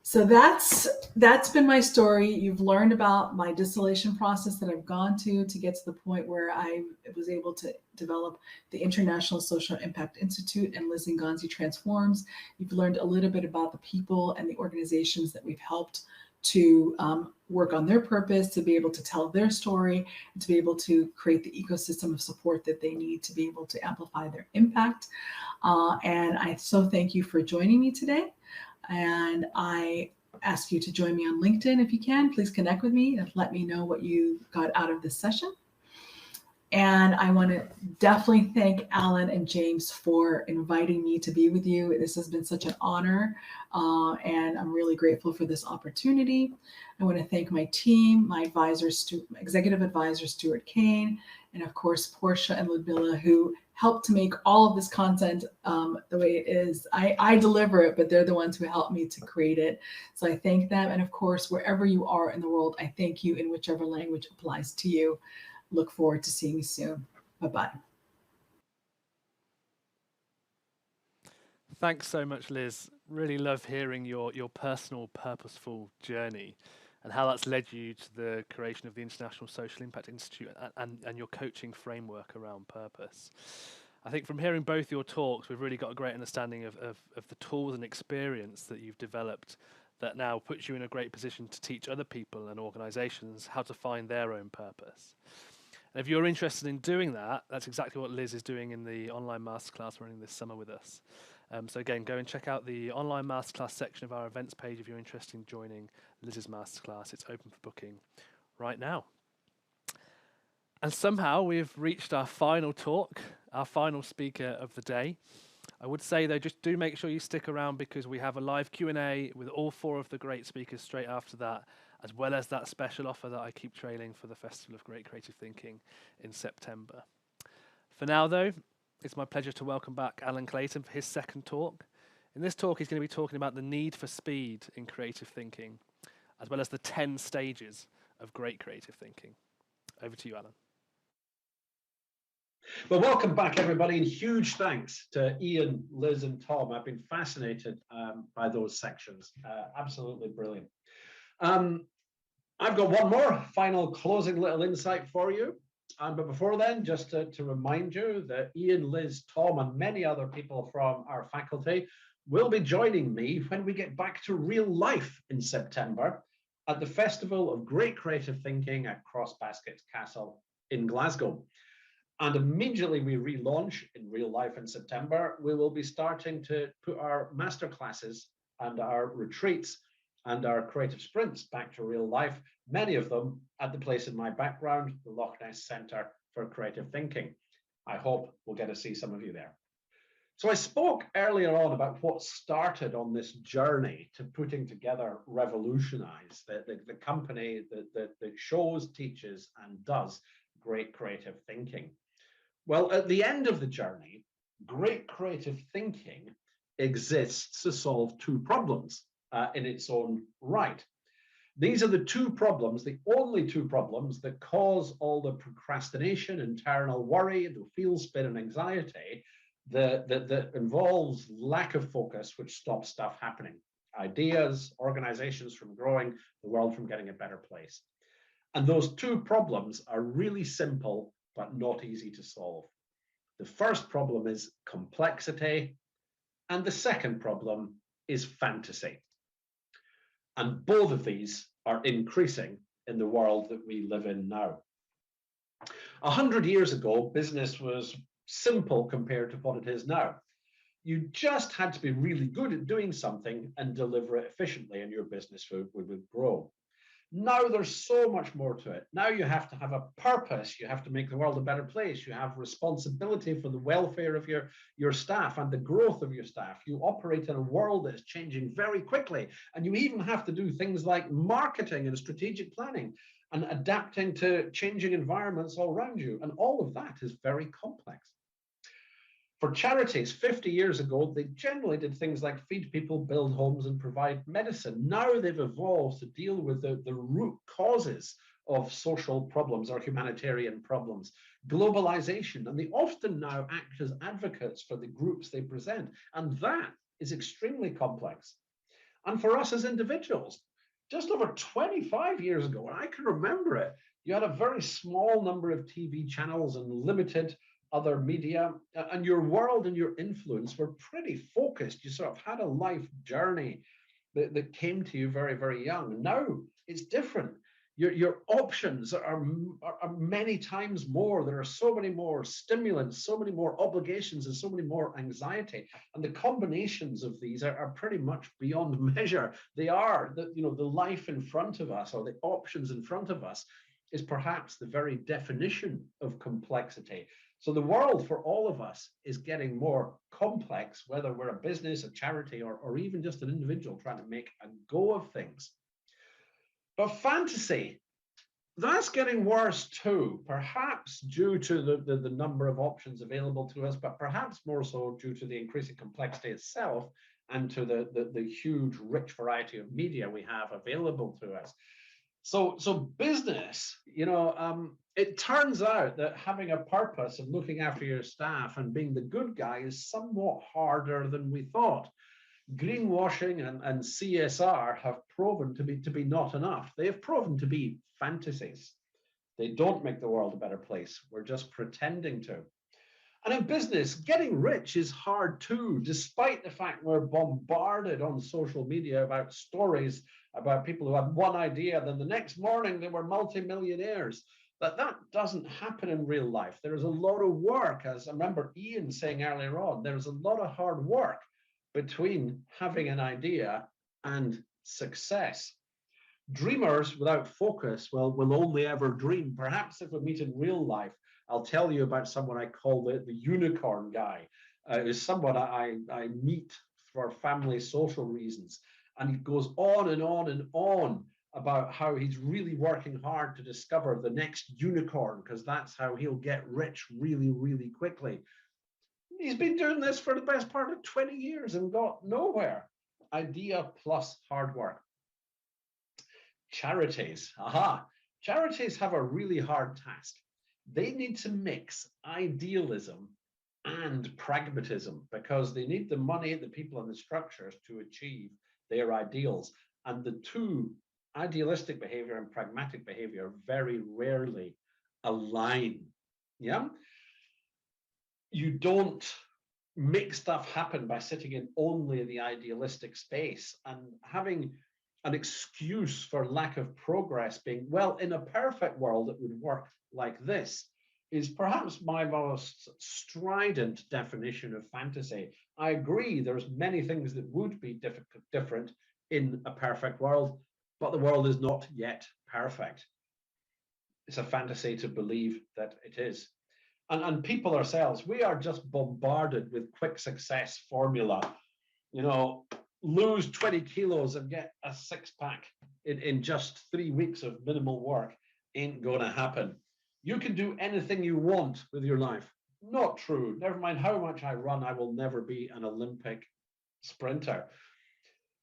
So that's been my story. You've learned about my distillation process that I've gone to get to the point where I was able to develop the International Social Impact Institute and Liz Ngonzi Transforms. You've learned a little bit about the people and the organizations that we've helped to work on their purpose, to be able to tell their story, and to be able to create the ecosystem of support that they need to be able to amplify their impact. And I so thank you for joining me today. And I ask you to join me on LinkedIn if you can. Please connect with me and let me know what you got out of this session. And I want to definitely thank Alan and James for inviting me to be with you. This has been such an honor, and I'm really grateful for this opportunity. I want to thank my team, my executive advisor, Stuart Kane, and of course, Portia and Ludmilla, who helped to make all of this content the way it is. I deliver it, but they're the ones who helped me to create it. So I thank them. And of course, wherever you are in the world, I thank you in whichever language applies to you. Look forward to seeing you soon. Bye-bye. Thanks so much, Liz. Really love hearing your personal, purposeful journey and how that's led you to the creation of the International Social Impact Institute and your coaching framework around purpose. I think from hearing both your talks, we've really got a great understanding of the tools and experience that you've developed that now puts you in a great position to teach other people and organizations how to find their own purpose. And if you're interested in doing that, that's exactly what Liz is doing in the online masterclass running this summer with us. So again, go and check out the online masterclass section of our events page if you're interested in joining Liz's masterclass. It's open for booking right now. And somehow we've reached our final talk, our final speaker of the day. I would say though, just do make sure you stick around because we have a live Q&A with all 4 of the great speakers straight after that, as well as that special offer that I keep trailing for the Festival of Great Creative Thinking in September. For now though, it's my pleasure to welcome back Iain Clayton for his second talk. In this talk, he's going to be talking about the need for speed in creative thinking, as well as the 10 stages of great creative thinking. Over to you, Iain. Well, welcome back, everybody, and huge thanks to Iain, Liz, and Tom. I've been fascinated by those sections. Absolutely brilliant. I've got one more final closing little insight for you. But before then, just to remind you that Iain, Liz, Tom, and many other people from our faculty will be joining me when we get back to real life in September at the Festival of Great Creative Thinking at Crossbaskets Castle in Glasgow. And immediately we relaunch in real life in September, we will be starting to put our masterclasses and our retreats and our creative sprints back to real life, many of them at the place in my background, the Loch Ness Centre for Creative Thinking. I hope we'll get to see some of you there. So I spoke earlier on about what started on this journey to putting together Revolutionise, the company that shows, teaches, and does great creative thinking. Well, at the end of the journey, great creative thinking exists to solve 2 problems in its own right. These are the 2 problems, the only 2 problems that cause all the procrastination, internal worry, the feel spin and anxiety that involves lack of focus, which stops stuff happening. Ideas, organizations from growing, the world from getting a better place. And those 2 problems are really simple, but not easy to solve. The first problem is complexity, and the second problem is fantasy. And both of these are increasing in the world that we live in now. 100 years ago, business was simple compared to what it is now. You just had to be really good at doing something and deliver it efficiently, and your business would grow. Now there's so much more to it. Now you have to have a purpose. You have to make the world a better place. You have responsibility for the welfare of your staff and the growth of your staff. You operate in a world that is changing very quickly. And you even have to do things like marketing and strategic planning and adapting to changing environments all around you. And all of that is very complex. For charities, 50 years ago, they generally did things like feed people, build homes, and provide medicine. Now they've evolved to deal with the root causes of social problems or humanitarian problems, globalization, and they often now act as advocates for the groups they present. And that is extremely complex. And for us as individuals, just over 25 years ago, and I can remember it, you had a very small number of TV channels and limited other media, and your world and your influence were pretty focused. You sort of had a life journey that came to you very, very young. Now it's different. Your options are many times more. There are so many more stimulants, so many more obligations, and so many more anxiety. And the combinations of these are pretty much beyond measure. They are the life in front of us, or the options in front of us, is perhaps the very definition of complexity. So the world for all of us is getting more complex, whether we're a business, a charity, or even just an individual trying to make a go of things. But fantasy, that's getting worse too, perhaps due to the number of options available to us, but perhaps more so due to the increasing complexity itself and to the huge, rich variety of media we have available to us. So business, it turns out that having a purpose and looking after your staff and being the good guy is somewhat harder than we thought. Greenwashing and CSR have proven to be not enough. They have proven to be fantasies. They don't make the world a better place. We're just pretending to. And in business, getting rich is hard too, despite the fact we're bombarded on social media about stories about people who had one idea, then the next morning they were multimillionaires. That doesn't happen in real life. There is a lot of work, as I remember Iain saying earlier on, there's a lot of hard work between having an idea and success. Dreamers without focus will only ever dream. Perhaps if we meet in real life, I'll tell you about someone I call the unicorn guy. Is someone I meet for family social reasons. And he goes on and on and on about how he's really working hard to discover the next unicorn, because that's how he'll get rich really, really quickly. He's been doing this for the best part of 20 years and got nowhere. Idea plus hard work. Charities. Charities have a really hard task. They need to mix idealism and pragmatism, because they need the money, the people, and the structures to achieve their ideals. And the two, idealistic behavior and pragmatic behavior, very rarely align. Yeah. You don't make stuff happen by sitting in only the idealistic space and having an excuse for lack of progress being, well, in a perfect world, it would work like this, is perhaps my most strident definition of fantasy. I agree, there's many things that would be different in a perfect world, but the world is not yet perfect. It's a fantasy to believe that it is. And people ourselves, we are just bombarded with quick success formula. You know, lose 20 kilos and get a six-pack in just 3 weeks of minimal work ain't gonna happen. You can do anything you want with your life. Not true. Never mind how much I run, I will never be an Olympic sprinter.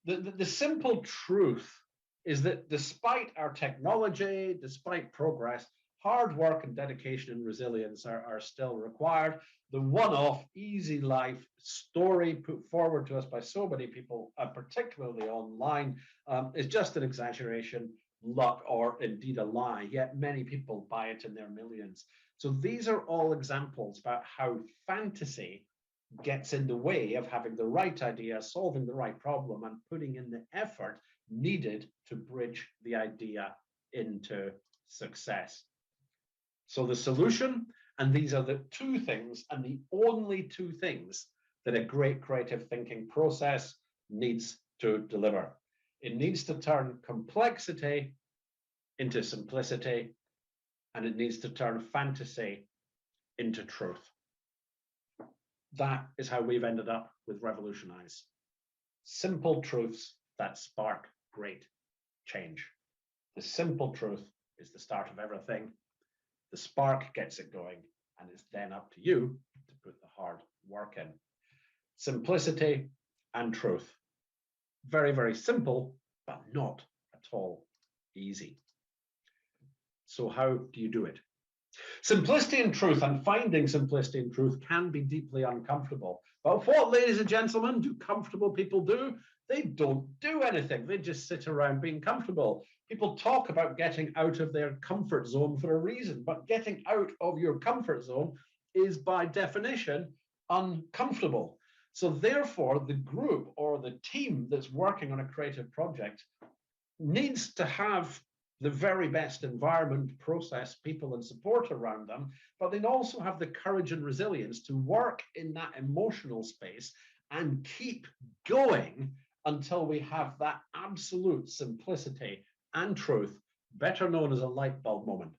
The simple truth is that despite our technology, despite progress, hard work and dedication and resilience are still required. The one-off easy life story put forward to us by so many people, particularly online, is just an exaggeration, luck, or indeed a lie, yet many people buy it in their millions. So these are all examples about how fantasy gets in the way of having the right idea, solving the right problem, and putting in the effort needed to bridge the idea into success. So the solution, and these are the two things, and the only two things that a great creative thinking process needs to deliver. It needs to turn complexity into simplicity, and it needs to turn fantasy into truth. That is how we've ended up with Revolutionise. Simple truths that spark great change. The simple truth is the start of everything. The spark gets it going, and it's then up to you to put the hard work in. Simplicity and truth. Very, very simple, but not at all easy. So how do you do it? Simplicity and truth, and finding simplicity and truth, can be deeply uncomfortable. But what, ladies and gentlemen, do comfortable people do? They don't do anything. They just sit around being comfortable. People talk about getting out of their comfort zone for a reason, but getting out of your comfort zone is by definition uncomfortable. So therefore, the group or the team that's working on a creative project needs to have the very best environment, process, people, and support around them, but they also have the courage and resilience to work in that emotional space and keep going until we have that absolute simplicity and truth, better known as a light bulb moment,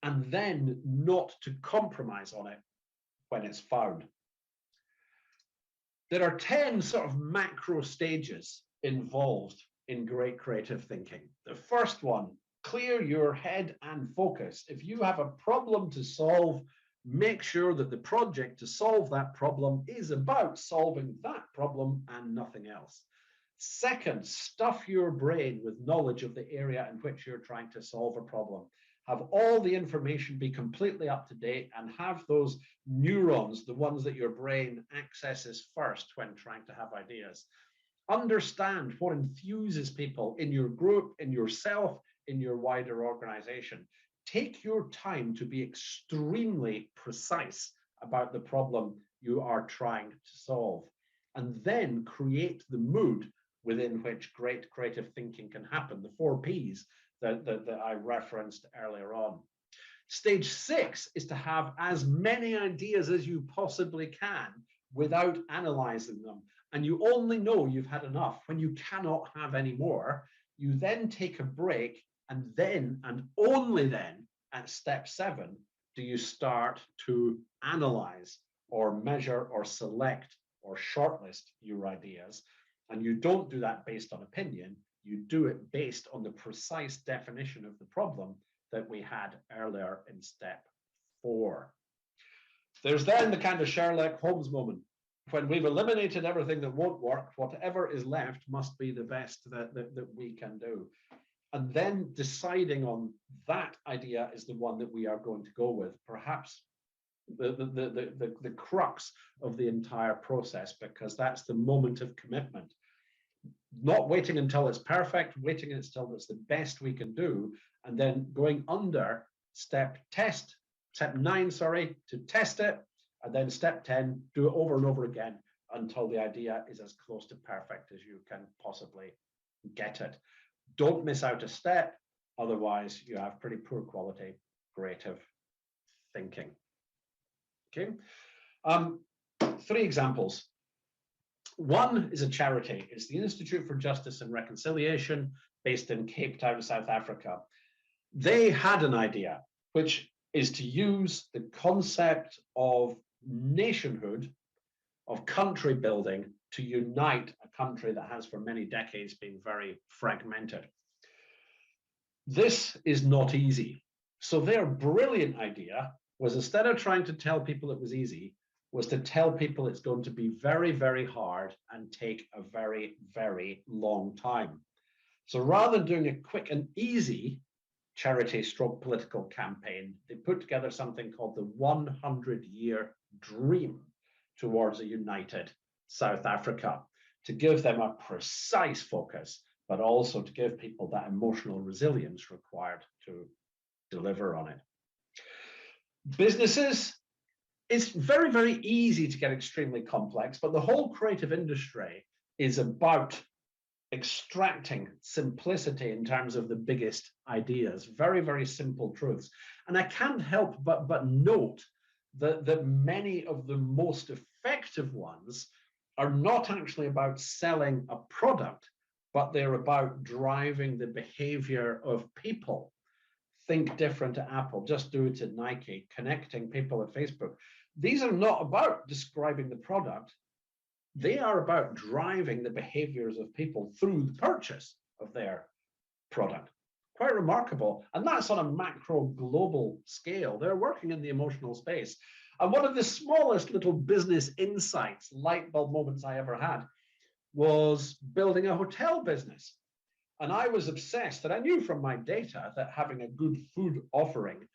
and then not to compromise on it when it's found. There are 10 sort of macro stages involved in great creative thinking. The first one, clear your head and focus. If you have a problem to solve, make sure that the project to solve that problem is about solving that problem and nothing else. Second, stuff your brain with knowledge of the area in which you're trying to solve a problem. Have all the information be completely up to date, and have those neurons, the ones that your brain accesses first when trying to have ideas. Understand what enthuses people in your group, in yourself, in your wider organization. Take your time to be extremely precise about the problem you are trying to solve, and then create the mood within which great creative thinking can happen, the 4 Ps that I referenced earlier on. Stage 6 is to have as many ideas as you possibly can without analyzing them. And you only know you've had enough when you cannot have any more. You then take a break, and then, and only then, at step 7, do you start to analyze or measure or select or shortlist your ideas. And you don't do that based on opinion. You do it based on the precise definition of the problem that we had earlier in step 4. There's then the kind of Sherlock Holmes moment. When we've eliminated everything that won't work, whatever is left must be the best that we can do. And then deciding on that idea is the one that we are going to go with, perhaps the crux of the entire process, because that's the moment of commitment. Not waiting until it's perfect, waiting until it's the best we can do, and then going under step 9, to test it, and then step 10, do it over and over again until the idea is as close to perfect as you can possibly get it. Don't miss out a step, otherwise you have pretty poor quality creative thinking. Okay, 3 examples. One is a charity. It's the Institute for Justice and Reconciliation, based in Cape Town, South Africa. They had an idea, which is to use the concept of nationhood, of country building, to unite a country that has for many decades been very fragmented. This is not easy. So their brilliant idea was, instead of trying to tell people it was easy, was to tell people it's going to be very, very hard and take a very, very long time. So rather than doing a quick and easy charity stroke political campaign, they put together something called the 100-year dream towards a united South Africa, to give them a precise focus, but also to give people that emotional resilience required to deliver on it. Businesses, it's very, very easy to get extremely complex, but the whole creative industry is about extracting simplicity in terms of the biggest ideas, very, very simple truths. And I can't help but note that many of the most effective ones are not actually about selling a product, but they're about driving the behavior of people. Think different at Apple, just do it at Nike, connecting people at Facebook. These are not about describing the product. They are about driving the behaviors of people through the purchase of their product. Quite remarkable. And that's on a macro global scale. They're working in the emotional space. And one of the smallest little business insights, light bulb moments I ever had, was building a hotel business. And I was obsessed, and I knew from my data that having a good food offering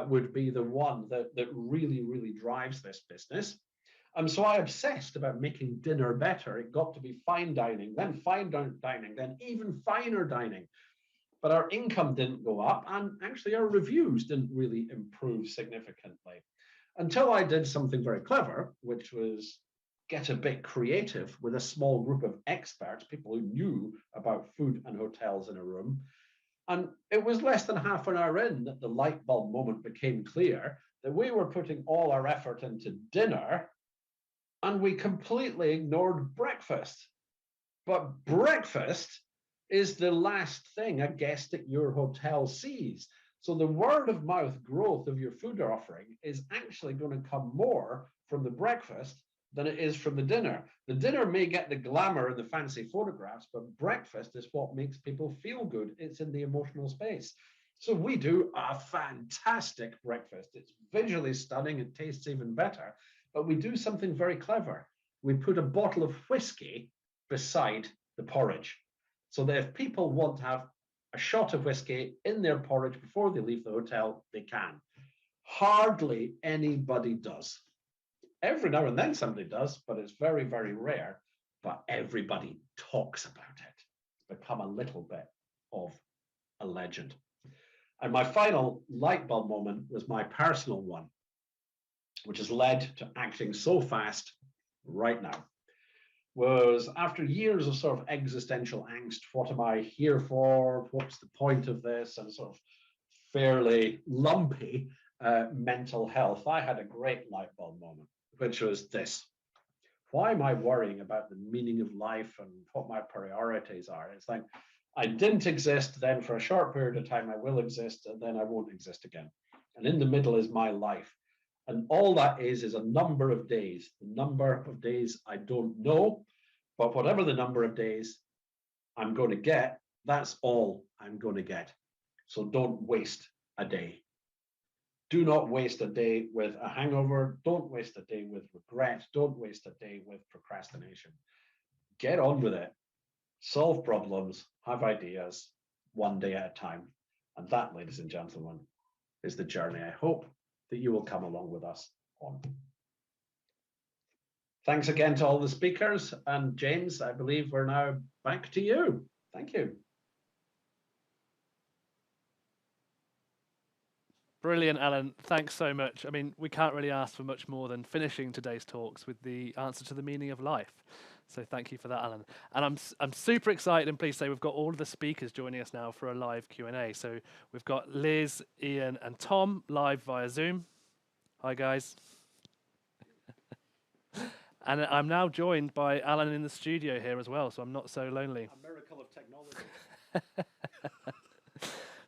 would be the one that really, really drives this business. And so I obsessed about making dinner better. It got to be fine dining, then fine dining, then even finer dining. But our income didn't go up, and actually our reviews didn't really improve significantly. Until I did something very clever, which was get a bit creative with a small group of experts, people who knew about food and hotels in a room. And it was less than half an hour in that the light bulb moment became clear that we were putting all our effort into dinner and we completely ignored breakfast. But breakfast is the last thing a guest at your hotel sees. So the word of mouth growth of your food offering is actually going to come more from the breakfast than it is from the dinner. The dinner may get the glamour and the fancy photographs, but breakfast is what makes people feel good. It's in the emotional space. So we do a fantastic breakfast. It's visually stunning. It tastes even better. But we do something very clever. We put a bottle of whiskey beside the porridge, so that if people want to have a shot of whiskey in their porridge before they leave the hotel, they can. Hardly anybody does. Every now and then somebody does, but it's very, very rare. But everybody talks about it. It's become a little bit of a legend. And my final light bulb moment was my personal one. which has led to acting so fast right now, was after years of sort of existential angst. What am I here for? What's the point of this? And sort of fairly lumpy mental health, I had a great light bulb moment, which was this. Why am I worrying about the meaning of life and what my priorities are? It's like, I didn't exist, then for a short period of time I will exist, and then I won't exist again. And in the middle is my life. And all that is a number of days. The number of days I don't know, but whatever the number of days I'm going to get, that's all I'm going to get. So don't waste a day. Do not waste a day with a hangover. Don't waste a day with regret. Don't waste a day with procrastination. Get on with it. Solve problems, have ideas, one day at a time. And that, ladies and gentlemen, is the journey I hope that you will come along with us on. Thanks again to all the speakers. And James, I believe we're now back to you. Thank you. Brilliant, Alan. Thanks so much. I mean, we can't really ask for much more than finishing today's talks with the answer to the meaning of life. So thank you for that, Alan. And I'm super excited and pleased to say we've got all of the speakers joining us now for a live Q&A. So we've got Liz, Iain and Tom live via Zoom. Hi, guys. And I'm now joined by Alan in the studio here as well, so I'm not so lonely. A miracle of technology.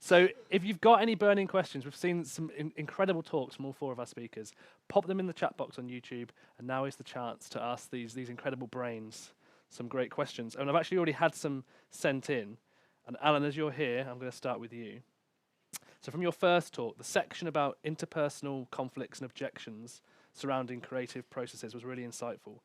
So if you've got any burning questions, we've seen some incredible talks from all four of our speakers. Pop them in the chat box on YouTube, and now is the chance to ask these incredible brains some great questions. And I've actually already had some sent in. And Alan, as you're here, I'm going to start with you. So from your first talk, the section about interpersonal conflicts and objections surrounding creative processes was really insightful.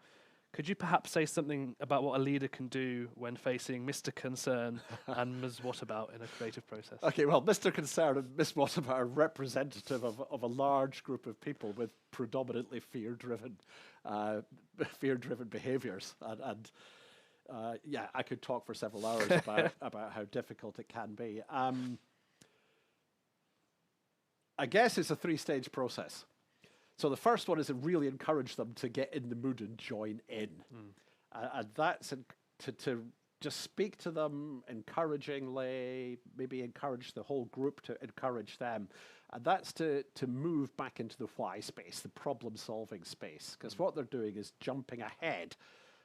Could you perhaps say something about what a leader can do when facing Mr. Concern and Ms. What About in a creative process? Okay, well, Mr. Concern and Ms. What About are representative of a large group of people with predominantly fear-driven behaviours, and yeah, I could talk for several hours about how difficult it can be. I guess it's a three-stage process. So the first one is to really encourage them to get in the mood and join in. And that's to just speak to them encouragingly, maybe encourage the whole group to encourage them. And that's to move back into the why space, the problem-solving space. Because what they're doing is jumping ahead.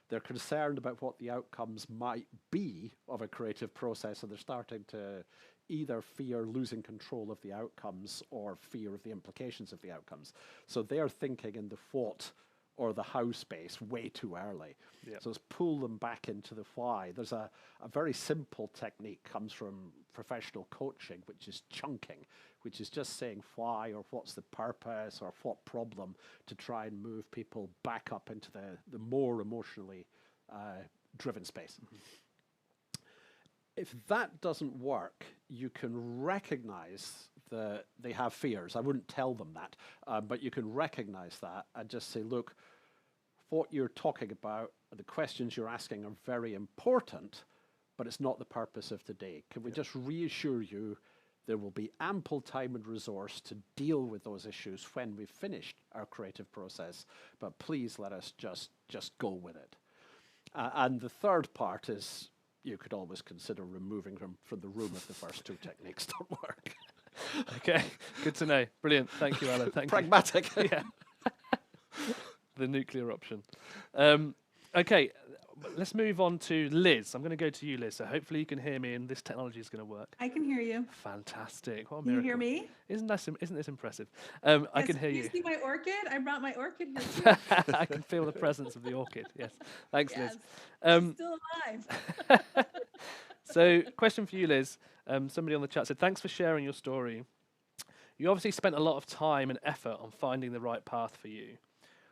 They're concerned about what the outcomes might be of a creative process, and they're starting to either fear losing control of the outcomes or fear of the implications of the outcomes. So they're thinking in the what or the how space way too early. Yep. So let's pull them back into the why. There's a very simple technique comes from professional coaching, which is chunking, which is just saying why or what's the purpose or what problem to try and move people back up into the more emotionally driven space. Mm-hmm. If that doesn't work, you can recognize that they have fears. I wouldn't tell them that, but you can recognize that and just say, look, what you're talking about, the questions you're asking are very important, but it's not the purpose of today. Can we just reassure you there will be ample time and resource to deal with those issues when we've finished our creative process, but please let us just go with it. And the third part is, you could always consider removing them from the room if the first two techniques don't work. Okay, good to know. Brilliant. Thank you, Alan. Thank Pragmatic. you. Yeah. The nuclear option. Okay, let's move on to Liz. I'm going to go to you, Liz. So hopefully you can hear me and this technology is going to work. I can hear you. Fantastic. What a Can miracle. you hear me? Isn't this impressive? Yes, I can hear you. You see my orchid? I brought my orchid here too. I can feel the presence of the orchid. Yes. Thanks, Yes. Liz. It's still alive. So, question for you, Liz. Somebody on the chat said, thanks for sharing your story. You obviously spent a lot of time and effort on finding the right path for you.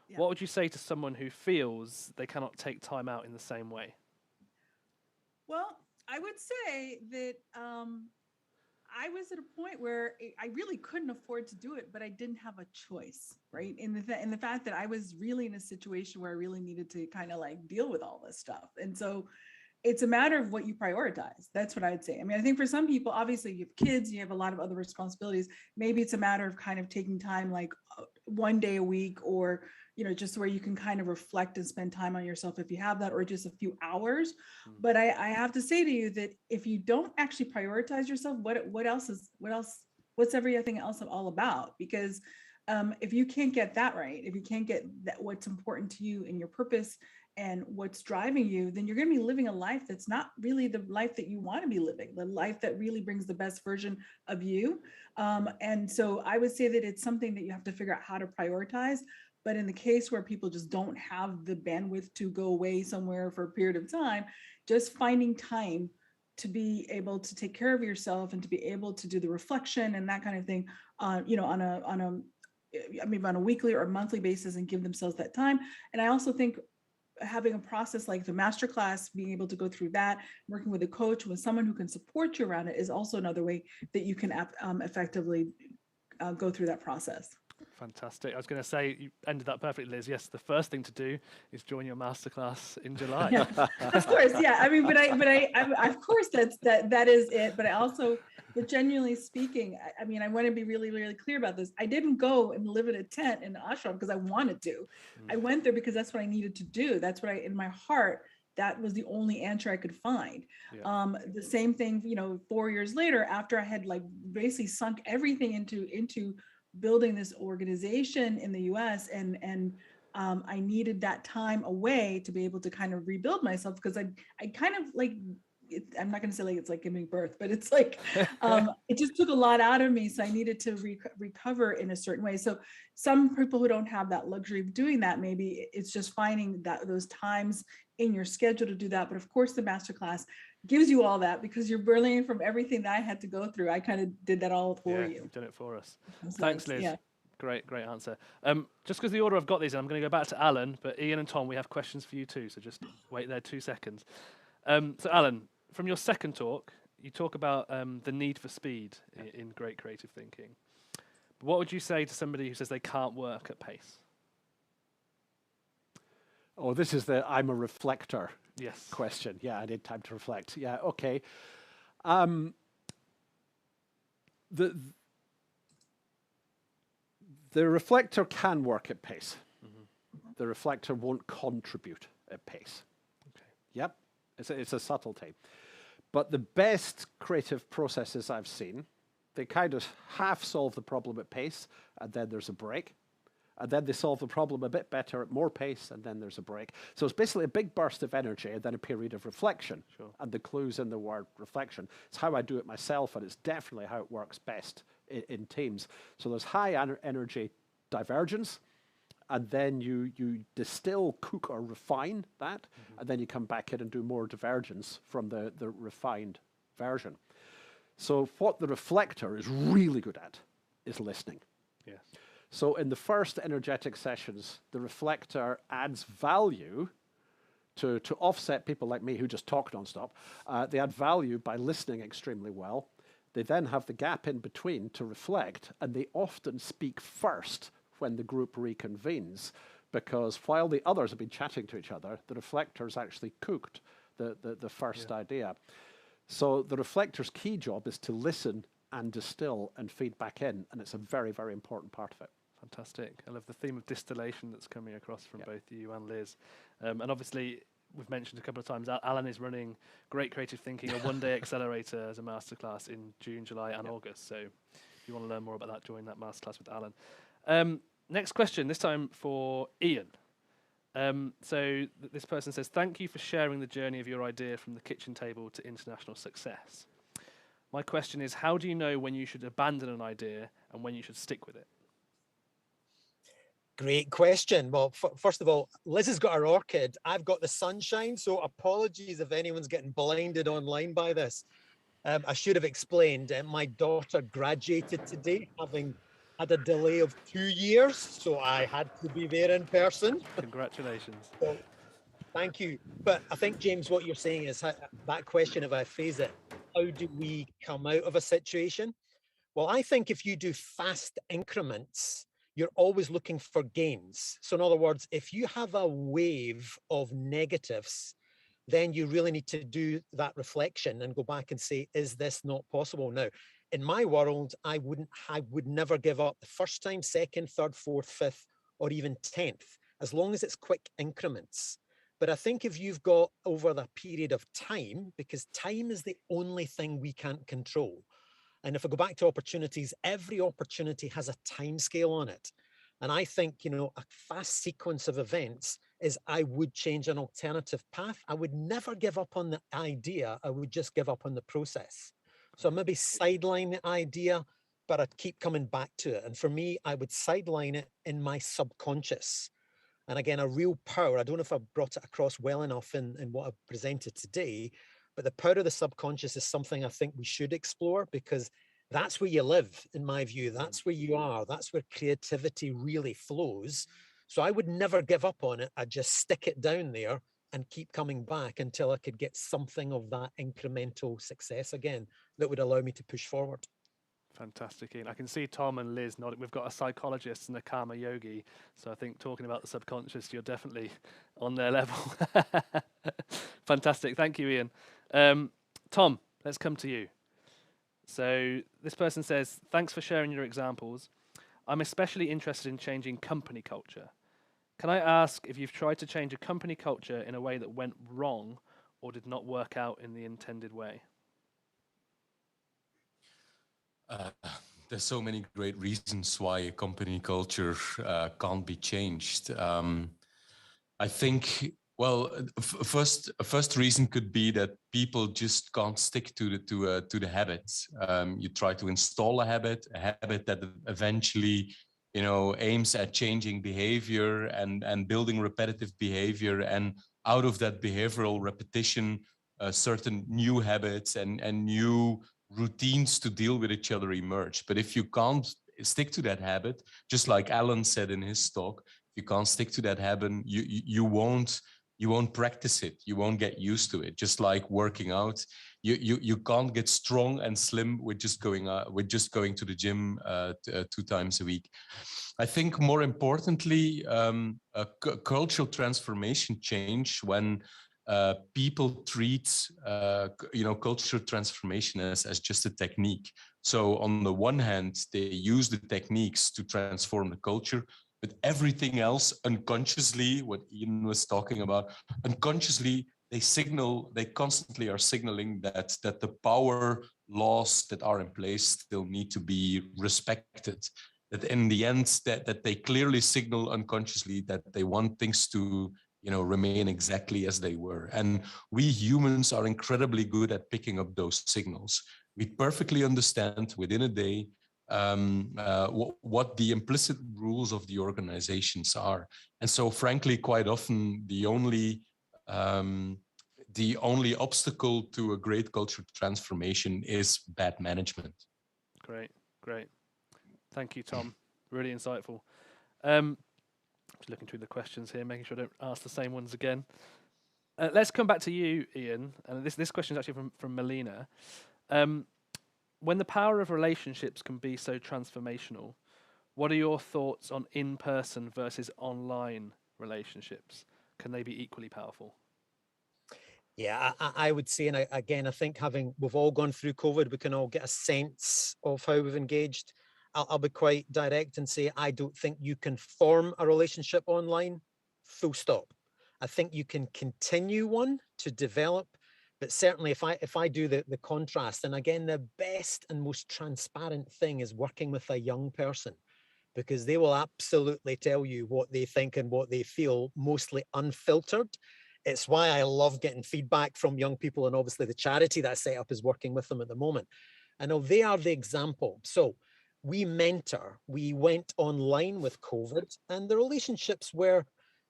Yeah. What would you say to someone who feels they cannot take time out in the same way? Well, I would say that I was at a point where I really couldn't afford to do it, but I didn't have a choice, right? In the fact that I was really in a situation where I really needed to kind of like deal with all this stuff. And so it's a matter of what you prioritize. That's what I'd say. I mean, I think for some people, obviously you have kids, you have a lot of other responsibilities. Maybe it's a matter of kind of taking time like one day a week, or just where you can kind of reflect and spend time on yourself if you have that, or just a few hours. But I have to say to you that if you don't actually prioritize yourself, what's everything else all about? Because if you can't get that right, if you can't get that what's important to you and your purpose and what's driving you, then you're going to be living a life that's not really the life that you want to be living, the life that really brings the best version of you. And so I would say that it's something that you have to figure out how to prioritize. But in the case where people just don't have the bandwidth to go away somewhere for a period of time, just finding time to be able to take care of yourself and to be able to do the reflection and that kind of thing, on a weekly or monthly basis, and give themselves that time. And I also think having a process like the masterclass, being able to go through that, working with a coach, with someone who can support you around it, is also another way that you can effectively go through that process. Fantastic. I was going to say, you ended that perfectly, Liz. Yes, the first thing to do is join your masterclass in July. Yeah, of course. Yeah. I mean, but of course that is it. But I also, but genuinely speaking, I mean, I want to be really, really clear about this. I didn't go and live in a tent in the ashram because I wanted to. I went there because that's what I needed to do. That's what in my heart, that was the only answer I could find. Yeah. The same thing, 4 years later, after I had basically sunk everything into building this organization in the US, and I needed that time away to be able to kind of rebuild myself, because I kind of I'm not going to say it's like giving birth, but it's it just took a lot out of me. So I needed to recover in a certain way. So some people who don't have that luxury of doing that, maybe it's just finding those times in your schedule to do that. But of course, the masterclass gives you all that, because you're learning from everything that I had to go through. I kind of did that all for you. You've done it for us. So Thanks, Liz. Yeah. Great answer. Just because the order I've got these, I'm going to go back to Alan, but Iain and Tom, we have questions for you too. So just wait there 2 seconds. So Alan, from your second talk, you talk about the need for speed in great creative thinking. But what would you say to somebody who says they can't work at pace? Oh, this is the I'm a reflector question. Yeah, I need time to reflect. Yeah, okay. The reflector can work at pace. Mm-hmm. The reflector won't contribute at pace. Okay. Yep, it's a subtlety. But the best creative processes I've seen, they kind of half solve the problem at pace, and then there's a break. And then they solve the problem a bit better at more pace, and then there's a break. So it's basically a big burst of energy and then a period of reflection. Sure. And the clue's in the word reflection. It's how I do it myself, and it's definitely how it works best in teams. So there's high energy divergence, and then you distill, cook, or refine that, and then you come back in and do more divergence from the refined version. So what the reflector is really good at is listening. Yes. So in the first energetic sessions, the reflector adds value to offset people like me who just talk nonstop. They add value by listening extremely well. They then have the gap in between to reflect, and they often speak first when the group reconvenes, because while the others have been chatting to each other, the reflectors actually cooked the first idea. So the reflector's key job is to listen and distill and feed back in, and it's a very, very important part of it. Fantastic. I love the theme of distillation that's coming across from both you and Liz. And obviously, we've mentioned a couple of times, Alan is running Great Creative Thinking, a one-day accelerator as a masterclass in June, July, and August. So if you want to learn more about that, join that masterclass with Alan. Next question, this time for Iain. This person says, thank you for sharing the journey of your idea from the kitchen table to international success. My question is, how do you know when you should abandon an idea and when you should stick with it? Great question. Well, first of all, Liz has got her orchid. I've got the sunshine, so apologies if anyone's getting blinded online by this. I should have explained, my daughter graduated today, having had a delay of 2 years, so I had to be there in person. Congratulations. So, thank you. But I think, James, what you're saying is that question, if I phrase it, how do we come out of a situation? Well, I think if you do fast increments, you're always looking for gains. So in other words, if you have a wave of negatives then you really need to do that reflection and go back and say, is this not possible? Now, in my world, I would never give up the first time, second, third, fourth, fifth, or even 10th, as long as it's quick increments. But I think if you've got over the period of time, because time is the only thing we can't control. And if I go back to opportunities, every opportunity has a time scale on it. And I think, a fast sequence of events is I would change an alternative path. I would never give up on the idea. I would just give up on the process. So maybe sideline the idea, but I'd keep coming back to it. And for me, I would sideline it in my subconscious. And again, a real power. I don't know if I've brought it across well enough in what I've presented today, but the power of the subconscious is something I think we should explore, because that's where you live, in my view. That's where you are. That's where creativity really flows. So I would never give up on it. I'd just stick it down there and keep coming back until I could get something of that incremental success again that would allow me to push forward. Fantastic, Ian. I can see Tom and Liz nodding. We've got a psychologist and a karma yogi, so I think talking about the subconscious, you're definitely on their level. Fantastic. Thank you, Ian. Tom, let's come to you. So this person says, thanks for sharing your examples. I'm especially interested in changing company culture. Can I ask if you've tried to change a company culture in a way that went wrong or did not work out in the intended way? There's so many great reasons why a company culture can't be changed. I think, well, first reason could be that people just can't stick to the habits. You try to install a habit that eventually, aims at changing behavior and building repetitive behavior, and out of that behavioral repetition, certain new habits and new routines to deal with each other emerge. But if you can't stick to that habit, just like Alan said in his talk, if you can't stick to that habit, you won't practice it. You won't get used to it. Just like working out, you can't get strong and slim with just going to the gym 2 times a week. I think more importantly, cultural transformation change when people treat cultural transformation as just a technique. So on the one hand, they use the techniques to transform the culture, but everything else unconsciously, what Ian was talking about, unconsciously they constantly are signaling that the power laws that are in place still need to be respected. That in the end, that they clearly signal unconsciously that they want things to remain exactly as they were. And we humans are incredibly good at picking up those signals. We perfectly understand within a day what the implicit rules of the organizations are. And so frankly, quite often the only obstacle to a great cultural transformation is bad management. Great. Thank you, Tom. Really insightful. Just looking through the questions here, making sure I don't ask the same ones again. Let's come back to you, Ian. And this question is actually from Melina. When the power of relationships can be so transformational, what are your thoughts on in-person versus online relationships? Can they be equally powerful? Yeah, I would say, and again, I think we've all gone through COVID, we can all get a sense of how we've engaged. I'll be quite direct and say, I don't think you can form a relationship online, full stop. I think you can continue one to develop, but certainly if I do the contrast, and again, the best and most transparent thing is working with a young person, because they will absolutely tell you what they think and what they feel, mostly unfiltered. It's why I love getting feedback from young people, and obviously the charity that I set up is working with them at the moment. I know they are the example. So we mentor, we went online with COVID, and the relationships were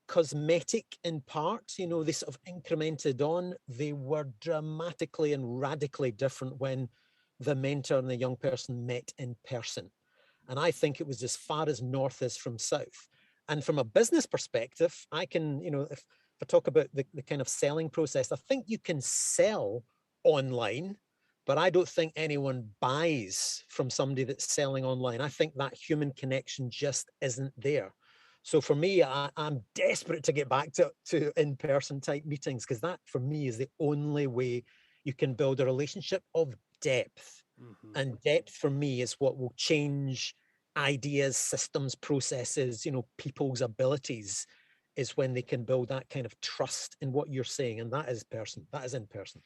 cosmetic in part, they sort of incremented on. They were dramatically and radically different when the mentor and the young person met in person. And I think it was as far as north as from south. And from a business perspective, I can, if I talk about the kind of selling process, I think you can sell online, but I don't think anyone buys from somebody that's selling online. I think that human connection just isn't there. So for me, I'm desperate to get back to in-person type meetings, because that for me is the only way you can build a relationship of depth. And depth for me is what will change ideas, systems, processes, people's abilities, is when they can build that kind of trust in what you're saying. And that is in person.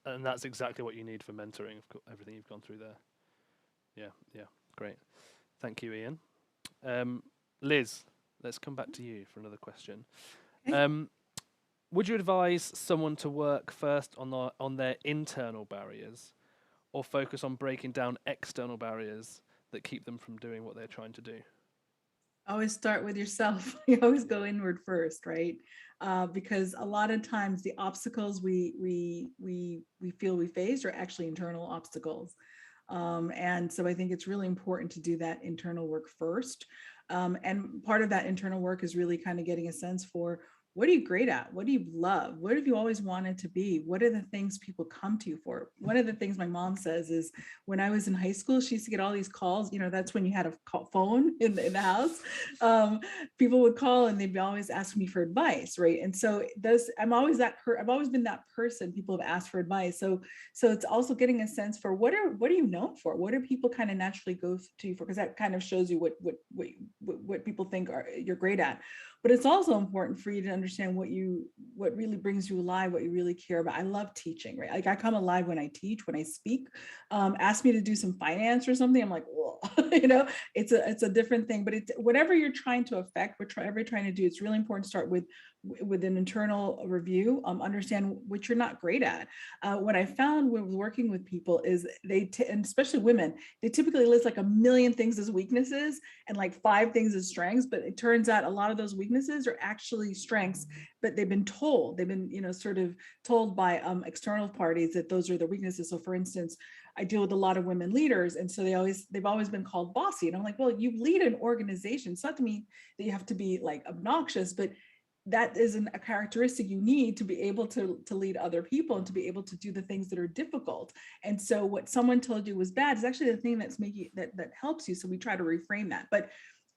And that's exactly what you need for mentoring, everything you've gone through there. Yeah, great. Thank you, Iain. Liz, let's come back to you for another question. Okay. Would you advise someone to work first on their internal barriers, or focus on breaking down external barriers that keep them from doing what they're trying to do? Always start with yourself. You always go inward first, right? Because a lot of times the obstacles we feel we face are actually internal obstacles. And so I think it's really important to do that internal work first. And part of that internal work is really kind of getting a sense for, what are you great at? What do you love? What have you always wanted to be? What are the things people come to you for? One of the things my mom says is, when I was in high school, she used to get all these calls. That's when you had a phone in the house. People would call and they'd always ask me for advice, right? And so I've always been that person people have asked for advice. So it's also getting a sense for, what are you known for? What do people kind of naturally go to you for? Because that kind of shows you what people think you're great at. But it's also important for you to understand what really brings you alive, what you really care about. I love teaching, right? Like, I come alive when I teach, when I speak. Ask me to do some finance or something, I'm like, whoa, it's a different thing. But it's whatever you're trying to affect, whatever you're trying to do, it's really important to start with an internal review. Understand what you're not great at. What I found when working with people is and especially women, they typically list like a million things as weaknesses and like 5 things as strengths. But it turns out a lot of those weaknesses are actually strengths, but they've been sort of told by external parties that those are their weaknesses. So for instance, I deal with a lot of women leaders, and so they've always been called bossy. And I'm like, well, you lead an organization. It's not to me that you have to be like obnoxious, but that isn't a characteristic you need to be able to lead other people and to be able to do the things that are difficult. And so what someone told you was bad is actually the thing that's making that helps you. So we try to reframe that. But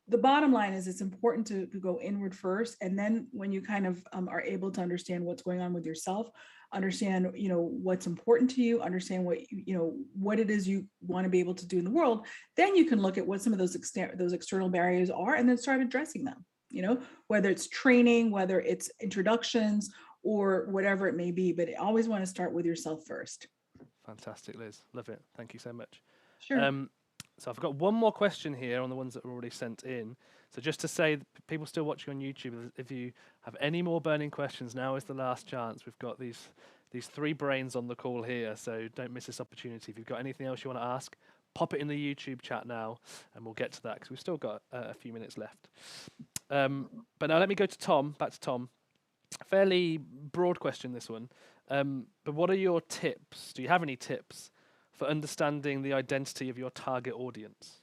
the bottom line is, it's important to go inward first. And then when you kind of are able to understand what's going on with yourself, understand, what's important to you, understand what it is you want to be able to do in the world, then you can look at what some of those external barriers are, and then start addressing them. Whether it's training, whether it's introductions, or whatever it may be, but I always want to start with yourself first. Fantastic, Liz. Love it. Thank you so much. Sure. So I've got one more question here on the ones that were already sent in. So just to say, people still watching on YouTube, if you have any more burning questions, now is the last chance. We've got these 3 brains on the call here, so don't miss this opportunity. If you've got anything else you want to ask, pop it in the YouTube chat now, and we'll get to that, because we've still got a few minutes left. But now let me go to Tom, back to Tom. Fairly broad question, this one. But what are your tips? Do you have any tips for understanding the identity of your target audience?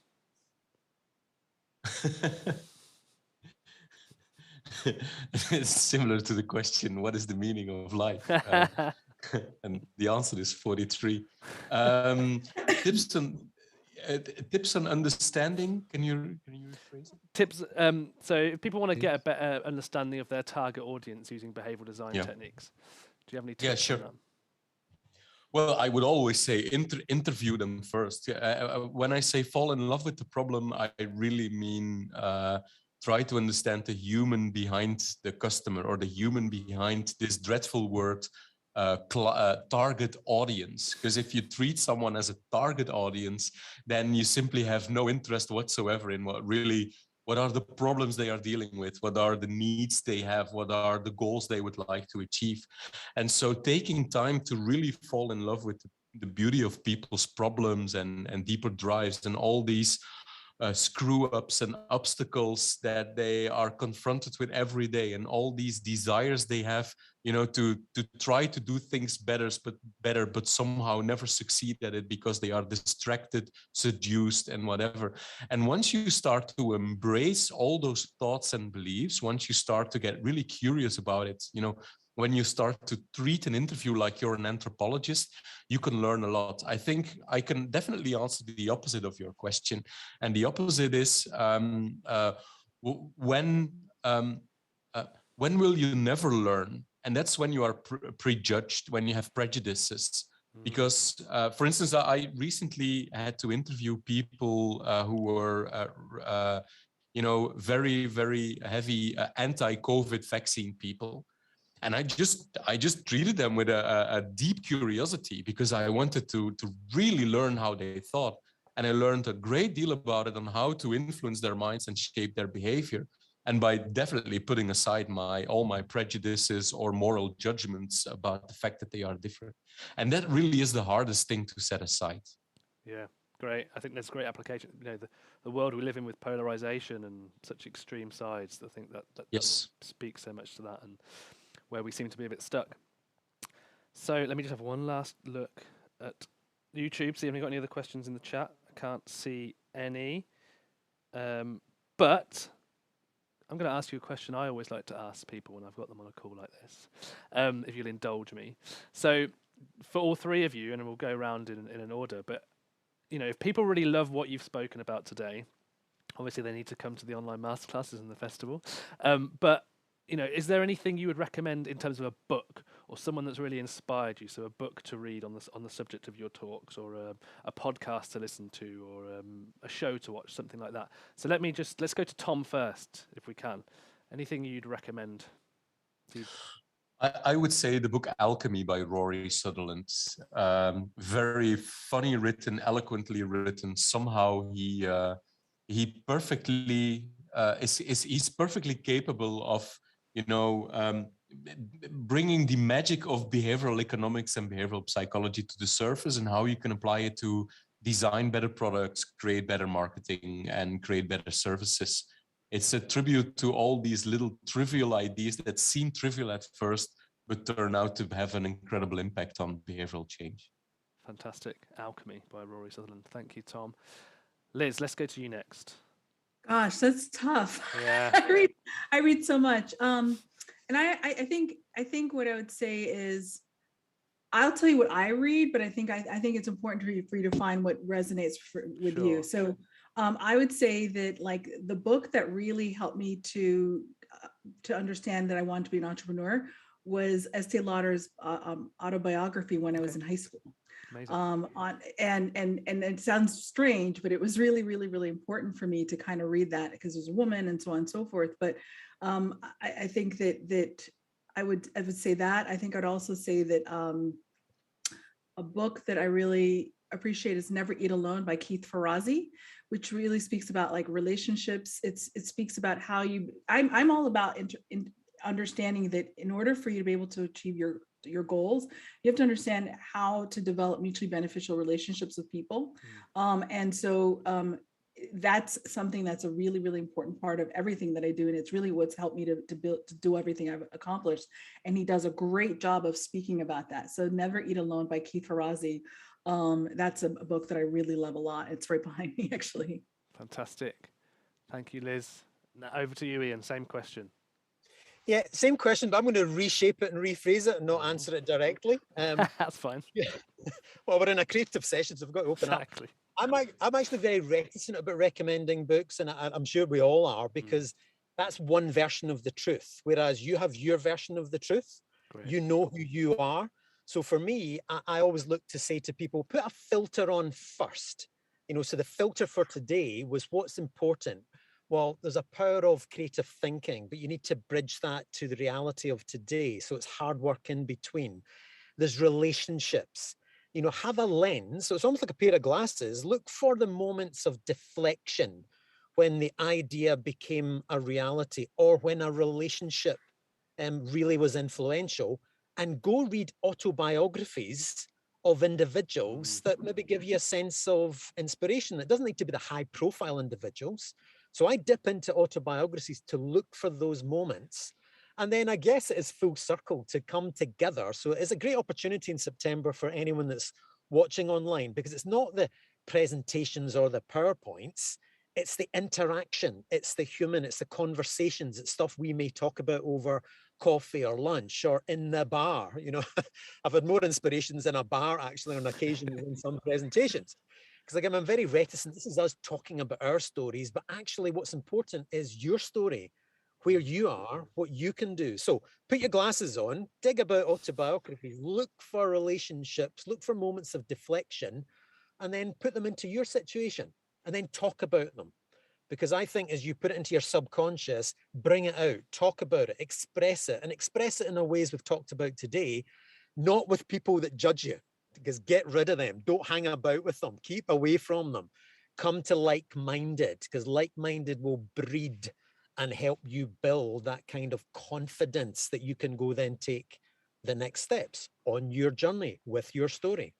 It's similar to the question, what is the meaning of life? And the answer is 43. Tips on understanding. Can you rephrase it? Tips. So if people want to get a better understanding of their target audience using behavioral design techniques, do you have any tips? Yeah, sure. On that? Well, I would always say interview them first. When I say fall in love with the problem, I really mean try to understand the human behind the customer, or the human behind this dreadful word, target audience. Because if you treat someone as a target audience, then you simply have no interest whatsoever in what are the problems they are dealing with, what are the needs they have, what are the goals they would like to achieve. And so taking time to really fall in love with the beauty of people's problems and deeper drives and all these screw-ups and obstacles that they are confronted with every day, and all these desires they have, to try to do things better, but somehow never succeed at it because they are distracted, seduced, and whatever. And once you start to embrace all those thoughts and beliefs, once you start to get really curious about it, when you start to treat an interview like you're an anthropologist, you can learn a lot. I think I can definitely answer the opposite of your question. And the opposite is when when will you never learn? And that's when you are prejudged, when you have prejudices. Because, for instance, I recently had to interview people who were, very, very heavy anti-COVID vaccine people. And I just treated them with a deep curiosity, because I wanted to really learn how they thought. And I learned a great deal about it, on how to influence their minds and shape their behavior. And by definitely putting aside all my prejudices or moral judgments about the fact that they are different. And that really is the hardest thing to set aside. Yeah, great. I think there's great application. The world we live in with polarization and such extreme sides, I think that Yes. speaks so much to that, and where we seem to be a bit stuck. So let me just have one last look at YouTube, see if we've got any other questions in the chat. I can't see any. But I'm going to ask you a question I always like to ask people when I've got them on a call like this, if you'll indulge me. So for all three of you, and we'll go around in an order, but if people really love what you've spoken about today, obviously they need to come to the online masterclasses and the festival. But is there anything you would recommend in terms of a book or someone that's really inspired you? So a book to read on the subject of your talks, or a podcast to listen to, or a show to watch, something like that. So let's go to Tom first, if we can. Anything you'd recommend? I would say the book Alchemy by Rory Sutherland. Very funny written, eloquently written. Somehow he perfectly he's perfectly capable of bringing the magic of behavioral economics and behavioral psychology to the surface, and how you can apply it to design better products, create better marketing, and create better services. It's a tribute to all these little trivial ideas that seem trivial at first, but turn out to have an incredible impact on behavioral change. Fantastic. Alchemy by Rory Sutherland. Thank you, Tom. Liz, let's go to you next. Gosh, that's tough. Yeah. I read so much. And I think what I would say is, I'll tell you what I read, but I think it's important for you to find what resonates with you. So I would say that, like, the book that really helped me to understand that I wanted to be an entrepreneur was Estee Lauder's autobiography when I was in high school. Amazing. And it sounds strange, but it was really, really, really important for me to kind of read that, because there's a woman and so on and so forth. But I think that I would say that. I think I'd also say that a book that I really appreciate is Never Eat Alone by Keith Ferrazzi, which really speaks about, like, relationships. It speaks about how I'm all about understanding that in order for you to be able to achieve your goals, you have to understand how to develop mutually beneficial relationships with people. And so that's something that's a really, really important part of everything that I do. And it's really what's helped me to do everything I've accomplished. And he does a great job of speaking about that. So Never Eat Alone by Keith Ferrazzi. That's a book that I really love a lot. It's right behind me, actually. Fantastic. Thank you, Liz. Now over to you, Iain. Same question. Yeah, same question, but I'm going to reshape it and rephrase it and not answer it directly. That's fine. Yeah. Well, we're in a creative session, so we've got to open up. I'm actually very reticent about recommending books, and I'm sure we all are, because that's one version of the truth, whereas you have your version of the truth. Great. You know who you are. So for me, I always look to say to people, put a filter on first. So the filter for today was what's important. Well, there's a power of creative thinking, but you need to bridge that to the reality of today. So it's hard work in between. There's relationships. Have a lens. So it's almost like a pair of glasses. Look for the moments of deflection when the idea became a reality, or when a relationship really was influential, and go read autobiographies of individuals that maybe give you a sense of inspiration. It doesn't need to be the high profile individuals. So I dip into autobiographies to look for those moments. And then I guess it is full circle to come together. So it's a great opportunity in September for anyone that's watching online, because it's not the presentations or the PowerPoints, it's the interaction, it's the human, it's the conversations, it's stuff we may talk about over coffee or lunch or in the bar. I've had more inspirations in a bar actually on occasion than some presentations. Because again, I'm very reticent. This is us talking about our stories, but actually what's important is your story, where you are, what you can do. So put your glasses on, dig about autobiographies, look for relationships, look for moments of deflection, and then put them into your situation and then talk about them. Because I think as you put it into your subconscious, bring it out, talk about it, express it, and express it in the ways we've talked about today, not with people that judge you, because get rid of them. Don't hang about with them. Keep away from them. Come to like-minded, because like-minded will breed and help you build that kind of confidence that you can go then take the next steps on your journey with your story.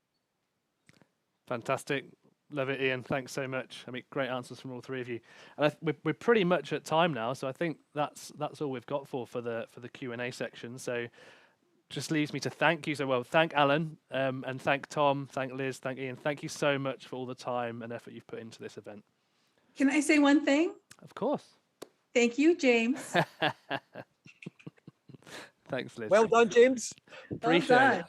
Fantastic. Love it, Iain. Thanks so much. I mean, great answers from all three of you. And we're pretty much at time now, so I think that's all we've got for the Q&A section. So just leaves me to thank you. So well, thank Alan, and thank Tom, thank Liz, thank Iain. Thank you so much for all the time and effort you've put into this event. Can I say one thing? Of course. Thank you, James. Thanks, Liz. Well done, James. Appreciate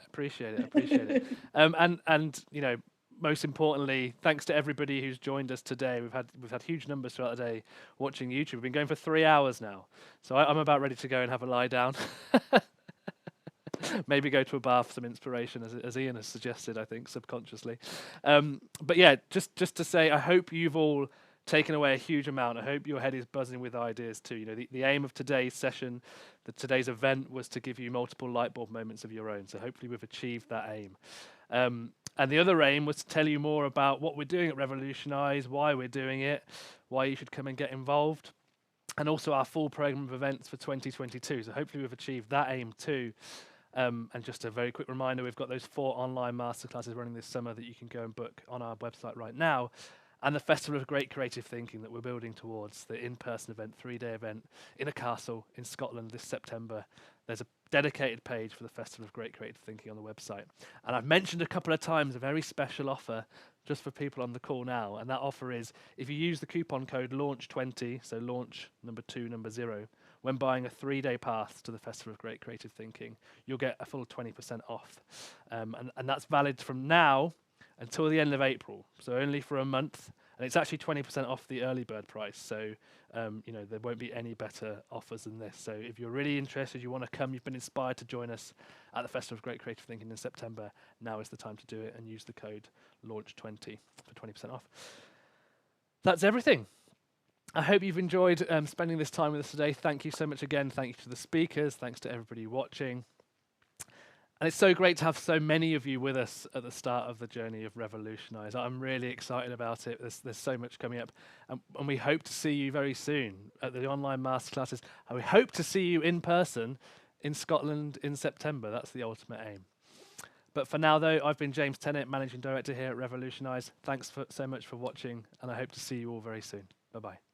it. And you know, most importantly, thanks to everybody who's joined us today. We've had huge numbers throughout the day watching YouTube. We've been going for 3 hours now, so I'm about ready to go and have a lie down. Maybe go to a bath for some inspiration, as Iain has suggested, I think, subconsciously. But yeah, just to say, I hope you've all taken away a huge amount. I hope your head is buzzing with ideas too. You know, the aim of today's session, today's event, was to give you multiple light bulb moments of your own. So hopefully we've achieved that aim. And the other aim was to tell you more about what we're doing at Revolutionise, why we're doing it, why you should come and get involved, and also our full program of events for 2022. So hopefully we've achieved that aim too. And just a very quick reminder, we've got those 4 online masterclasses running this summer that you can go and book on our website right now. And the Festival of Great Creative Thinking that we're building towards, the in-person event, 3-day event in a castle in Scotland this September. There's a dedicated page for the Festival of Great Creative Thinking on the website. And I've mentioned a couple of times a very special offer just for people on the call now. And that offer is, if you use the coupon code LAUNCH20, so launch number 2, number 0, when buying a 3-day pass to the Festival of Great Creative Thinking, you'll get a full 20% off. And that's valid from now until the end of April, so only for a month, and it's actually 20% off the early bird price. So, you know, there won't be any better offers than this. So, if you're really interested, you want to come, you've been inspired to join us at the Festival of Great Creative Thinking in September, now is the time to do it, and use the code LAUNCH20 for 20% off. That's everything. I hope you've enjoyed spending this time with us today. Thank you so much again. Thank you to the speakers. Thanks to everybody watching. And it's so great to have so many of you with us at the start of the journey of Revolutionise. I'm really excited about it. There's so much coming up. And we hope to see you very soon at the online masterclasses. And we hope to see you in person in Scotland in September. That's the ultimate aim. But for now, though, I've been James Tennet, Managing Director here at Revolutionise. Thanks so much for watching, and I hope to see you all very soon. Bye-bye.